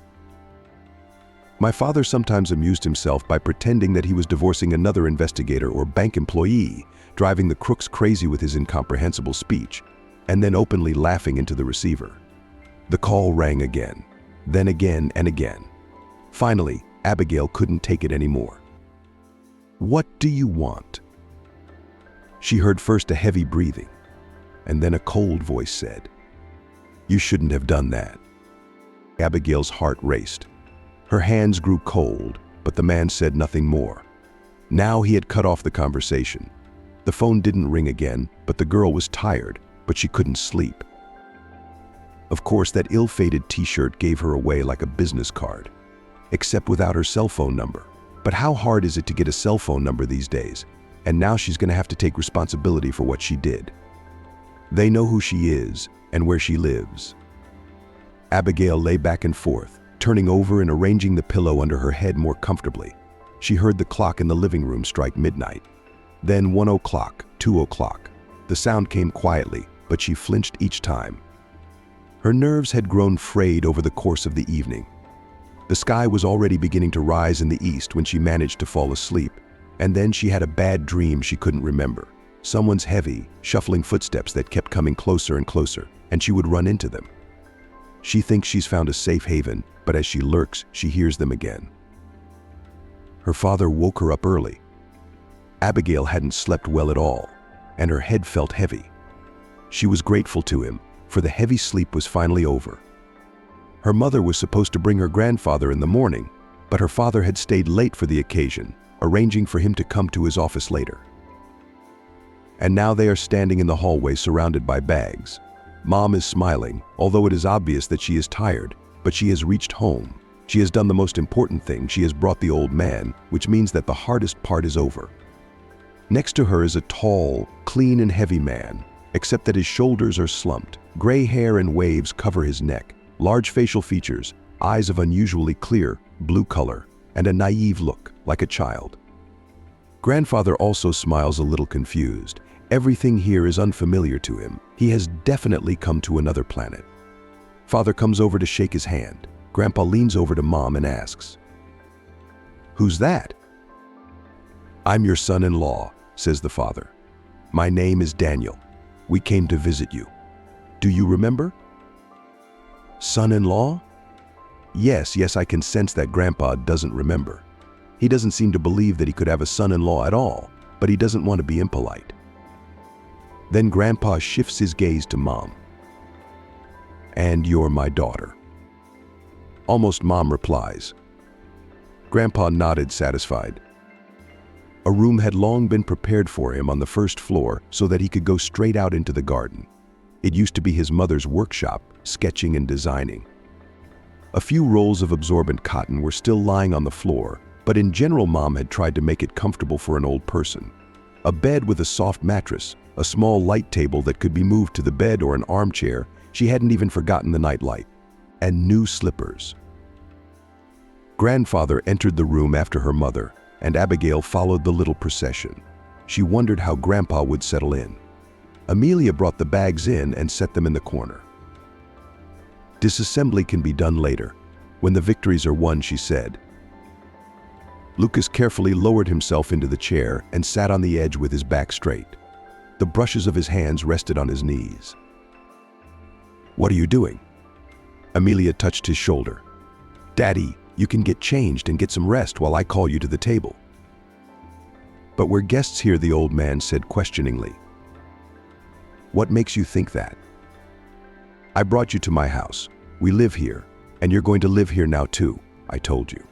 My father sometimes amused himself by pretending that he was divorcing another investigator or bank employee, driving the crooks crazy with his incomprehensible speech, and then openly laughing into the receiver. The call rang again, then again and again. Finally, Abigail couldn't take it anymore. What do you want? She heard first a heavy breathing, and then a cold voice said, You shouldn't have done that. Abigail's heart raced. Her hands grew cold, but the man said nothing more. Now he had cut off the conversation. The phone didn't ring again, but the girl was tired, but she couldn't sleep. Of course, that ill-fated t-shirt gave her away like a business card, except without her cell phone number. But how hard is it to get a cell phone number these days? And now she's going to have to take responsibility for what she did. They know who she is and where she lives. Abigail lay back and forth, turning over and arranging the pillow under her head more comfortably. She heard the clock in the living room strike midnight. Then 1 o'clock, 2 o'clock. The sound came quietly, but she flinched each time. Her nerves had grown frayed over the course of the evening. The sky was already beginning to rise in the east when she managed to fall asleep, and then she had a bad dream she couldn't remember. Someone's heavy, shuffling footsteps that kept coming closer and closer, and she would run into them. She thinks she's found a safe haven, but as she lurks, she hears them again. Her father woke her up early. Abigail hadn't slept well at all, and her head felt heavy. She was grateful to him, for the heavy sleep was finally over. Her mother was supposed to bring her grandfather in the morning, but her father had stayed late for the occasion, arranging for him to come to his office later. And now they are standing in the hallway surrounded by bags. Mom is smiling, although it is obvious that she is tired, but she has reached home. She has done the most important thing. She has brought the old man, which means that the hardest part is over. Next to her is a tall, clean and heavy man. except that his shoulders are slumped. Gray hair and waves cover his neck, large facial features, eyes of unusually clear, blue color, and a naive look, like a child. Grandfather also smiles a little confused. Everything here is unfamiliar to him. He has definitely come to another planet. Father comes over to shake his hand. Grandpa leans over to Mom and asks, "Who's that?" "I'm your son-in-law," says the father. "My name is Daniel. We came to visit you. Do you remember?" "Son-in-law?" Yes, I can sense that Grandpa doesn't remember. He doesn't seem to believe that he could have a son-in-law at all, but he doesn't want to be impolite. Then Grandpa shifts his gaze to Mom. "And you're my daughter." Almost Mom replies. Grandpa nodded, satisfied. A room had long been prepared for him on the first floor so that he could go straight out into the garden. It used to be his mother's workshop, sketching and designing. A few rolls of absorbent cotton were still lying on the floor, but in general Mom had tried to make it comfortable for an old person. A bed with a soft mattress, a small light table that could be moved to the bed or an armchair, she hadn't even forgotten the night light, and new slippers. Grandfather entered the room after her mother, and Abigail followed the little procession. She wondered how Grandpa would settle in. Amelia brought the bags in and set them in the corner. "Disassembly can be done later, when the victories are won," she said. Lucas carefully lowered himself into the chair and sat on the edge with his back straight. The brushes of his hands rested on his knees. "What are you doing?" Amelia touched his shoulder. "Daddy, you can get changed and get some rest while I call you to the table." "But we're guests here," the old man said questioningly. "What makes you think that?" "I brought you to my house. We live here, and you're going to live here now too, I told you."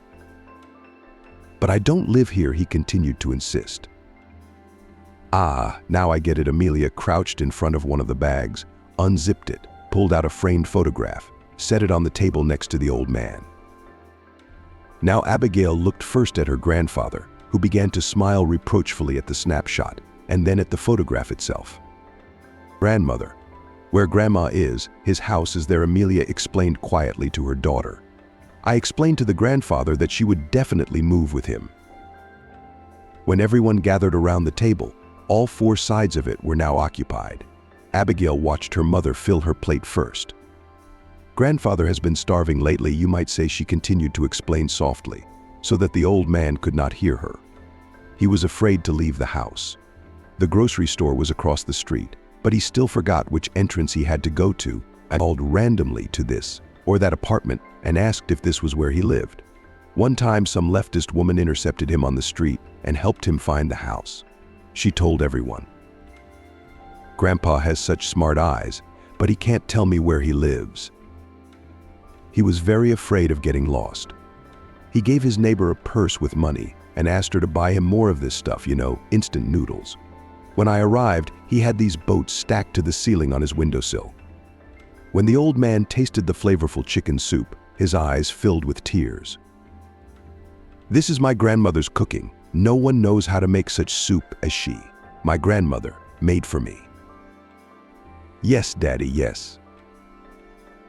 "But I don't live here," he continued to insist. "Ah, now I get it." Amelia crouched in front of one of the bags, unzipped it, pulled out a framed photograph, set it on the table next to the old man. Now Abigail looked first at her grandfather, who began to smile reproachfully at the snapshot, and then at the photograph itself. "Grandmother, where Grandma is, his house is there," Amelia explained quietly to her daughter. "I explained to the grandfather that she would definitely move with him." When everyone gathered around the table, all four sides of it were now occupied. Abigail watched her mother fill her plate first. "Grandfather has been starving lately," you might say, she continued to explain softly, so that the old man could not hear her. He was afraid to leave the house. The grocery store was across the street, but he still forgot which entrance he had to go to and called randomly to this or that apartment and asked if this was where he lived. One time, some leftist woman intercepted him on the street and helped him find the house. She told everyone, "Grandpa has such smart eyes, but he can't tell me where he lives." He was very afraid of getting lost. He gave his neighbor a purse with money and asked her to buy him more of this stuff, instant noodles. When I arrived, he had these boats stacked to the ceiling on his windowsill. When the old man tasted the flavorful chicken soup, his eyes filled with tears. "This is my grandmother's cooking. No one knows how to make such soup as she, my grandmother, made for me." "Yes, Daddy, yes."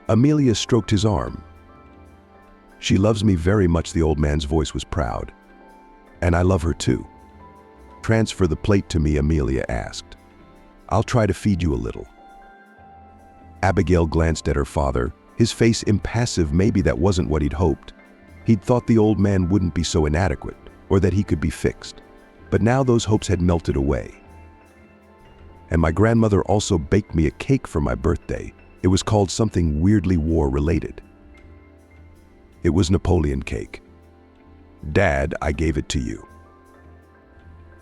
Amelia stroked his arm. "She loves me very much," the old man's voice was proud. "And I love her too." "Transfer the plate to me," Amelia asked. "I'll try to feed you a little." Abigail glanced at her father, his face impassive. Maybe that wasn't what he'd hoped. He'd thought the old man wouldn't be so inadequate, or that he could be fixed. But now those hopes had melted away. "And my grandmother also baked me a cake for my birthday. It was called something weirdly war-related. It was Napoleon cake. Dad, I gave it to you."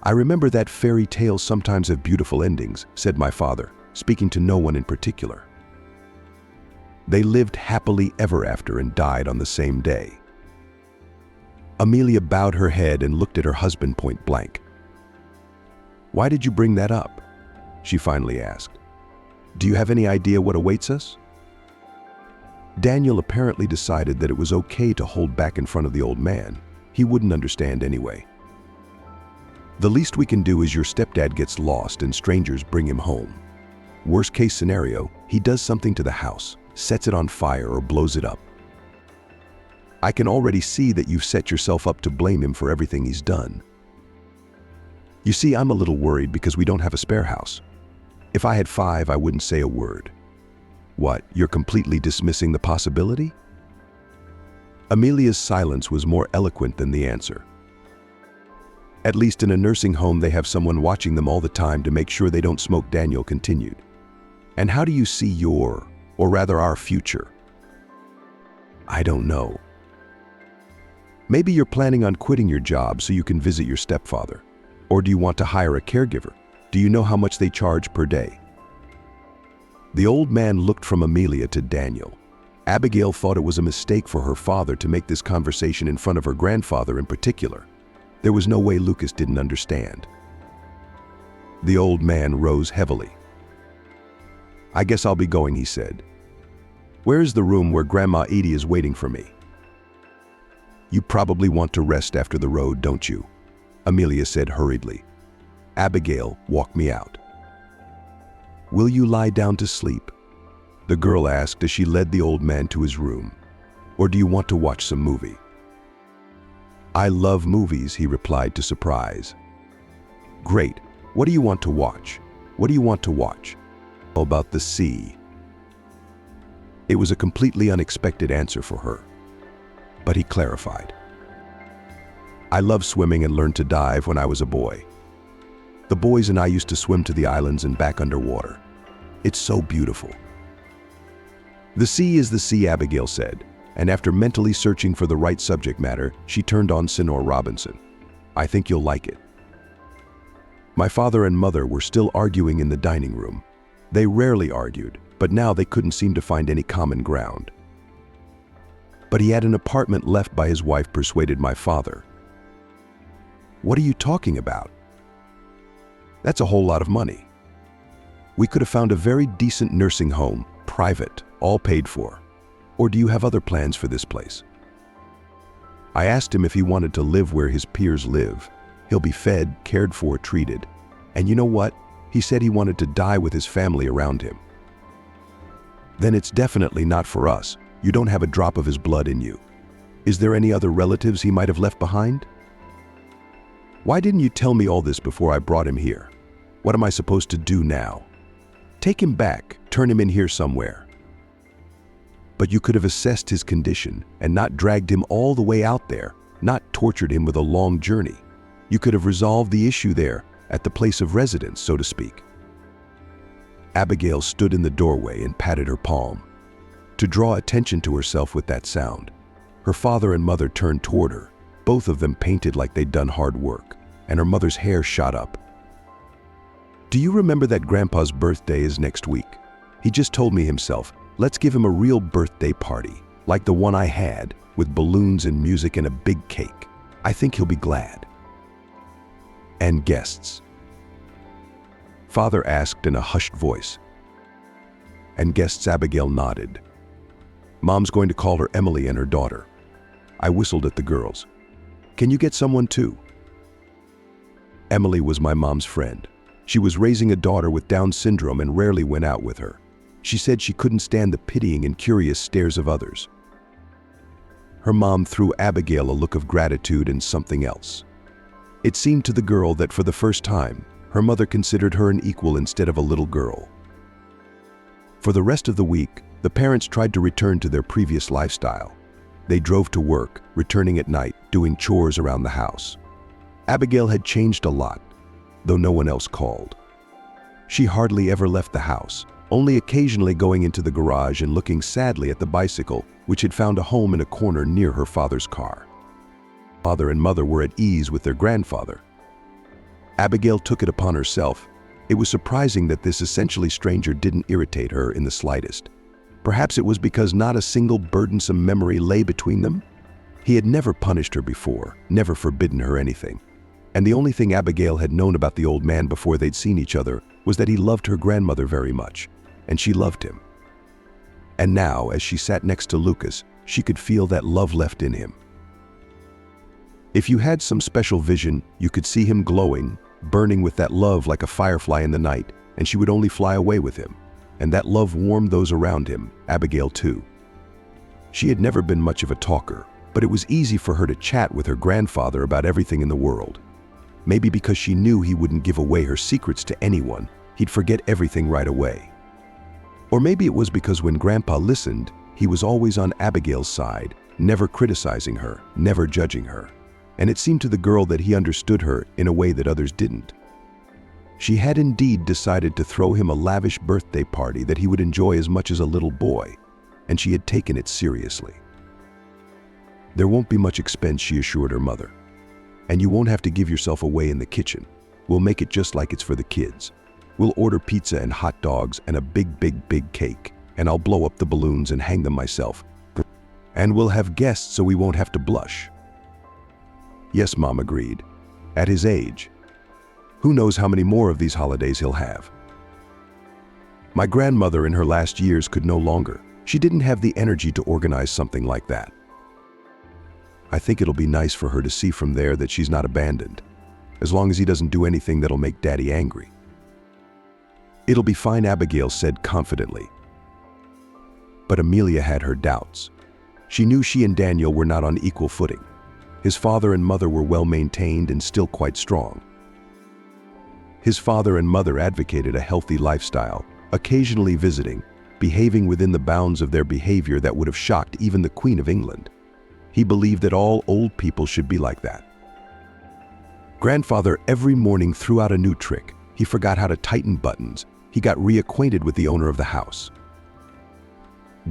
"I remember that fairy tales sometimes have beautiful endings," said my father, speaking to no one in particular. "They lived happily ever after and died on the same day." Amelia bowed her head and looked at her husband point blank. "Why did you bring that up?" she finally asked. "Do you have any idea what awaits us?" Daniel apparently decided that it was okay to hold back in front of the old man. He wouldn't understand anyway. "The least we can do is your stepdad gets lost and strangers bring him home. Worst case scenario, he does something to the house, sets it on fire or blows it up. I can already see that you've set yourself up to blame him for everything he's done. You see, I'm a little worried because we don't have a spare house. If I had 5, I wouldn't say a word. What, you're completely dismissing the possibility? Amelia's silence was more eloquent than the answer. At least in a nursing home, they have someone watching them all the time to make sure they don't smoke. Daniel continued. And how do you see your, or rather our future? I don't know. Maybe you're planning on quitting your job so you can visit your stepfather. Or do you want to hire a caregiver? Do you know how much they charge per day? The old man looked from Amelia to Daniel. Abigail thought it was a mistake for her father to make this conversation in front of her grandfather in particular. There was no way Lucas didn't understand. The old man rose heavily. I guess I'll be going, he said. Where is the room where Grandma Edie is waiting for me? You probably want to rest after the road, don't you? Amelia said hurriedly. Abigail, walk me out. Will you lie down to sleep? The girl asked as she led the old man to his room. Or do you want to watch some movie? I love movies, he replied to surprise. Great. What do you want to watch? What do you want to watch? About the sea. It was a completely unexpected answer for her. But he clarified. I love swimming and learned to dive when I was a boy. The boys and I used to swim to the islands and back underwater. It's so beautiful. The sea is the sea, Abigail said, and after mentally searching for the right subject matter, she turned on Senor Robinson. I think you'll like it. My father and mother were still arguing in the dining room. They rarely argued, but now they couldn't seem to find any common ground. But he had an apartment left by his wife, persuaded my father. What are you talking about? That's a whole lot of money. We could have found a very decent nursing home, private, all paid for. Or do you have other plans for this place? I asked him if he wanted to live where his peers live. He'll be fed, cared for, treated. And you know what? He said he wanted to die with his family around him. Then it's definitely not for us. You don't have a drop of his blood in you. Is there any other relatives he might have left behind? Why didn't you tell me all this before I brought him here? What am I supposed to do now? Take him back, turn him in here somewhere. But you could have assessed his condition and not dragged him all the way out there, not tortured him with a long journey. You could have resolved the issue there, at the place of residence, so to speak. Abigail stood in the doorway and patted her palm. To draw attention to herself with that sound, her father and mother turned toward her, both of them painted like they'd done hard work, and her mother's hair shot up. Do you remember that Grandpa's birthday is next week? He just told me himself, let's give him a real birthday party, like the one I had, with balloons and music and a big cake. I think he'll be glad. And guests? Father asked in a hushed voice. And guests, Abigail nodded. Mom's going to call her Emily and her daughter. I whistled at the girls. Can you get someone too? Emily was my mom's friend. She was raising a daughter with Down syndrome and rarely went out with her. She said she couldn't stand the pitying and curious stares of others. Her mom threw Abigail a look of gratitude and something else. It seemed to the girl that for the first time, her mother considered her an equal instead of a little girl. For the rest of the week, the parents tried to return to their previous lifestyle. They drove to work, returning at night, doing chores around the house. Abigail had changed a lot, though no one else called. She hardly ever left the house, only occasionally going into the garage and looking sadly at the bicycle, which had found a home in a corner near her father's car. Father and mother were at ease with their grandfather. Abigail took it upon herself. It was surprising that this essentially stranger didn't irritate her in the slightest. Perhaps it was because not a single burdensome memory lay between them. He had never punished her before, never forbidden her anything. And the only thing Abigail had known about the old man before they'd seen each other was that he loved her grandmother very much, and she loved him. And now, as she sat next to Lucas, she could feel that love left in him. If you had some special vision, you could see him glowing, burning with that love like a firefly in the night, and she would only fly away with him. And that love warmed those around him, Abigail too. She had never been much of a talker, but it was easy for her to chat with her grandfather about everything in the world. Maybe because she knew he wouldn't give away her secrets to anyone, he'd forget everything right away. Or maybe it was because when Grandpa listened, he was always on Abigail's side, never criticizing her, never judging her. And it seemed to the girl that he understood her in a way that others didn't. She had indeed decided to throw him a lavish birthday party that he would enjoy as much as a little boy, and she had taken it seriously. "There won't be much expense," she assured her mother. "And you won't have to give yourself away in the kitchen. We'll make it just like it's for the kids. We'll order pizza and hot dogs and a big cake, and I'll blow up the balloons and hang them myself. And we'll have guests so we won't have to blush." "Yes," Mom agreed. "At his age. Who knows how many more of these holidays he'll have." My grandmother in her last years could no longer. She didn't have the energy to organize something like that. "I think it'll be nice for her to see from there that she's not abandoned, as long as he doesn't do anything that'll make Daddy angry." "It'll be fine," Abigail said confidently. But Amelia had her doubts. She knew she and Daniel were not on equal footing. His father and mother were well maintained and still quite strong. His father and mother advocated a healthy lifestyle, occasionally visiting, behaving within the bounds of their behavior that would have shocked even the Queen of England. He believed that all old people should be like that. Grandfather every morning threw out a new trick. He forgot how to tighten buttons. He got reacquainted with the owner of the house.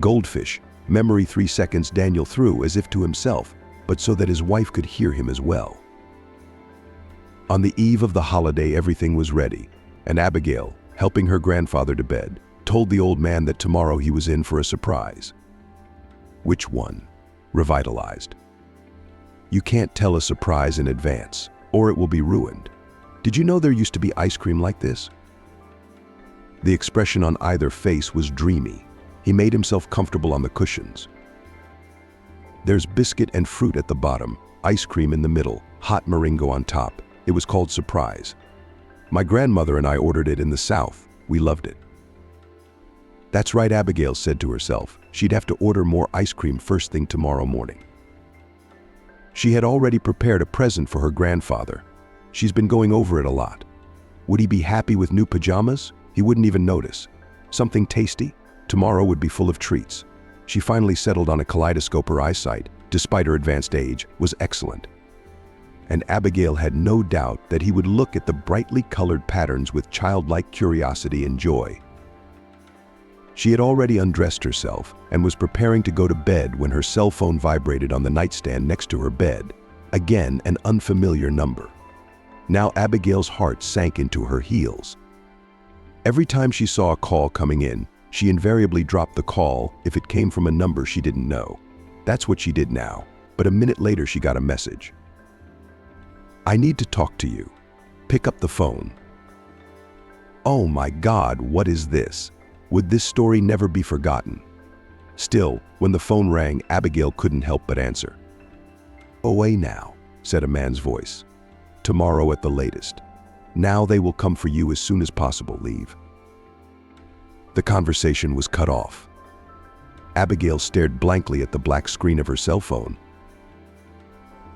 Goldfish, memory 3 seconds, Daniel threw as if to himself, but so that his wife could hear him as well. On the eve of the holiday, everything was ready, and Abigail, helping her grandfather to bed, told the old man that tomorrow he was in for a surprise. Which one? Revitalized. You can't tell a surprise in advance, or it will be ruined. Did you know there used to be ice cream like this? The expression on either face was dreamy. He made himself comfortable on the cushions. There's biscuit and fruit at the bottom, ice cream in the middle, hot meringue on top. It was called Surprise. My grandmother and I ordered it in the South. We loved it. That's right, Abigail said to herself. She'd have to order more ice cream first thing tomorrow morning. She had already prepared a present for her grandfather. She's been going over it a lot. Would he be happy with new pajamas? He wouldn't even notice. Something tasty? Tomorrow would be full of treats. She finally settled on a kaleidoscope. Her eyesight, despite her advanced age, was excellent. And Abigail had no doubt that he would look at the brightly colored patterns with childlike curiosity and joy. She had already undressed herself and was preparing to go to bed when her cell phone vibrated on the nightstand next to her bed. Again, an unfamiliar number. Now Abigail's heart sank into her heels. Every time she saw a call coming in, she invariably dropped the call if it came from a number she didn't know. That's what she did now, but a minute later she got a message. "I need to talk to you. Pick up the phone." Oh my God, what is this? Would this story never be forgotten? Still, when the phone rang, Abigail couldn't help but answer. "Away now," said a man's voice. "Tomorrow at the latest. Now they will come for you as soon as possible. Leave." The conversation was cut off. Abigail stared blankly at the black screen of her cell phone.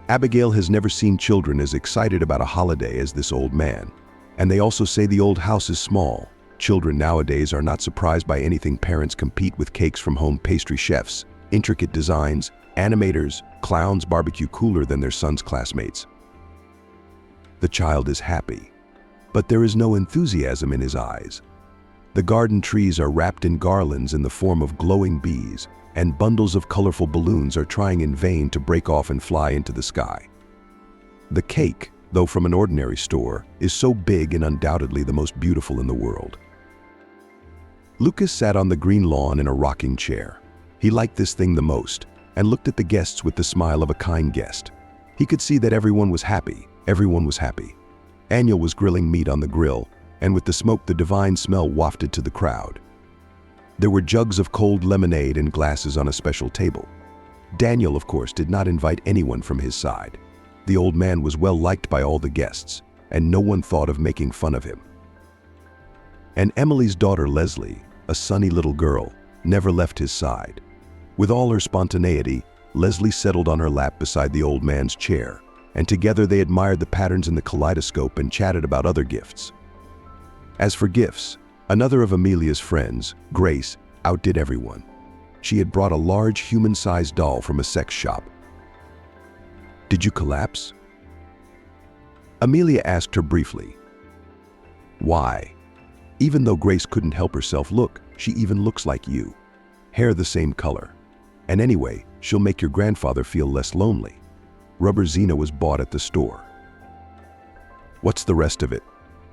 Abigail has never seen children as excited about a holiday as this old man. And they also say the old house is small. Children nowadays are not surprised by anything. Parents compete with cakes from home pastry chefs, intricate designs, animators, clowns, barbecue cooler than their son's classmates. The child is happy, but there is no enthusiasm in his eyes. The garden trees are wrapped in garlands in the form of glowing bees, and bundles of colorful balloons are trying in vain to break off and fly into the sky. The cake, though from an ordinary store, is so big and undoubtedly the most beautiful in the world. Lucas sat on the green lawn in a rocking chair. He liked this thing the most, and looked at the guests with the smile of a kind guest. He could see that everyone was happy. Everyone was happy. Daniel was grilling meat on the grill, and with the smoke the divine smell wafted to the crowd. There were jugs of cold lemonade and glasses on a special table. Daniel, of course, did not invite anyone from his side. The old man was well liked by all the guests, and no one thought of making fun of him. And Emily's daughter Leslie, a sunny little girl, never left his side. With all her spontaneity, Leslie settled on her lap beside the old man's chair, and together they admired the patterns in the kaleidoscope and chatted about other gifts. As for gifts, another of Amelia's friends, Grace, outdid everyone. She had brought a large human-sized doll from a sex shop. "Did you collapse?" Amelia asked her briefly. "Why?" Even though Grace couldn't help herself, "Look, she even looks like you. Hair the same color. And anyway, she'll make your grandfather feel less lonely. Rubber Zena was bought at the store." "What's the rest of it?"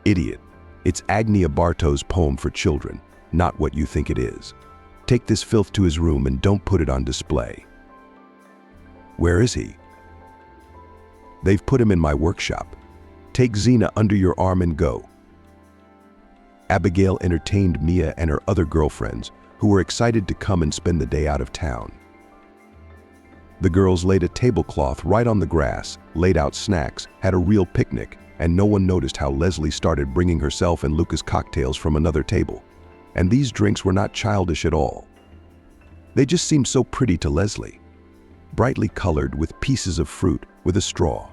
"Idiot. It's Agnia Bartow's poem for children, not what you think it is. Take this filth to his room and don't put it on display." "Where is he?" "They've put him in my workshop. Take Zena under your arm and go." Abigail entertained Mia and her other girlfriends, who were excited to come and spend the day out of town. The girls laid a tablecloth right on the grass, laid out snacks, had a real picnic, and no one noticed how Leslie started bringing herself and Lucas cocktails from another table. And these drinks were not childish at all. They just seemed so pretty to Leslie. Brightly colored with pieces of fruit with a straw.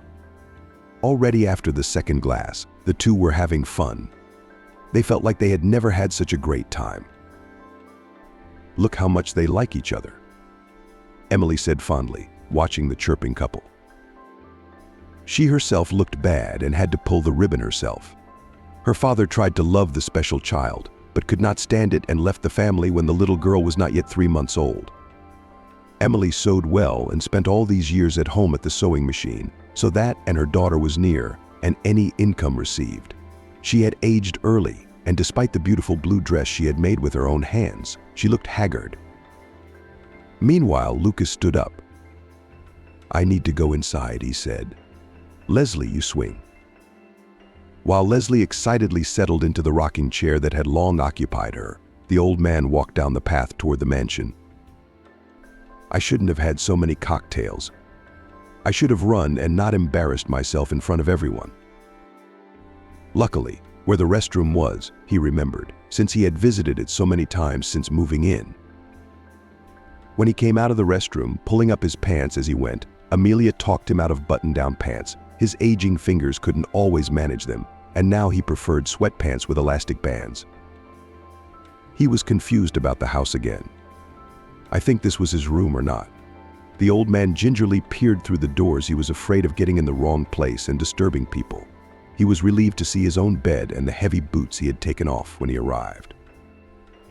Already after the second glass, the two were having fun. They felt like they had never had such a great time. "Look how much they like each other," Emily said fondly, watching the chirping couple. She herself looked bad and had to pull the ribbon herself. Her father tried to love the special child, but could not stand it and left the family when the little girl was not yet 3 months old. Emily sewed well and spent all these years at home at the sewing machine, so that and her daughter was near, and any income received. She had aged early, and despite the beautiful blue dress she had made with her own hands, she looked haggard. Meanwhile, Lucas stood up. "I need to go inside," he said. "Leslie, you swing." While Leslie excitedly settled into the rocking chair that had long occupied her, the old man walked down the path toward the mansion. "I shouldn't have had so many cocktails. I should have run and not embarrassed myself in front of everyone." Luckily, where the restroom was, he remembered, since he had visited it so many times since moving in. When he came out of the restroom, pulling up his pants as he went, Amelia talked him out of button-down pants. His aging fingers couldn't always manage them, and now he preferred sweatpants with elastic bands. He was confused about the house again. I think this was his room or not. The old man gingerly peered through the doors. He was afraid of getting in the wrong place and disturbing people. He was relieved to see his own bed and the heavy boots he had taken off when he arrived.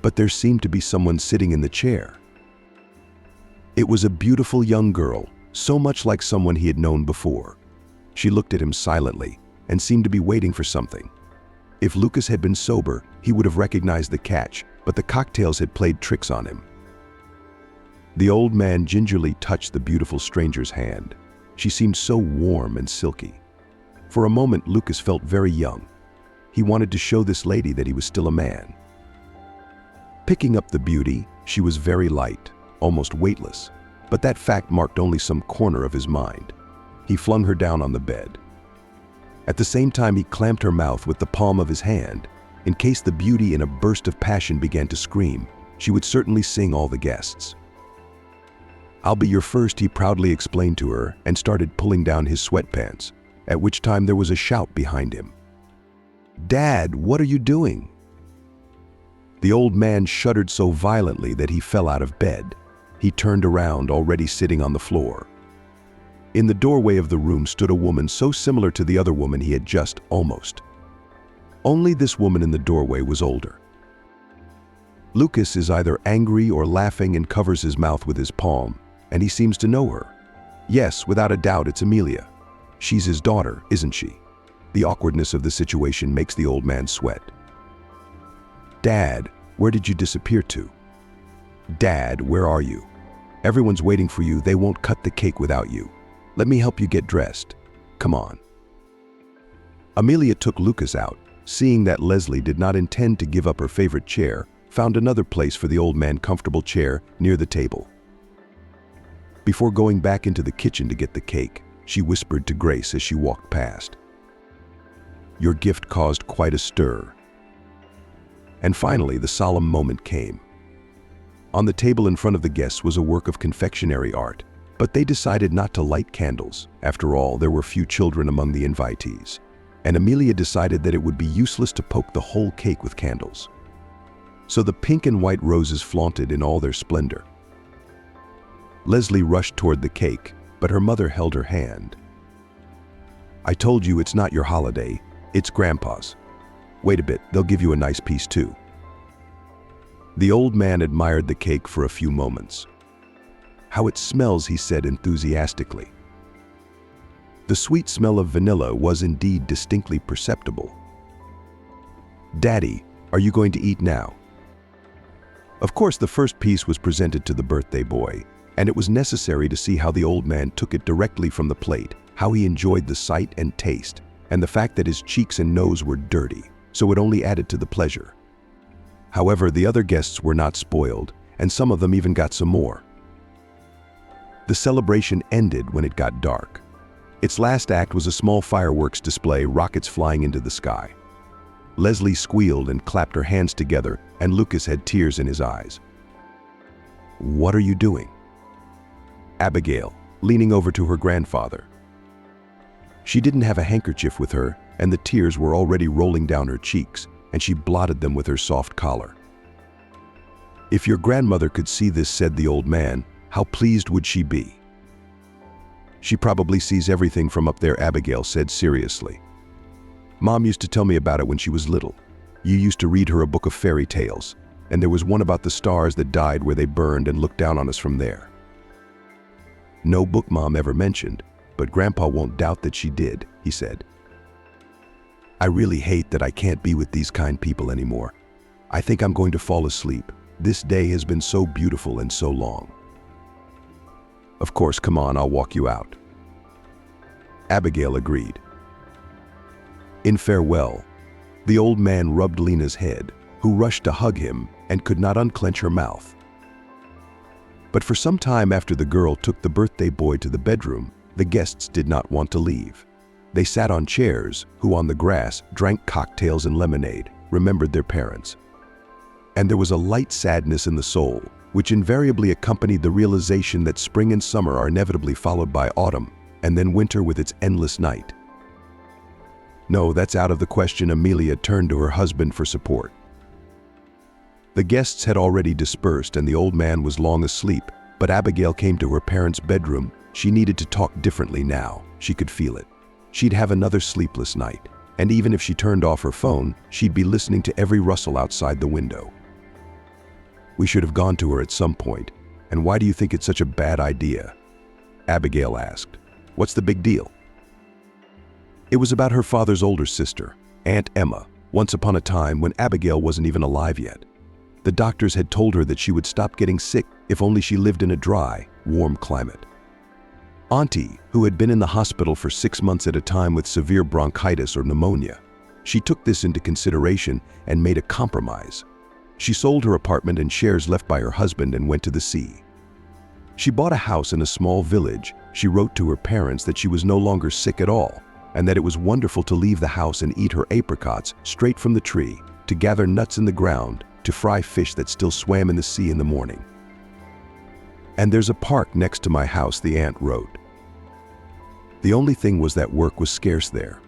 But there seemed to be someone sitting in the chair. It was a beautiful young girl, so much like someone he had known before. She looked at him silently and seemed to be waiting for something. If Lucas had been sober, he would have recognized the catch, but the cocktails had played tricks on him. The old man gingerly touched the beautiful stranger's hand. She seemed so warm and silky. For a moment, Lucas felt very young. He wanted to show this lady that he was still a man. Picking up the beauty, she was very light, almost weightless, but that fact marked only some corner of his mind. He flung her down on the bed. At the same time, he clamped her mouth with the palm of his hand. In case the beauty in a burst of passion began to scream, she would certainly sing all the guests. "I'll be your first," he proudly explained to her, and started pulling down his sweatpants, at which time there was a shout behind him. "Dad, what are you doing?" The old man shuddered so violently that he fell out of bed. He turned around, already sitting on the floor. In the doorway of the room stood a woman so similar to the other woman he had just almost. Only this woman in the doorway was older. Lucas is either angry or laughing and covers his mouth with his palm, and he seems to know her. Yes, without a doubt, it's Amelia. She's his daughter, isn't she? The awkwardness of the situation makes the old man sweat. "Dad, where did you disappear to?" "Dad, where are you? Everyone's waiting for you. They won't cut the cake without you. Let me help you get dressed. Come on." Amelia took Lucas out, seeing that Leslie did not intend to give up her favorite chair, found another place for the old man, comfortable chair near the table. Before going back into the kitchen to get the cake, she whispered to Grace as she walked past. "Your gift caused quite a stir." And finally, the solemn moment came. On the table in front of the guests was a work of confectionery art, but they decided not to light candles. After all, there were few children among the invitees, and Amelia decided that it would be useless to poke the whole cake with candles. So the pink and white roses flaunted in all their splendor. Leslie rushed toward the cake, but her mother held her hand. "I told you it's not your holiday, it's Grandpa's. Wait a bit, they'll give you a nice piece too." The old man admired the cake for a few moments. "How it smells," he said enthusiastically. The sweet smell of vanilla was indeed distinctly perceptible. "Daddy, are you going to eat now?" Of course, the first piece was presented to the birthday boy, and it was necessary to see how the old man took it directly from the plate, how he enjoyed the sight and taste, and the fact that his cheeks and nose were dirty, so it only added to the pleasure. However, the other guests were not spoiled, and some of them even got some more. The celebration ended when it got dark. Its last act was a small fireworks display, rockets flying into the sky. Leslie squealed and clapped her hands together, and Lucas had tears in his eyes. "What are you doing?" Abigail, leaning over to her grandfather. She didn't have a handkerchief with her, and the tears were already rolling down her cheeks, and she blotted them with her soft collar. "If your grandmother could see this," said the old man, "how pleased would she be?" "She probably sees everything from up there," Abigail said seriously. "Mom used to tell me about it when she was little. You used to read her a book of fairy tales, and there was one about the stars that died where they burned and looked down on us from there." "No book Mom ever mentioned, but Grandpa won't doubt that she did," he said. "I really hate that I can't be with these kind people anymore. I think I'm going to fall asleep. This day has been so beautiful and so long." "Of course, come on, I'll walk you out." Abigail agreed. In farewell, the old man rubbed Lena's head, who rushed to hug him and could not unclench her mouth. But for some time after the girl took the birthday boy to the bedroom, the guests did not want to leave. They sat on chairs, who on the grass drank cocktails and lemonade, remembered their parents. And there was a light sadness in the soul, which invariably accompanied the realization that spring and summer are inevitably followed by autumn, and then winter with its endless night. "No, that's out of the question." Amelia turned to her husband for support. The guests had already dispersed and the old man was long asleep, but Abigail came to her parents' bedroom. She needed to talk differently now. She could feel it. She'd have another sleepless night, and even if she turned off her phone, she'd be listening to every rustle outside the window. "We should have gone to her at some point, and why do you think it's such a bad idea?" Abigail asked. "What's the big deal?" It was about her father's older sister, Aunt Emma, once upon a time when Abigail wasn't even alive yet. The doctors had told her that she would stop getting sick if only she lived in a dry, warm climate. Auntie, who had been in the hospital for 6 months at a time with severe bronchitis or pneumonia, she took this into consideration and made a compromise. She sold her apartment and shares left by her husband and went to the sea. She bought a house in a small village. She wrote to her parents that she was no longer sick at all, and that it was wonderful to leave the house and eat her apricots straight from the tree, to gather nuts in the ground, to fry fish that still swam in the sea in the morning. "And there's a park next to my house," the aunt wrote. The only thing was that work was scarce there.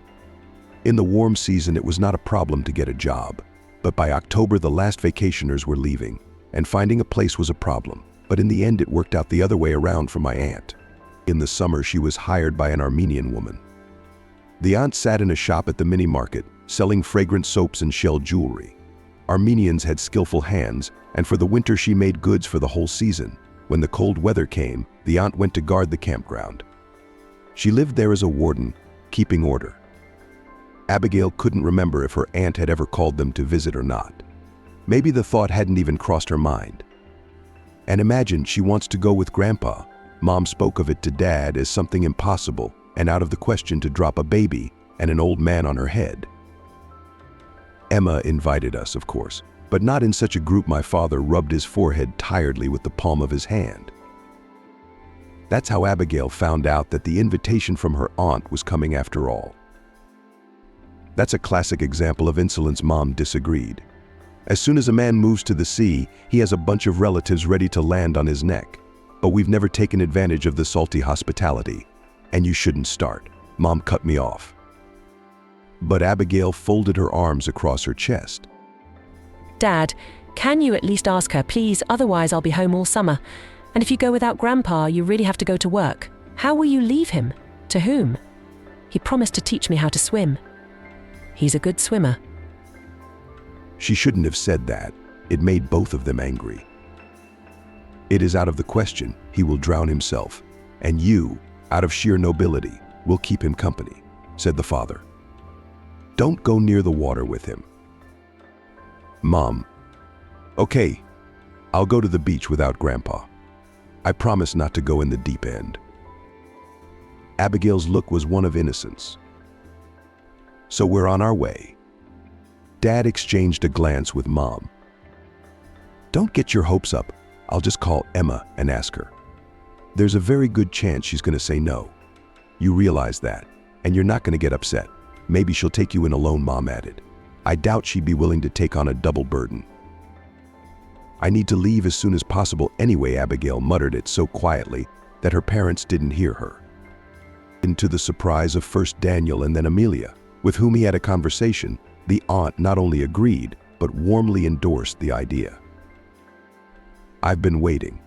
In the warm season, it was not a problem to get a job, but by October the last vacationers were leaving, and finding a place was a problem. But in the end it worked out the other way around for my aunt. In the summer she was hired by an Armenian woman. The aunt sat in a shop at the mini market, selling fragrant soaps and shell jewelry. Armenians had skillful hands, and for the winter she made goods for the whole season. When the cold weather came, the aunt went to guard the campground. She lived there as a warden, keeping order. Abigail couldn't remember if her aunt had ever called them to visit or not. Maybe the thought hadn't even crossed her mind. And imagine she wants to go with Grandpa. Mom spoke of it to Dad as something impossible and out of the question to drop a baby and an old man on her head. Emma invited us, of course, but not in such a group. My father rubbed his forehead tiredly with the palm of his hand. That's how Abigail found out that the invitation from her aunt was coming after all. That's a classic example of insolence. Mom disagreed. As soon as a man moves to the sea, he has a bunch of relatives ready to land on his neck. But we've never taken advantage of the salty hospitality. And you shouldn't start. Mom cut me off. But Abigail folded her arms across her chest. Dad, can you at least ask her, please? Otherwise, I'll be home all summer. And if you go without Grandpa, you really have to go to work. How will you leave him? To whom? He promised to teach me how to swim. He's a good swimmer. She shouldn't have said that. It made both of them angry. It is out of the question. He will drown himself. And you, out of sheer nobility, will keep him company, said the father. Don't go near the water with him. Mom, okay, I'll go to the beach without Grandpa. I promise not to go in the deep end. Abigail's look was one of innocence. So we're on our way. Dad exchanged a glance with Mom. Don't get your hopes up. I'll just call Emma and ask her. There's a very good chance she's going to say no. You realize that, and you're not going to get upset. Maybe she'll take you in alone, Mom added. I doubt she'd be willing to take on a double burden. I need to leave as soon as possible anyway, Abigail muttered it so quietly that her parents didn't hear her. And to the surprise of first Daniel and then Amelia, with whom he had a conversation, the aunt not only agreed, but warmly endorsed the idea. I've been waiting.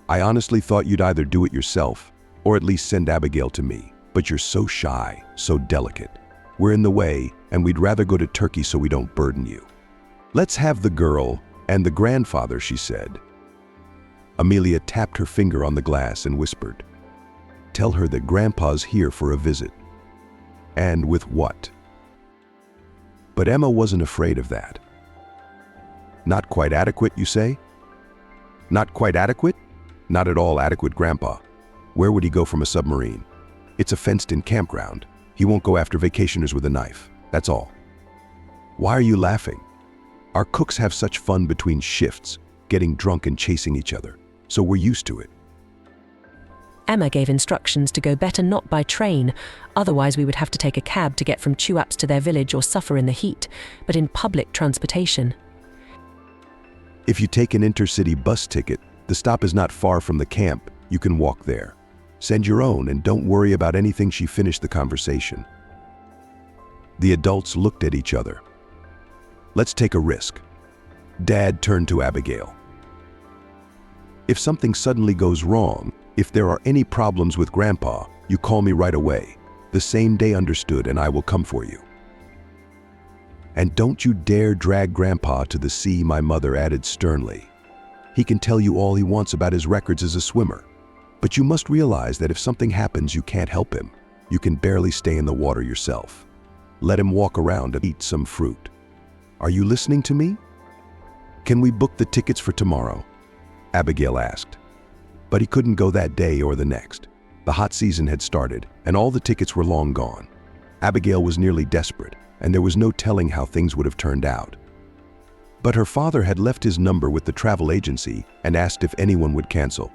I honestly thought you'd either do it yourself, or at least send Abigail to me, but you're so shy, so delicate. We're in the way, and we'd rather go to Turkey so we don't burden you. Let's have the girl and the grandfather, she said. Amelia tapped her finger on the glass and whispered, Tell her that Grandpa's here for a visit. And with what? But Emma wasn't afraid of that. Not quite adequate, you say? Not quite adequate? Not at all adequate, Grandpa. Where would he go from a submarine? It's a fenced-in campground. He won't go after vacationers with a knife. That's all. Why are you laughing? Our cooks have such fun between shifts, getting drunk and chasing each other, so we're used to it. Emma gave instructions to go better not by train, otherwise we would have to take a cab to get from Chuaps to their village or suffer in the heat, but in public transportation. If you take an intercity bus ticket, the stop is not far from the camp. You can walk there. Send your own and don't worry about anything. She finished the conversation. The adults looked at each other. Let's take a risk. Dad turned to Abigail. If something suddenly goes wrong, if there are any problems with Grandpa, you call me right away. The same day, understood, and I will come for you. And don't you dare drag Grandpa to the sea, my mother added sternly. He can tell you all he wants about his records as a swimmer. But you must realize that if something happens, you can't help him. You can barely stay in the water yourself. Let him walk around and eat some fruit. Are you listening to me? Can we book the tickets for tomorrow? Abigail asked. But he couldn't go that day or the next. The hot season had started, and all the tickets were long gone. Abigail was nearly desperate, and there was no telling how things would have turned out. But her father had left his number with the travel agency and asked if anyone would cancel.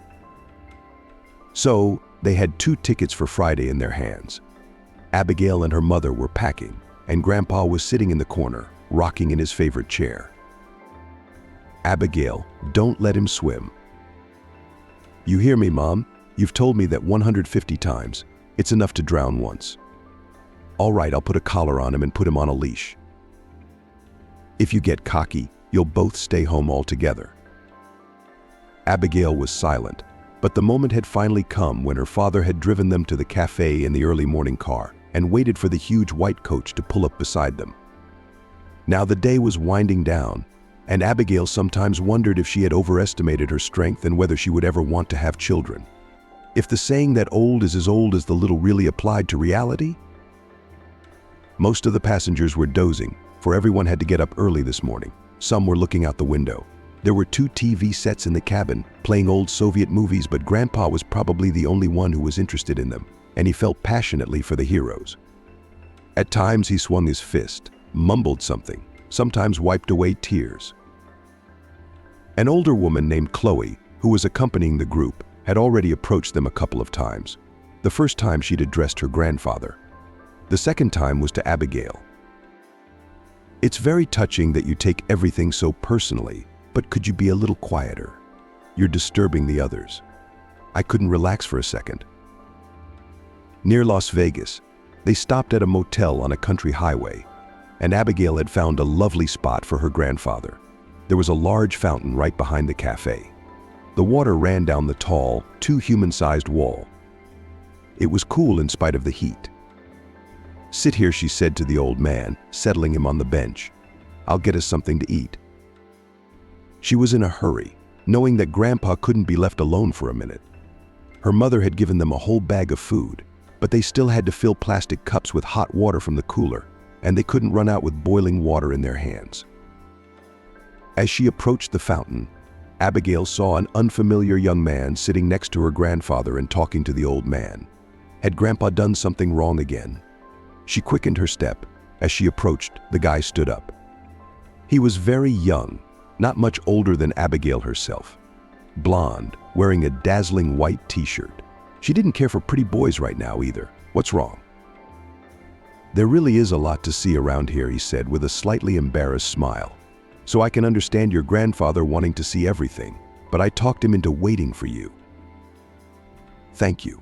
So, they had 2 tickets for Friday in their hands. Abigail and her mother were packing, and Grandpa was sitting in the corner, rocking in his favorite chair. Abigail, don't let him swim. You hear me, Mom? You've told me that 150 times. It's enough to drown once. All right, I'll put a collar on him and put him on a leash. If you get cocky, you'll both stay home altogether. Abigail was silent. But the moment had finally come when her father had driven them to the cafe in the early morning car and waited for the huge white coach to pull up beside them. Now the day was winding down, and Abigail sometimes wondered if she had overestimated her strength and whether she would ever want to have children. If the saying that old is as old as the little really applied to reality? Most of the passengers were dozing, for everyone had to get up early this morning. Some were looking out the window. There were 2 TV sets in the cabin, playing old Soviet movies, but Grandpa was probably the only one who was interested in them, and he felt passionately for the heroes. At times he swung his fist, mumbled something, sometimes wiped away tears. An older woman named Chloe, who was accompanying the group, had already approached them a couple of times. The first time she'd addressed her grandfather. The second time was to Abigail. It's very touching that you take everything so personally, but could you be a little quieter? You're disturbing the others. I couldn't relax for a second. Near Las Vegas, they stopped at a motel on a country highway, and Abigail had found a lovely spot for her grandfather. There was a large fountain right behind the cafe. The water ran down the tall, 2-human-sized wall. It was cool in spite of the heat. "Sit here," she said to the old man, settling him on the bench. "I'll get us something to eat." She was in a hurry, knowing that Grandpa couldn't be left alone for a minute. Her mother had given them a whole bag of food, but they still had to fill plastic cups with hot water from the cooler, and they couldn't run out with boiling water in their hands. As she approached the fountain, Abigail saw an unfamiliar young man sitting next to her grandfather and talking to the old man. Had Grandpa done something wrong again? She quickened her step. As she approached, the guy stood up. He was very young, not much older than Abigail herself. Blonde, wearing a dazzling white t-shirt. She didn't care for pretty boys right now either. "What's wrong?" "There really is a lot to see around here," he said with a slightly embarrassed smile. "So I can understand your grandfather wanting to see everything, but I talked him into waiting for you." "Thank you."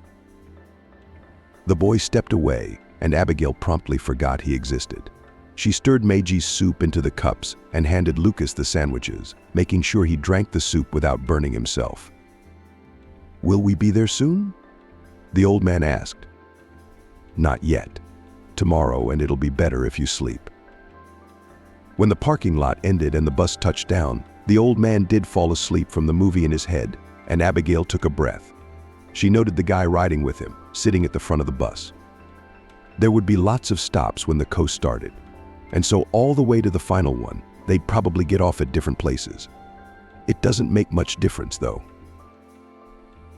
The boy stepped away, and Abigail promptly forgot he existed. She stirred Meiji's soup into the cups and handed Lucas the sandwiches, making sure he drank the soup without burning himself. "Will we be there soon?" the old man asked. "Not yet. Tomorrow, and it'll be better if you sleep." When the parking lot ended and the bus touched down, the old man did fall asleep from the movie in his head, and Abigail took a breath. She noted the guy riding with him, sitting at the front of the bus. There would be lots of stops when the coast started, and so all the way to the final one, they'd probably get off at different places. It doesn't make much difference, though.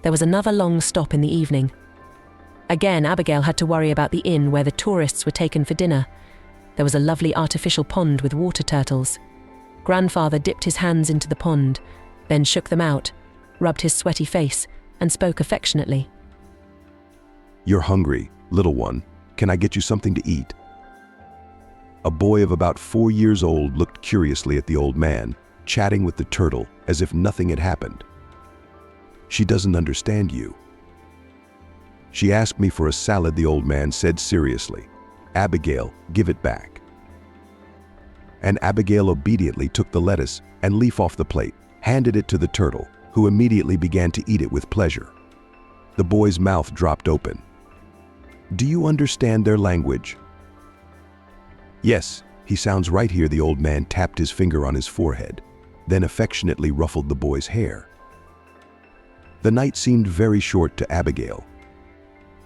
There was another long stop in the evening. Again, Abigail had to worry about the inn where the tourists were taken for dinner. There was a lovely artificial pond with water turtles. Grandfather dipped his hands into the pond, then shook them out, rubbed his sweaty face, and spoke affectionately. "You're hungry, little one. Can I get you something to eat?" A boy of about 4 years old looked curiously at the old man, chatting with the turtle as if nothing had happened. "She doesn't understand you." "She asked me for a salad," the old man said seriously. "Abigail, give it back." And Abigail obediently took the lettuce and leaf off the plate, handed it to the turtle, who immediately began to eat it with pleasure. The boy's mouth dropped open. "Do you understand their language?" "Yes, he sounds right here," the old man tapped his finger on his forehead, then affectionately ruffled the boy's hair. The night seemed very short to Abigail.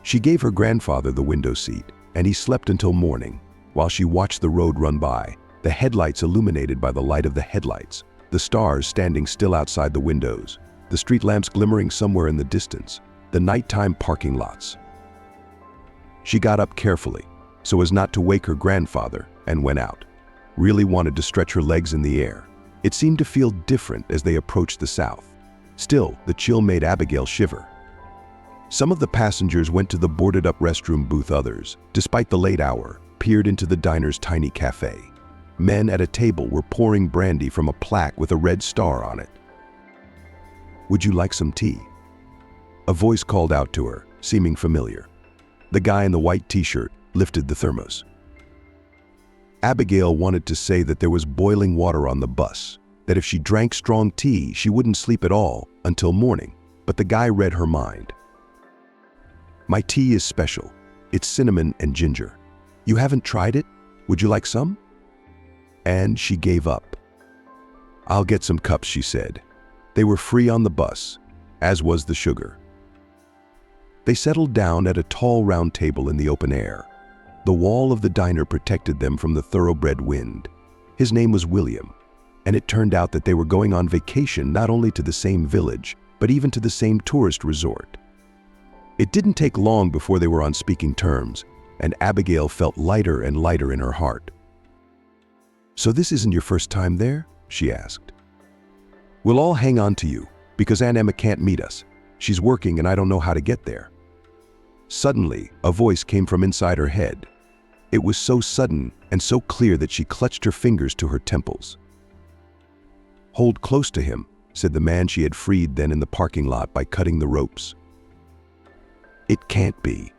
She gave her grandfather the window seat, and he slept until morning, while she watched the road run by, the headlights illuminated by the light of the headlights, the stars standing still outside the windows, the street lamps glimmering somewhere in the distance, the nighttime parking lots. She got up carefully, so as not to wake her grandfather, and went out. Really wanted to stretch her legs in the air. It seemed to feel different as they approached the south. Still, the chill made Abigail shiver. Some of the passengers went to the boarded-up restroom booth. Others, despite the late hour, peered into the diner's tiny cafe. Men at a table were pouring brandy from a plaque with a red star on it. "Would you like some tea?" A voice called out to her, seeming familiar. The guy in the white t-shirt lifted the thermos. Abigail wanted to say that there was boiling water on the bus, that if she drank strong tea, she wouldn't sleep at all until morning, but the guy read her mind. "My tea is special. It's cinnamon and ginger. You haven't tried it? Would you like some?" And she gave up. "I'll get some cups," she said. They were free on the bus, as was the sugar. They settled down at a tall round table in the open air. The wall of the diner protected them from the thoroughbred wind. His name was William, and it turned out that they were going on vacation not only to the same village, but even to the same tourist resort. It didn't take long before they were on speaking terms, and Abigail felt lighter and lighter in her heart. "So this isn't your first time there?" she asked. "We'll all hang on to you, because Aunt Emma can't meet us. She's working and I don't know how to get there." Suddenly, a voice came from inside her head. It was so sudden and so clear that she clutched her fingers to her temples. "Hold close to him," said the man she had freed then in the parking lot by cutting the ropes. "It can't be.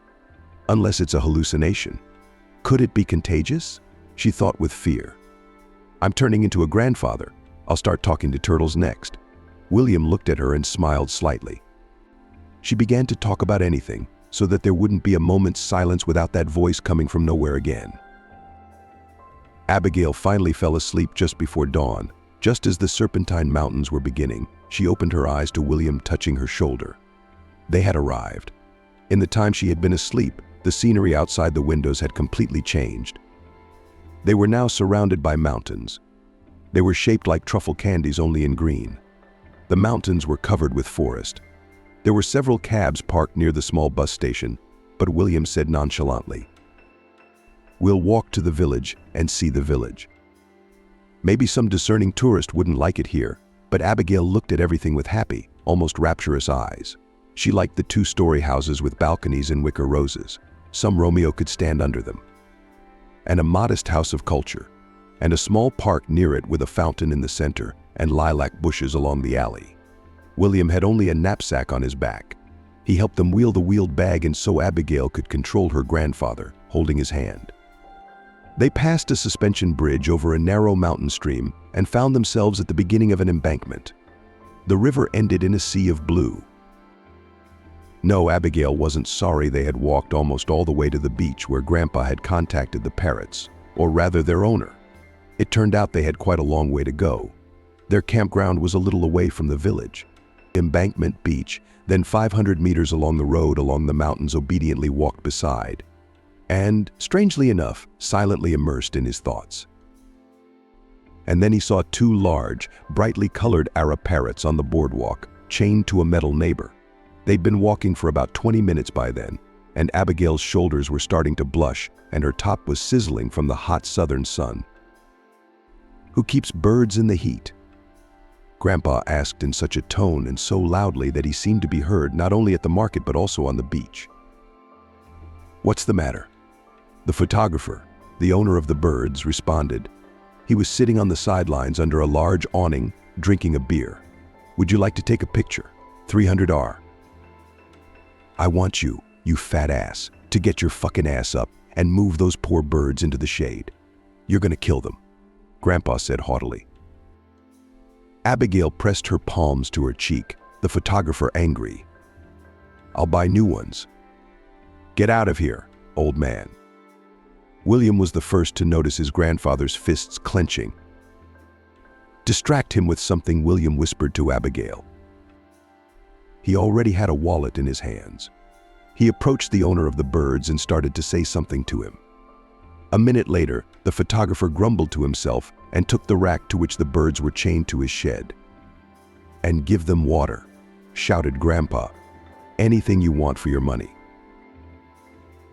Unless it's a hallucination. Could it be contagious?" she thought with fear. "I'm turning into a grandfather. I'll start talking to turtles next." William looked at her and smiled slightly. She began to talk about anything, so that there wouldn't be a moment's silence without that voice coming from nowhere again. Abigail finally fell asleep just before dawn. Just as the Serpentine Mountains were beginning, she opened her eyes to William touching her shoulder. They had arrived. In the time she had been asleep, the scenery outside the windows had completely changed. They were now surrounded by mountains. They were shaped like truffle candies, only in green. The mountains were covered with forest. There were several cabs parked near the small bus station, but William said nonchalantly, "We'll walk to the village and see the village." Maybe some discerning tourist wouldn't like it here, but Abigail looked at everything with happy, almost rapturous eyes. She liked the 2-story houses with balconies and wicker roses. Some Romeo could stand under them. And a modest house of culture, and a small park near it with a fountain in the center and lilac bushes along the alley. William had only a knapsack on his back. He helped them wheel the wheeled bag, and so Abigail could control her grandfather, holding his hand. They passed a suspension bridge over a narrow mountain stream and found themselves at the beginning of an embankment. The river ended in a sea of blue. No, Abigail wasn't sorry they had walked almost all the way to the beach where Grandpa had contacted the parrots, or rather their owner. It turned out they had quite a long way to go. Their campground was a little away from the village. Embankment Beach, then 500 meters along the road along the mountains obediently walked beside, and, strangely enough, silently immersed in his thoughts. And then he saw 2 large, brightly colored Arab parrots on the boardwalk, chained to a metal neighbor. They'd been walking for about 20 minutes by then, and Abigail's shoulders were starting to blush and her top was sizzling from the hot southern sun. "Who keeps birds in the heat?" Grandpa asked in such a tone and so loudly that he seemed to be heard not only at the market but also on the beach. "What's the matter?" The photographer, the owner of the birds, responded. He was sitting on the sidelines under a large awning, drinking a beer. "Would you like to take a picture? 300R. "I want you, you fat ass, to get your fucking ass up and move those poor birds into the shade. You're gonna kill them," Grandpa said haughtily. Abigail pressed her palms to her cheek, the photographer angry. "I'll buy new ones." "Get out of here, old man." William was the first to notice his grandfather's fists clenching. "Distract him with something," William whispered to Abigail. He already had a wallet in his hands. He approached the owner of the birds and started to say something to him. A minute later, the photographer grumbled to himself and took the rack to which the birds were chained to his shed. "And give them water," shouted Grandpa. "Anything you want for your money."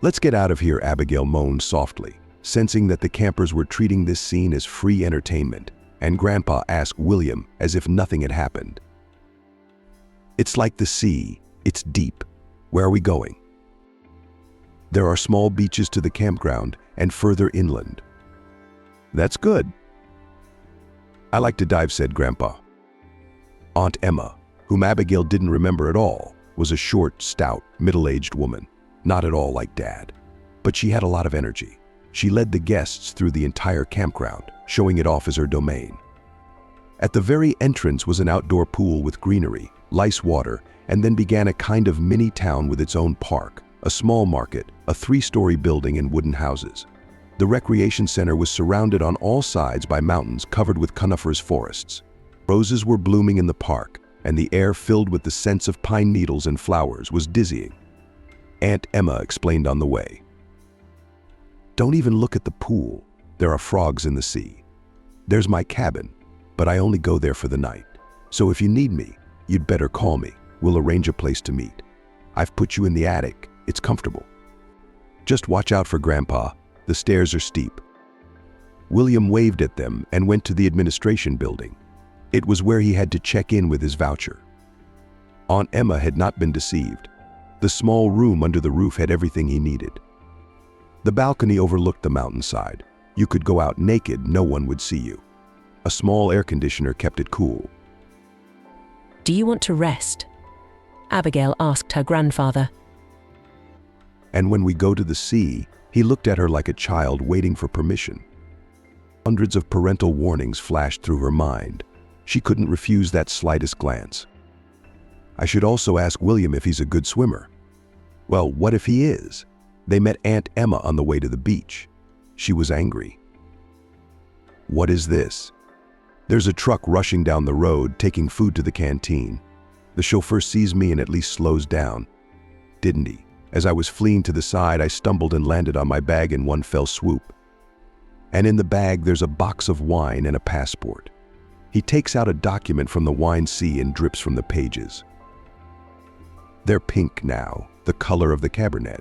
"Let's get out of here," Abigail moaned softly, sensing that the campers were treating this scene as free entertainment, and Grandpa asked William as if nothing had happened. "It's like the sea. It's deep. Where are we going?" "There are small beaches to the campground and further inland." "That's good." "I like to dive," said Grandpa. Aunt Emma, whom Abigail didn't remember at all, was a short, stout, middle-aged woman, not at all like Dad. But she had a lot of energy. She led the guests through the entire campground, showing it off as her domain. At the very entrance was an outdoor pool with greenery, lice water, and then began a kind of mini town with its own park, a small market, a 3-story building and wooden houses. The recreation center was surrounded on all sides by mountains covered with coniferous forests. Roses were blooming in the park, and the air filled with the scents of pine needles and flowers was dizzying. Aunt Emma explained on the way. "Don't even look at the pool. There are frogs in the sea. There's my cabin, but I only go there for the night. So if you need me, you'd better call me. We'll arrange a place to meet. I've put you in the attic. It's comfortable. Just watch out for Grandpa. The stairs are steep." William waved at them and went to the administration building. It was where he had to check in with his voucher. Aunt Emma had not been deceived. The small room under the roof had everything he needed. The balcony overlooked the mountainside. You could go out naked, no one would see you. A small air conditioner kept it cool. "Do you want to rest?" Abigail asked her grandfather. And when we go to the sea, he looked at her like a child waiting for permission. Hundreds of parental warnings flashed through her mind. She couldn't refuse that slightest glance. I should also ask William if he's a good swimmer. Well, what if he is? They met Aunt Emma on the way to the beach. She was angry. What is this? There's a truck rushing down the road, taking food to the canteen. The chauffeur sees me and at least slows down. Didn't he? As I was fleeing to the side, I stumbled and landed on my bag in one fell swoop. And in the bag, there's a box of wine and a passport. He takes out a document from the wine sea and drips from the pages. They're pink now, the color of the Cabernet.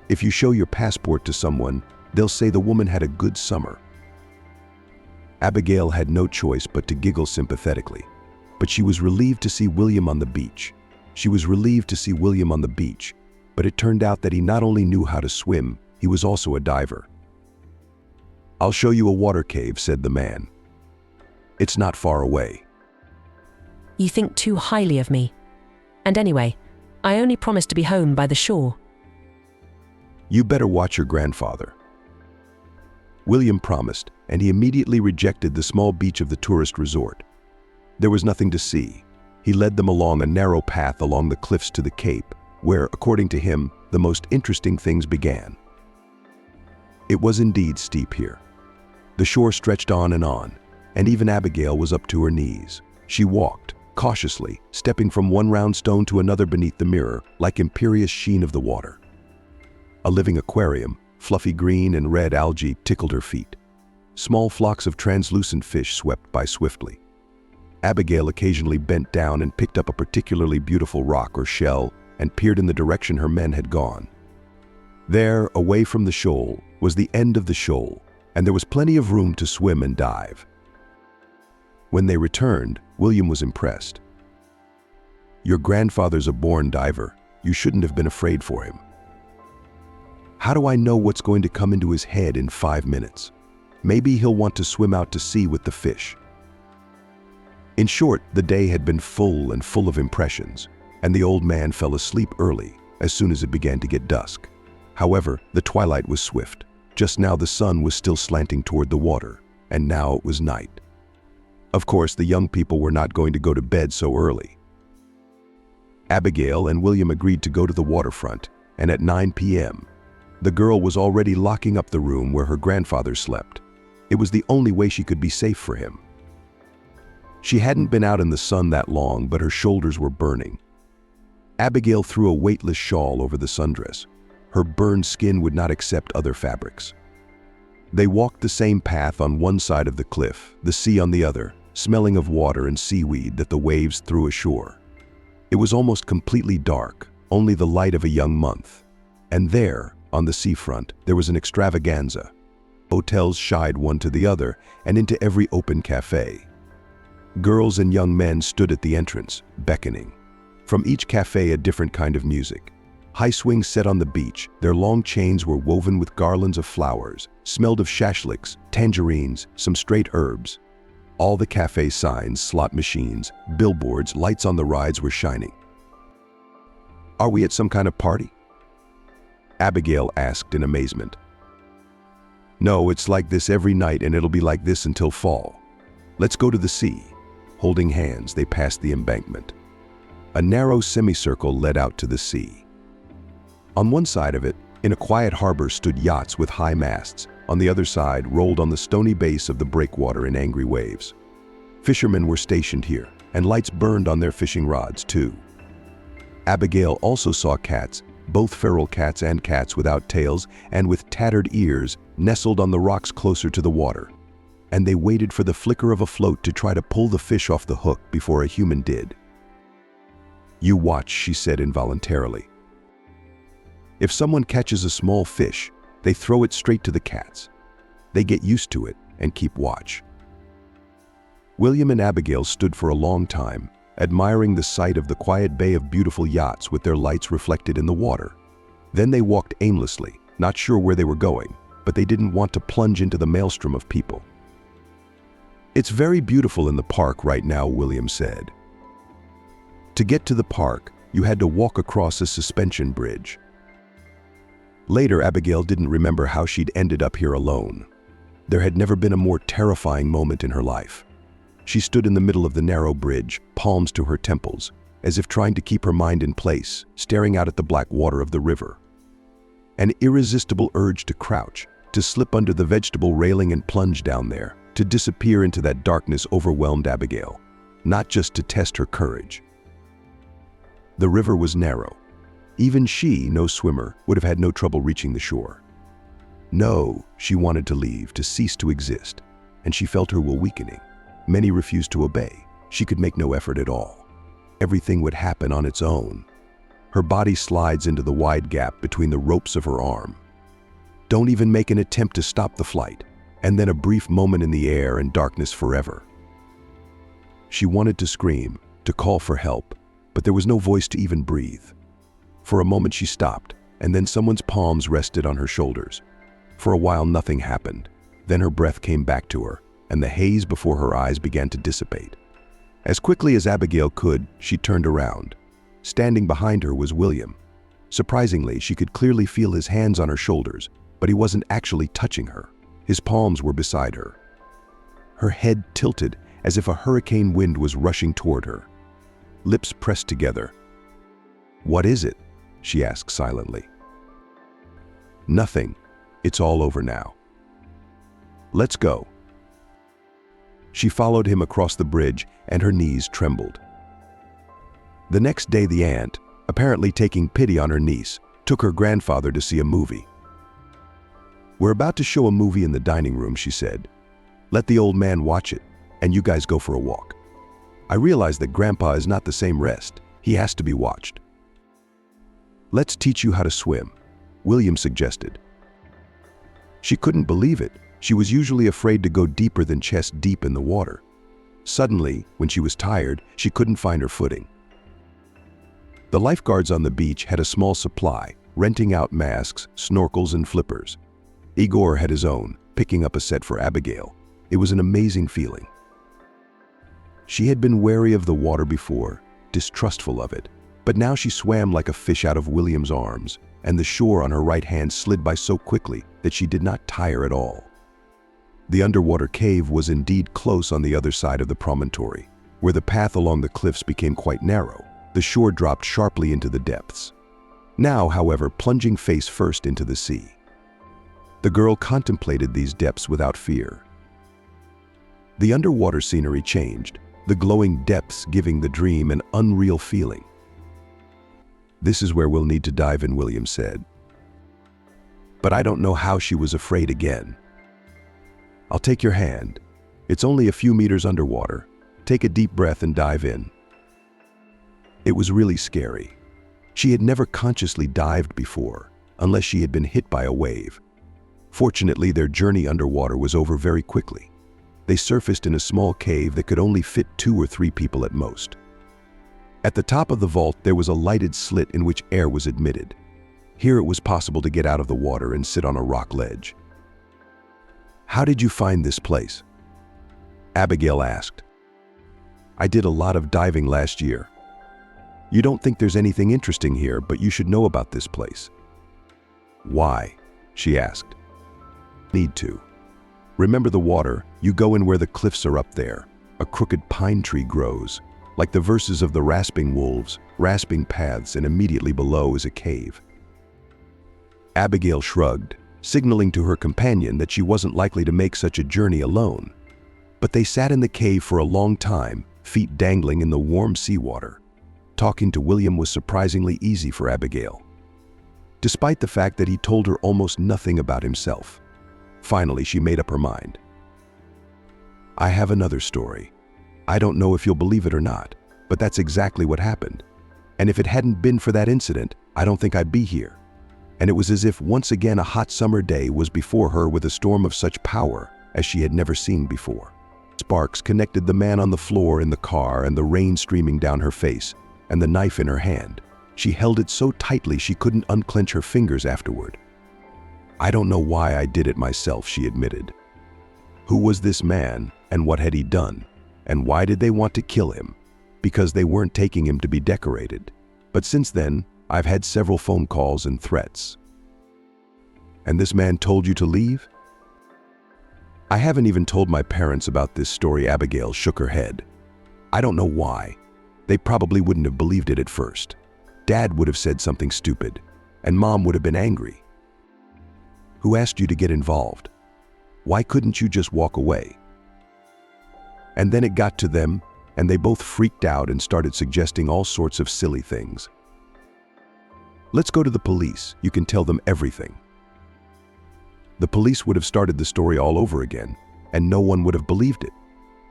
If you show your passport to someone, they'll say the woman had a good summer. Abigail had no choice but to giggle sympathetically. But she was relieved to see William on the beach. She was relieved to see William on the beach, but it turned out that he not only knew how to swim, he was also a diver. "I'll show you a water cave," said the man. "It's not far away." "You think too highly of me. And anyway, I only promised to be home by the shore." "You better watch your grandfather." William promised, and he immediately rejected the small beach of the tourist resort. There was nothing to see. He led them along a narrow path along the cliffs to the cape, where, according to him, the most interesting things began. It was indeed steep here. The shore stretched on, and even Abigail was up to her knees. She walked, cautiously, stepping from one round stone to another beneath the mirror, like imperious sheen of the water. A living aquarium, fluffy green and red algae tickled her feet. Small flocks of translucent fish swept by swiftly. Abigail occasionally bent down and picked up a particularly beautiful rock or shell and peered in the direction her men had gone. There, away from the shoal, was the end of the shoal, and there was plenty of room to swim and dive. When they returned, William was impressed. "Your grandfather's a born diver. You shouldn't have been afraid for him." "How do I know what's going to come into his head in 5 minutes? Maybe he'll want to swim out to sea with the fish." In short, the day had been full of impressions, and the old man fell asleep early, as soon as it began to get dusk. However, the twilight was swift. Just now the sun was still slanting toward the water, and now it was night. Of course, the young people were not going to go to bed so early. Abigail and William agreed to go to the waterfront, and at 9 p.m., the girl was already locking up the room where her grandfather slept. It was the only way she could be safe for him. She hadn't been out in the sun that long, but her shoulders were burning. Abigail threw a weightless shawl over the sundress. Her burned skin would not accept other fabrics. They walked the same path on one side of the cliff, the sea on the other, smelling of water and seaweed that the waves threw ashore. It was almost completely dark, only the light of a young month. And there, on the seafront, there was an extravaganza. Hotels shied one to the other and into every open cafe. Girls and young men stood at the entrance, beckoning. From each cafe a different kind of music. High swings set on the beach, their long chains were woven with garlands of flowers, smelled of shashliks, tangerines, some straight herbs. All the cafe signs, slot machines, billboards, lights on the rides were shining. "Are we at some kind of party?" Abigail asked in amazement. "No, it's like this every night and it'll be like this until fall. Let's go to the sea." Holding hands, they passed the embankment. A narrow semicircle led out to the sea. On one side of it, in a quiet harbor, stood yachts with high masts. On the other side, rolled on the stony base of the breakwater in angry waves. Fishermen were stationed here, and lights burned on their fishing rods too. Abigail also saw cats, both feral cats and cats without tails and with tattered ears, nestled on the rocks closer to the water. And they waited for the flicker of a float to try to pull the fish off the hook before a human did. "You watch," she said involuntarily. If someone catches a small fish, they throw it straight to the cats. They get used to it and keep watch. William and Abigail stood for a long time, admiring the sight of the quiet bay of beautiful yachts with their lights reflected in the water. Then they walked aimlessly, not sure where they were going, but they didn't want to plunge into the maelstrom of people. "It's very beautiful in the park right now," William said. To get to the park, you had to walk across a suspension bridge. Later, Abigail didn't remember how she'd ended up here alone. There had never been a more terrifying moment in her life. She stood in the middle of the narrow bridge, palms to her temples, as if trying to keep her mind in place, staring out at the black water of the river. An irresistible urge to crouch, to slip under the vegetable railing and plunge down there, to disappear into that darkness overwhelmed Abigail, not just to test her courage. The river was narrow. Even she, no swimmer, would have had no trouble reaching the shore. No, she wanted to leave, to cease to exist, and she felt her will weakening. Many refused to obey. She could make no effort at all. Everything would happen on its own. Her body slides into the wide gap between the ropes of her arm. Don't even make an attempt to stop the flight, and then a brief moment in the air and darkness forever. She wanted to scream, to call for help, but there was no voice to even breathe. For a moment she stopped, and then someone's palms rested on her shoulders. For a while nothing happened. Then her breath came back to her, and the haze before her eyes began to dissipate. As quickly as Abigail could, she turned around. Standing behind her was William. Surprisingly, she could clearly feel his hands on her shoulders, but he wasn't actually touching her. His palms were beside her. Her head tilted as if a hurricane wind was rushing toward her. Lips pressed together. "What is it?" she asked silently. "Nothing. It's all over now. Let's go." She followed him across the bridge, and her knees trembled. The next day the aunt, apparently taking pity on her niece, took her grandfather to see a movie. "We're about to show a movie in the dining room," she said. "Let the old man watch it, and you guys go for a walk. I realize that Grandpa is not the same rest. He has to be watched." "Let's teach you how to swim," William suggested. She couldn't believe it. She was usually afraid to go deeper than chest deep in the water. Suddenly, when she was tired, she couldn't find her footing. The lifeguards on the beach had a small supply, renting out masks, snorkels, and flippers. Igor had his own, picking up a set for Abigail. It was an amazing feeling. She had been wary of the water before, distrustful of it, but now she swam like a fish out of William's arms, and the shore on her right hand slid by so quickly that she did not tire at all. The underwater cave was indeed close on the other side of the promontory, where the path along the cliffs became quite narrow. The shore dropped sharply into the depths. Now, however, plunging face first into the sea. The girl contemplated these depths without fear. The underwater scenery changed, the glowing depths giving the dream an unreal feeling. "This is where we'll need to dive in," William said. But I don't know how she was afraid again. "I'll take your hand. It's only a few meters underwater. Take a deep breath and dive in." It was really scary. She had never consciously dived before, unless she had been hit by a wave. Fortunately, their journey underwater was over very quickly. They surfaced in a small cave that could only fit 2 or 3 people at most. At the top of the vault, there was a lighted slit in which air was admitted. Here it was possible to get out of the water and sit on a rock ledge. "How did you find this place?" Abigail asked. "I did a lot of diving last year. You don't think there's anything interesting here, but you should know about this place." "Why?" she asked. "Need to. Remember the water, you go in where the cliffs are up there. A crooked pine tree grows, like the verses of the rasping wolves, rasping paths, and immediately below is a cave." Abigail shrugged, signaling to her companion that she wasn't likely to make such a journey alone. But they sat in the cave for a long time, feet dangling in the warm seawater. Talking to William was surprisingly easy for Abigail, despite the fact that he told her almost nothing about himself. Finally, she made up her mind. "I have another story. I don't know if you'll believe it or not, but that's exactly what happened. And if it hadn't been for that incident, I don't think I'd be here." And it was as if once again a hot summer day was before her with a storm of such power as she had never seen before. Sparks connected the man on the floor in the car and the rain streaming down her face, and the knife in her hand. She held it so tightly she couldn't unclench her fingers afterward. I don't know why I did it myself, she admitted. Who was this man, and what had he done? And why did they want to kill him? Because they weren't taking him to be decorated. But since then, I've had several phone calls and threats. And this man told you to leave? I haven't even told my parents about this story. Abigail shook her head. I don't know why. They probably wouldn't have believed it at first. Dad would have said something stupid, and Mom would have been angry. Who asked you to get involved? Why couldn't you just walk away? And then it got to them, and they both freaked out and started suggesting all sorts of silly things. Let's go to the police. You can tell them everything. The police would have started the story all over again, and no one would have believed it.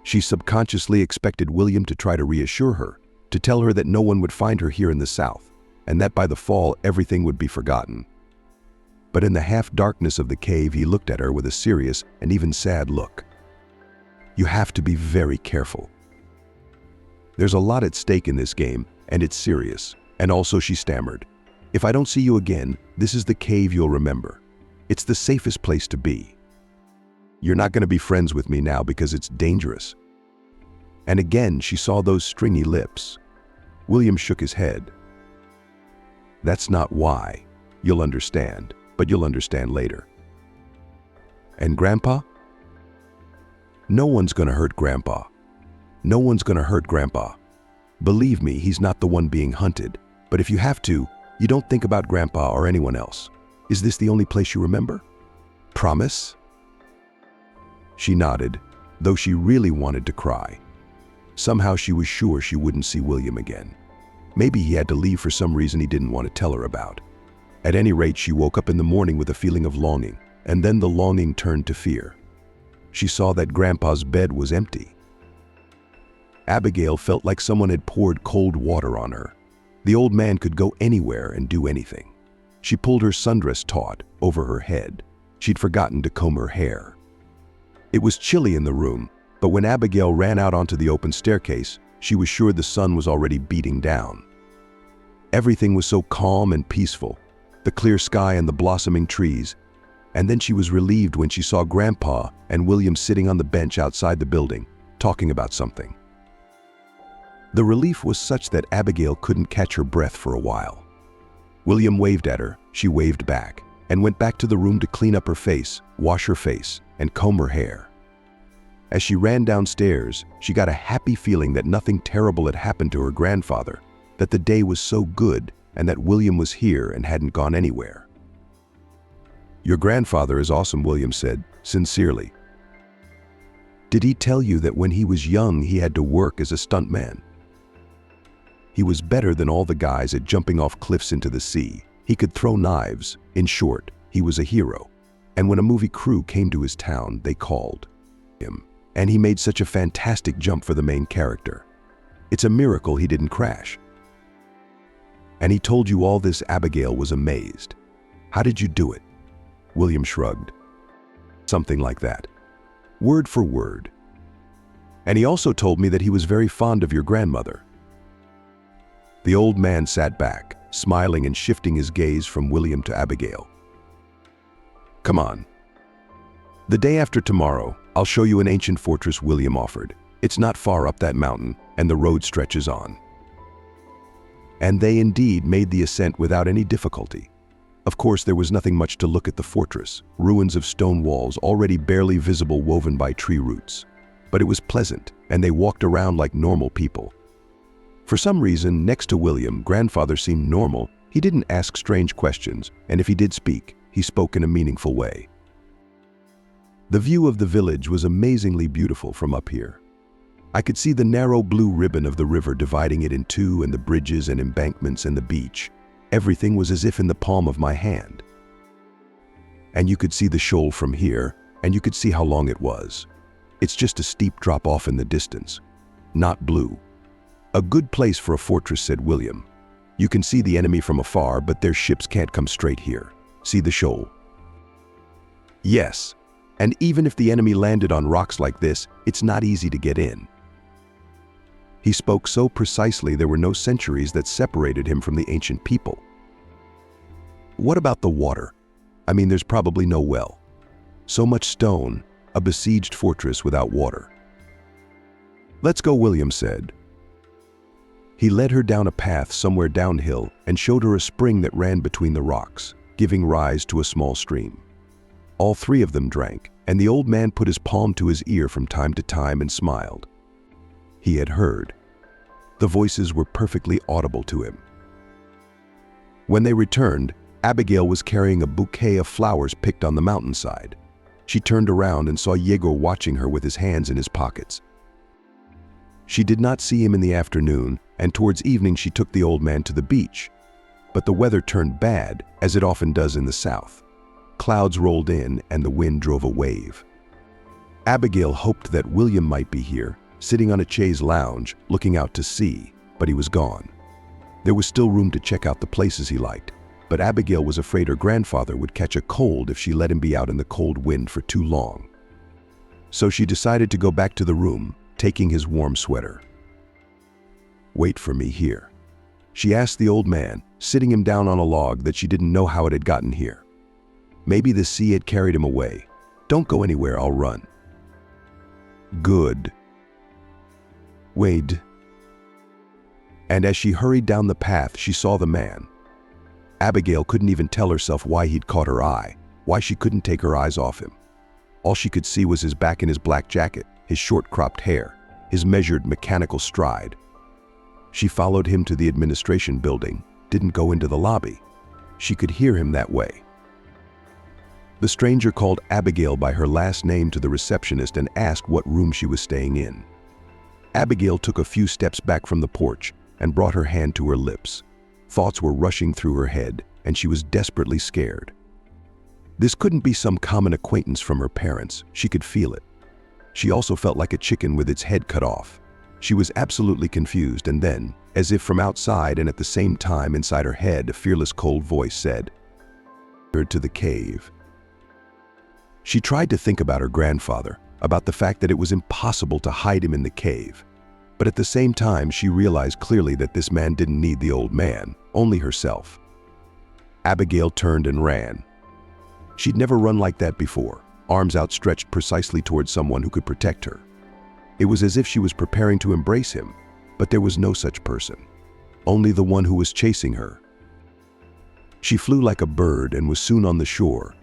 She subconsciously expected William to try to reassure her, to tell her that no one would find her here in the South, and that by the fall everything would be forgotten. But in the half-darkness of the cave, he looked at her with a serious and even sad look. You have to be very careful. There's a lot at stake in this game, and it's serious. And also, she stammered, if I don't see you again, this is the cave you'll remember. It's the safest place to be. You're not going to be friends with me now because it's dangerous. And again, she saw those stringy lips. William shook his head. That's not why. You'll understand, but you'll understand later. And Grandpa? No one's going to hurt Grandpa. No one's going to hurt Grandpa. Believe me, he's not the one being hunted. But if you have to, you don't think about Grandpa or anyone else. Is this the only place you remember? Promise? She nodded, though she really wanted to cry. Somehow she was sure she wouldn't see William again. Maybe he had to leave for some reason he didn't want to tell her about. At any rate, she woke up in the morning with a feeling of longing, and then the longing turned to fear. She saw that Grandpa's bed was empty. Abigail felt like someone had poured cold water on her. The old man could go anywhere and do anything. She pulled her sundress taut over her head. She'd forgotten to comb her hair. It was chilly in the room, but when Abigail ran out onto the open staircase, she was sure the sun was already beating down. Everything was so calm and peaceful, the clear sky and the blossoming trees, and then she was relieved when she saw Grandpa and William sitting on the bench outside the building, talking about something. The relief was such that Abigail couldn't catch her breath for a while. William waved at her, she waved back, and went back to the room to clean up her face, wash her face, and comb her hair. As she ran downstairs, she got a happy feeling that nothing terrible had happened to her grandfather, that the day was so good, and that William was here and hadn't gone anywhere. Your grandfather is awesome, William said, sincerely. Did he tell you that when he was young he had to work as a stuntman? He was better than all the guys at jumping off cliffs into the sea. He could throw knives. In short, he was a hero. And when a movie crew came to his town, they called him. And he made such a fantastic jump for the main character. It's a miracle he didn't crash. And he told you all this. Abigail was amazed. How did you do it? William shrugged. Something like that. Word for word. And he also told me that he was very fond of your grandmother. The old man sat back, smiling and shifting his gaze from William to Abigail. Come on. The day after tomorrow, I'll show you an ancient fortress, William offered. It's not far up that mountain, and the road stretches on. And they indeed made the ascent without any difficulty. Of course, there was nothing much to look at the fortress, ruins of stone walls already barely visible woven by tree roots. But it was pleasant, and they walked around like normal people. For some reason, next to William, grandfather seemed normal. He didn't ask strange questions, and if he did speak, he spoke in a meaningful way. The view of the village was amazingly beautiful from up here. I could see the narrow blue ribbon of the river dividing it in two, and the bridges and embankments and the beach. Everything was as if in the palm of my hand. And you could see the shoal from here, and you could see how long it was. It's just a steep drop off in the distance. Not blue. A good place for a fortress, said William. You can see the enemy from afar, but their ships can't come straight here. See the shoal? Yes, and even if the enemy landed on rocks like this, it's not easy to get in. He spoke so precisely there were no centuries that separated him from the ancient people. What about the water? I mean, there's probably no well. So much stone, a besieged fortress without water. Let's go, William said. He led her down a path somewhere downhill and showed her a spring that ran between the rocks, giving rise to a small stream. All three of them drank, and the old man put his palm to his ear from time to time and smiled. He had heard. The voices were perfectly audible to him. When they returned, Abigail was carrying a bouquet of flowers picked on the mountainside. She turned around and saw Yegor watching her with his hands in his pockets. She did not see him in the afternoon, and towards evening she took the old man to the beach. But the weather turned bad, as it often does in the south. Clouds rolled in and the wind drove a wave. Abigail hoped that William might be here, sitting on a chaise lounge, looking out to sea, but he was gone. There was still room to check out the places he liked, but Abigail was afraid her grandfather would catch a cold if she let him be out in the cold wind for too long. So she decided to go back to the room, taking his warm sweater. "Wait for me here," she asked the old man, sitting him down on a log that she didn't know how it had gotten here. Maybe the sea had carried him away. "Don't go anywhere, I'll run." "Good. Wait." And as she hurried down the path, she saw the man. Abigail couldn't even tell herself why he'd caught her eye, why she couldn't take her eyes off him. All she could see was his back in his black jacket, his short cropped hair, his measured mechanical stride. She followed him to the administration building, didn't go into the lobby. She could hear him that way. The stranger called Abigail by her last name to the receptionist and asked what room she was staying in. Abigail took a few steps back from the porch and brought her hand to her lips. Thoughts were rushing through her head, and she was desperately scared. This couldn't be some common acquaintance from her parents. She could feel it. She also felt like a chicken with its head cut off. She was absolutely confused, and then, as if from outside and at the same time inside her head, a fearless cold voice said, "Her to the cave." She tried to think about her grandfather, about the fact that it was impossible to hide him in the cave. But at the same time, she realized clearly that this man didn't need the old man, only herself. Abigail turned and ran. She'd never run like that before, arms outstretched precisely towards someone who could protect her. It was as if she was preparing to embrace him, but there was no such person, only the one who was chasing her. She flew like a bird and was soon on the shore.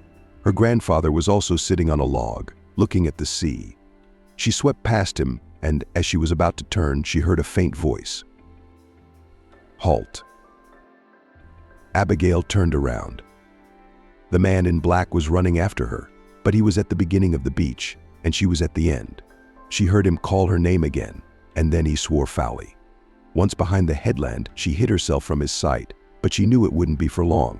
Her grandfather was also sitting on a log, looking at the sea. She swept past him, and as she was about to turn, she heard a faint voice. "Halt." Abigail turned around. The man in black was running after her, but he was at the beginning of the beach, and she was at the end. She heard him call her name again, and then he swore foully. Once behind the headland, she hid herself from his sight, but she knew it wouldn't be for long.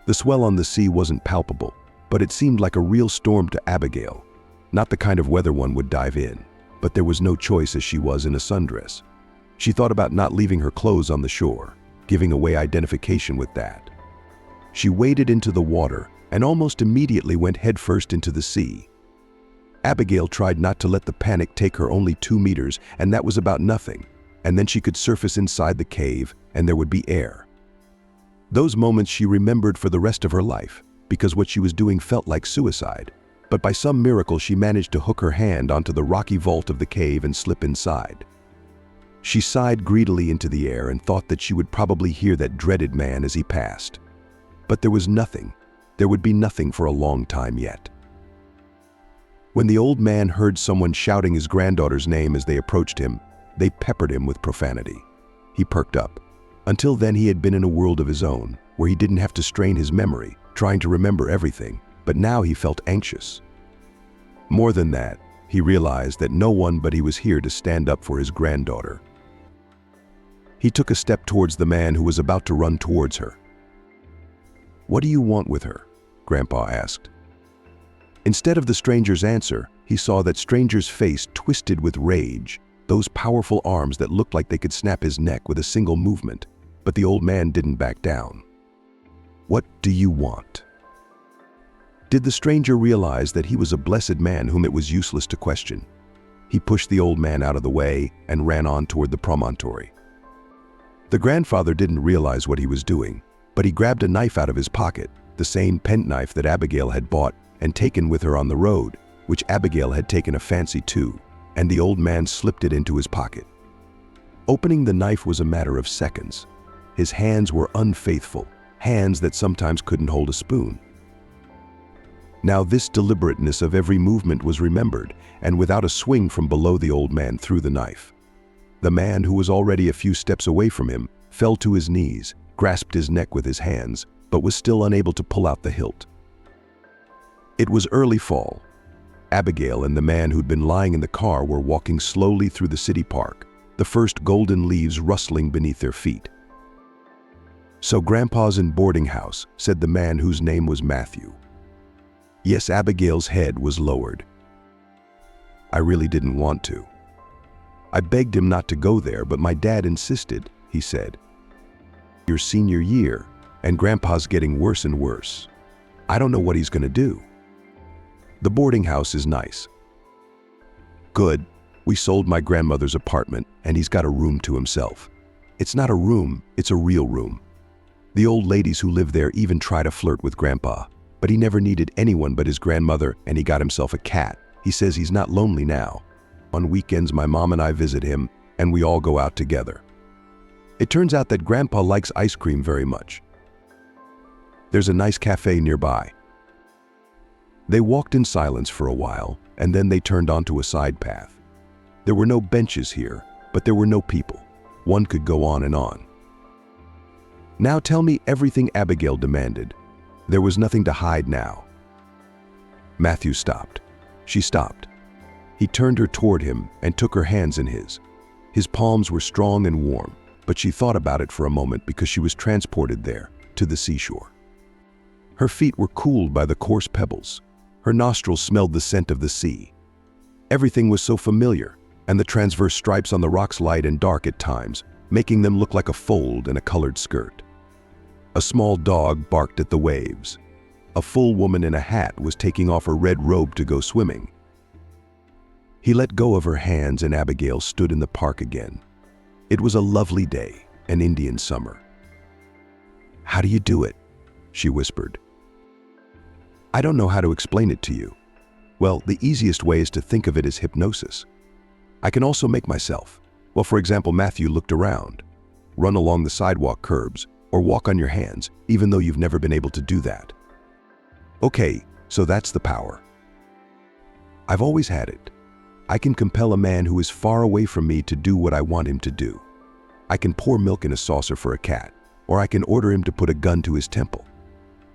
The swell on the sea wasn't palpable, but it seemed like a real storm to Abigail. Not the kind of weather one would dive in, but there was no choice as she was in a sundress. She thought about not leaving her clothes on the shore, giving away identification with that. She waded into the water and almost immediately went headfirst into the sea. Abigail tried not to let the panic take her only 2 meters, and that was about nothing. And then she could surface inside the cave, and there would be air. Those moments she remembered for the rest of her life, because what she was doing felt like suicide. But by some miracle, she managed to hook her hand onto the rocky vault of the cave and slip inside. She sighed greedily into the air and thought that she would probably hear that dreaded man as he passed. But there was nothing. There would be nothing for a long time yet. When the old man heard someone shouting his granddaughter's name as they approached him, they peppered him with profanity. He perked up. Until then, he had been in a world of his own, where he didn't have to strain his memory, trying to remember everything, but now he felt anxious. More than that, he realized that no one but he was here to stand up for his granddaughter. He took a step towards the man who was about to run towards her. "What do you want with her?" Grandpa asked. Instead of the stranger's answer, he saw that stranger's face twisted with rage, those powerful arms that looked like they could snap his neck with a single movement, but the old man didn't back down. "What do you want?" Did the stranger realize that he was a blessed man whom it was useless to question? He pushed the old man out of the way and ran on toward the promontory. The grandfather didn't realize what he was doing, but he grabbed a knife out of his pocket, the same penknife that Abigail had bought and taken with her on the road, which Abigail had taken a fancy to, and the old man slipped it into his pocket. Opening the knife was a matter of seconds. His hands were unfaithful, hands that sometimes couldn't hold a spoon. Now this deliberateness of every movement was remembered, and without a swing from below the old man threw the knife. The man, who was already a few steps away from him, fell to his knees, grasped his neck with his hands, but was still unable to pull out the hilt. It was early fall. Abigail and the man who'd been lying in the car were walking slowly through the city park, the first golden leaves rustling beneath their feet. "So Grandpa's in boarding house," said the man whose name was Matthew. Yes, Abigail's head was lowered. "I really didn't want to. I begged him not to go there, but my dad insisted," he said. "Your senior year, and Grandpa's getting worse and worse. I don't know what he's going to do." "The boarding house is nice." "Good. We sold my grandmother's apartment, and he's got a room to himself. It's not a room, it's a real room. The old ladies who live there even try to flirt with Grandpa, but he never needed anyone but his grandmother, and he got himself a cat. He says he's not lonely now. On weekends, my mom and I visit him, and we all go out together. It turns out that Grandpa likes ice cream very much. There's a nice cafe nearby." They walked in silence for a while, and then they turned onto a side path. There were no benches here, but there were no people. One could go on and on. "Now tell me everything," Abigail demanded. There was nothing to hide now. Matthew stopped. She stopped. He turned her toward him and took her hands in his. His palms were strong and warm, but she thought about it for a moment because she was transported there, to the seashore. Her feet were cooled by the coarse pebbles. Her nostrils smelled the scent of the sea. Everything was so familiar, and the transverse stripes on the rocks light and dark at times, making them look like a fold in a colored skirt. A small dog barked at the waves. A full woman in a hat was taking off her red robe to go swimming. He let go of her hands, and Abigail stood in the park again. It was a lovely day, an Indian summer. "How do you do it?" she whispered. "I don't know how to explain it to you. Well, the easiest way is to think of it as hypnosis. I can also make myself. Well, for example, Matthew looked around. Run along the sidewalk curbs, or walk on your hands, even though you've never been able to do that. Okay, so that's the power. I've always had it. I can compel a man who is far away from me to do what I want him to do. I can pour milk in a saucer for a cat, or I can order him to put a gun to his temple.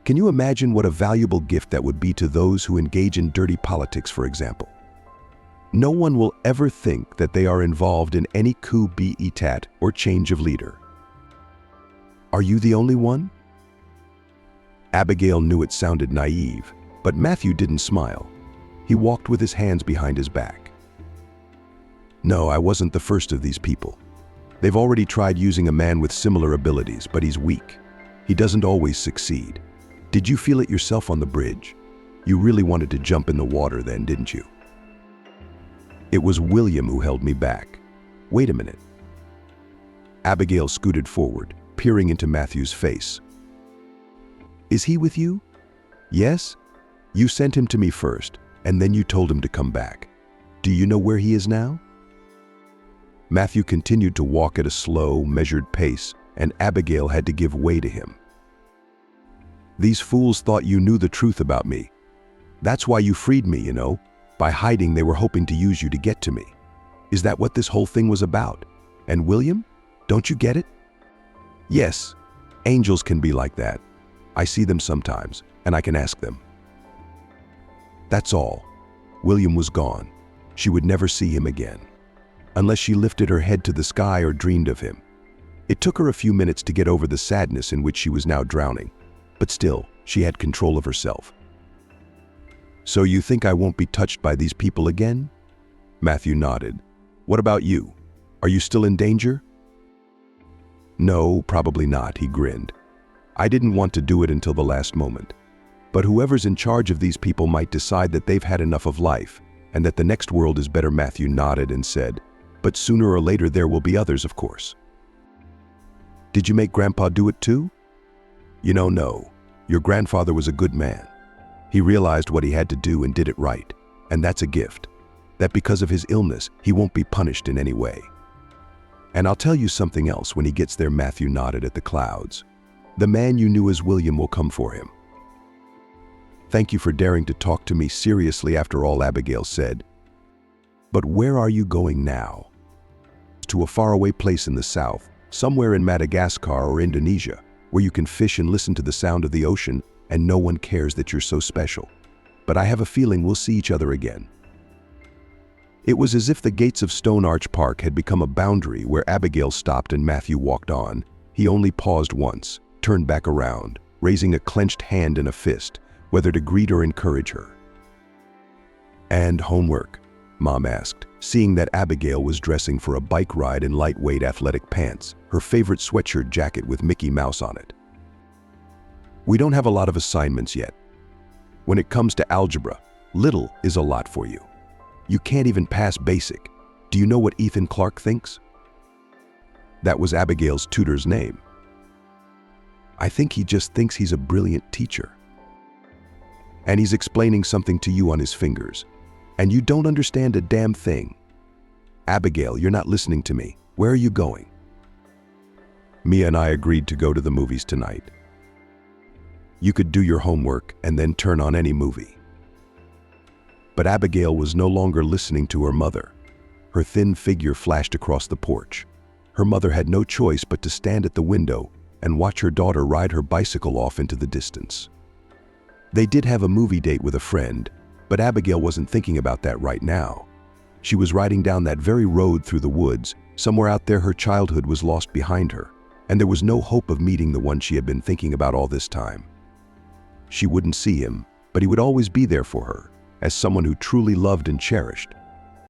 Can you imagine what a valuable gift that would be to those who engage in dirty politics, for example? No one will ever think that they are involved in any coup d'etat or change of leader. Are you the only one?" Abigail knew it sounded naive, but Matthew didn't smile. He walked with his hands behind his back. "No, I wasn't the first of these people. They've already tried using a man with similar abilities, but he's weak. He doesn't always succeed. Did you feel it yourself on the bridge? You really wanted to jump in the water then, didn't you?" "It was William who held me back. Wait a minute." Abigail scooted forward, peering into Matthew's face. "Is he with you?" "Yes. You sent him to me first, and then you told him to come back. Do you know where he is now?" Matthew continued to walk at a slow, measured pace, and Abigail had to give way to him. "These fools thought you knew the truth about me. That's why you freed me, you know. By hiding, they were hoping to use you to get to me. Is that what this whole thing was about? And William? Don't you get it?" "Yes, angels can be like that. I see them sometimes, and I can ask them." That's all. William was gone. She would never see him again, unless she lifted her head to the sky or dreamed of him. It took her a few minutes to get over the sadness in which she was now drowning, but still, she had control of herself. "So you think I won't be touched by these people again?" Matthew nodded. "What about you? Are you still in danger?" "No, probably not," he grinned. "I didn't want to do it until the last moment. But whoever's in charge of these people might decide that they've had enough of life, and that the next world is better." Matthew nodded and said, "But sooner or later there will be others, of course." "Did you make Grandpa do it too?" No. Your grandfather was a good man. He realized what he had to do and did it right. And that's a gift. That because of his illness, he won't be punished in any way. And I'll tell you something else when he gets there. Matthew nodded at the clouds. The man you knew as William will come for him. Thank you for daring to talk to me seriously after all, Abigail said. But where are you going now? To a faraway place in the south, somewhere in Madagascar or Indonesia, where you can fish and listen to the sound of the ocean and no one cares that you're so special. But I have a feeling we'll see each other again. It was as if the gates of Stone Arch Park had become a boundary where Abigail stopped and Matthew walked on. He only paused once, turned back around, raising a clenched hand and a fist, whether to greet or encourage her. And homework? Mom asked, seeing that Abigail was dressing for a bike ride in lightweight athletic pants, her favorite sweatshirt jacket with Mickey Mouse on it. We don't have a lot of assignments yet. When it comes to algebra, little is a lot for you. You can't even pass basic. Do you know what Ethan Clark thinks? That was Abigail's tutor's name. I think he just thinks he's a brilliant teacher. And he's explaining something to you on his fingers. And you don't understand a damn thing. Abigail, you're not listening to me. Where are you going? Mia and I agreed to go to the movies tonight. You could do your homework and then turn on any movie. But Abigail was no longer listening to her mother. Her thin figure flashed across the porch. Her mother had no choice but to stand at the window and watch her daughter ride her bicycle off into the distance. They did have a movie date with a friend, but Abigail wasn't thinking about that right now. She was riding down that very road through the woods. Somewhere out there her childhood was lost behind her, and there was no hope of meeting the one she had been thinking about all this time. She wouldn't see him, but he would always be there for her, as someone who truly loved and cherished.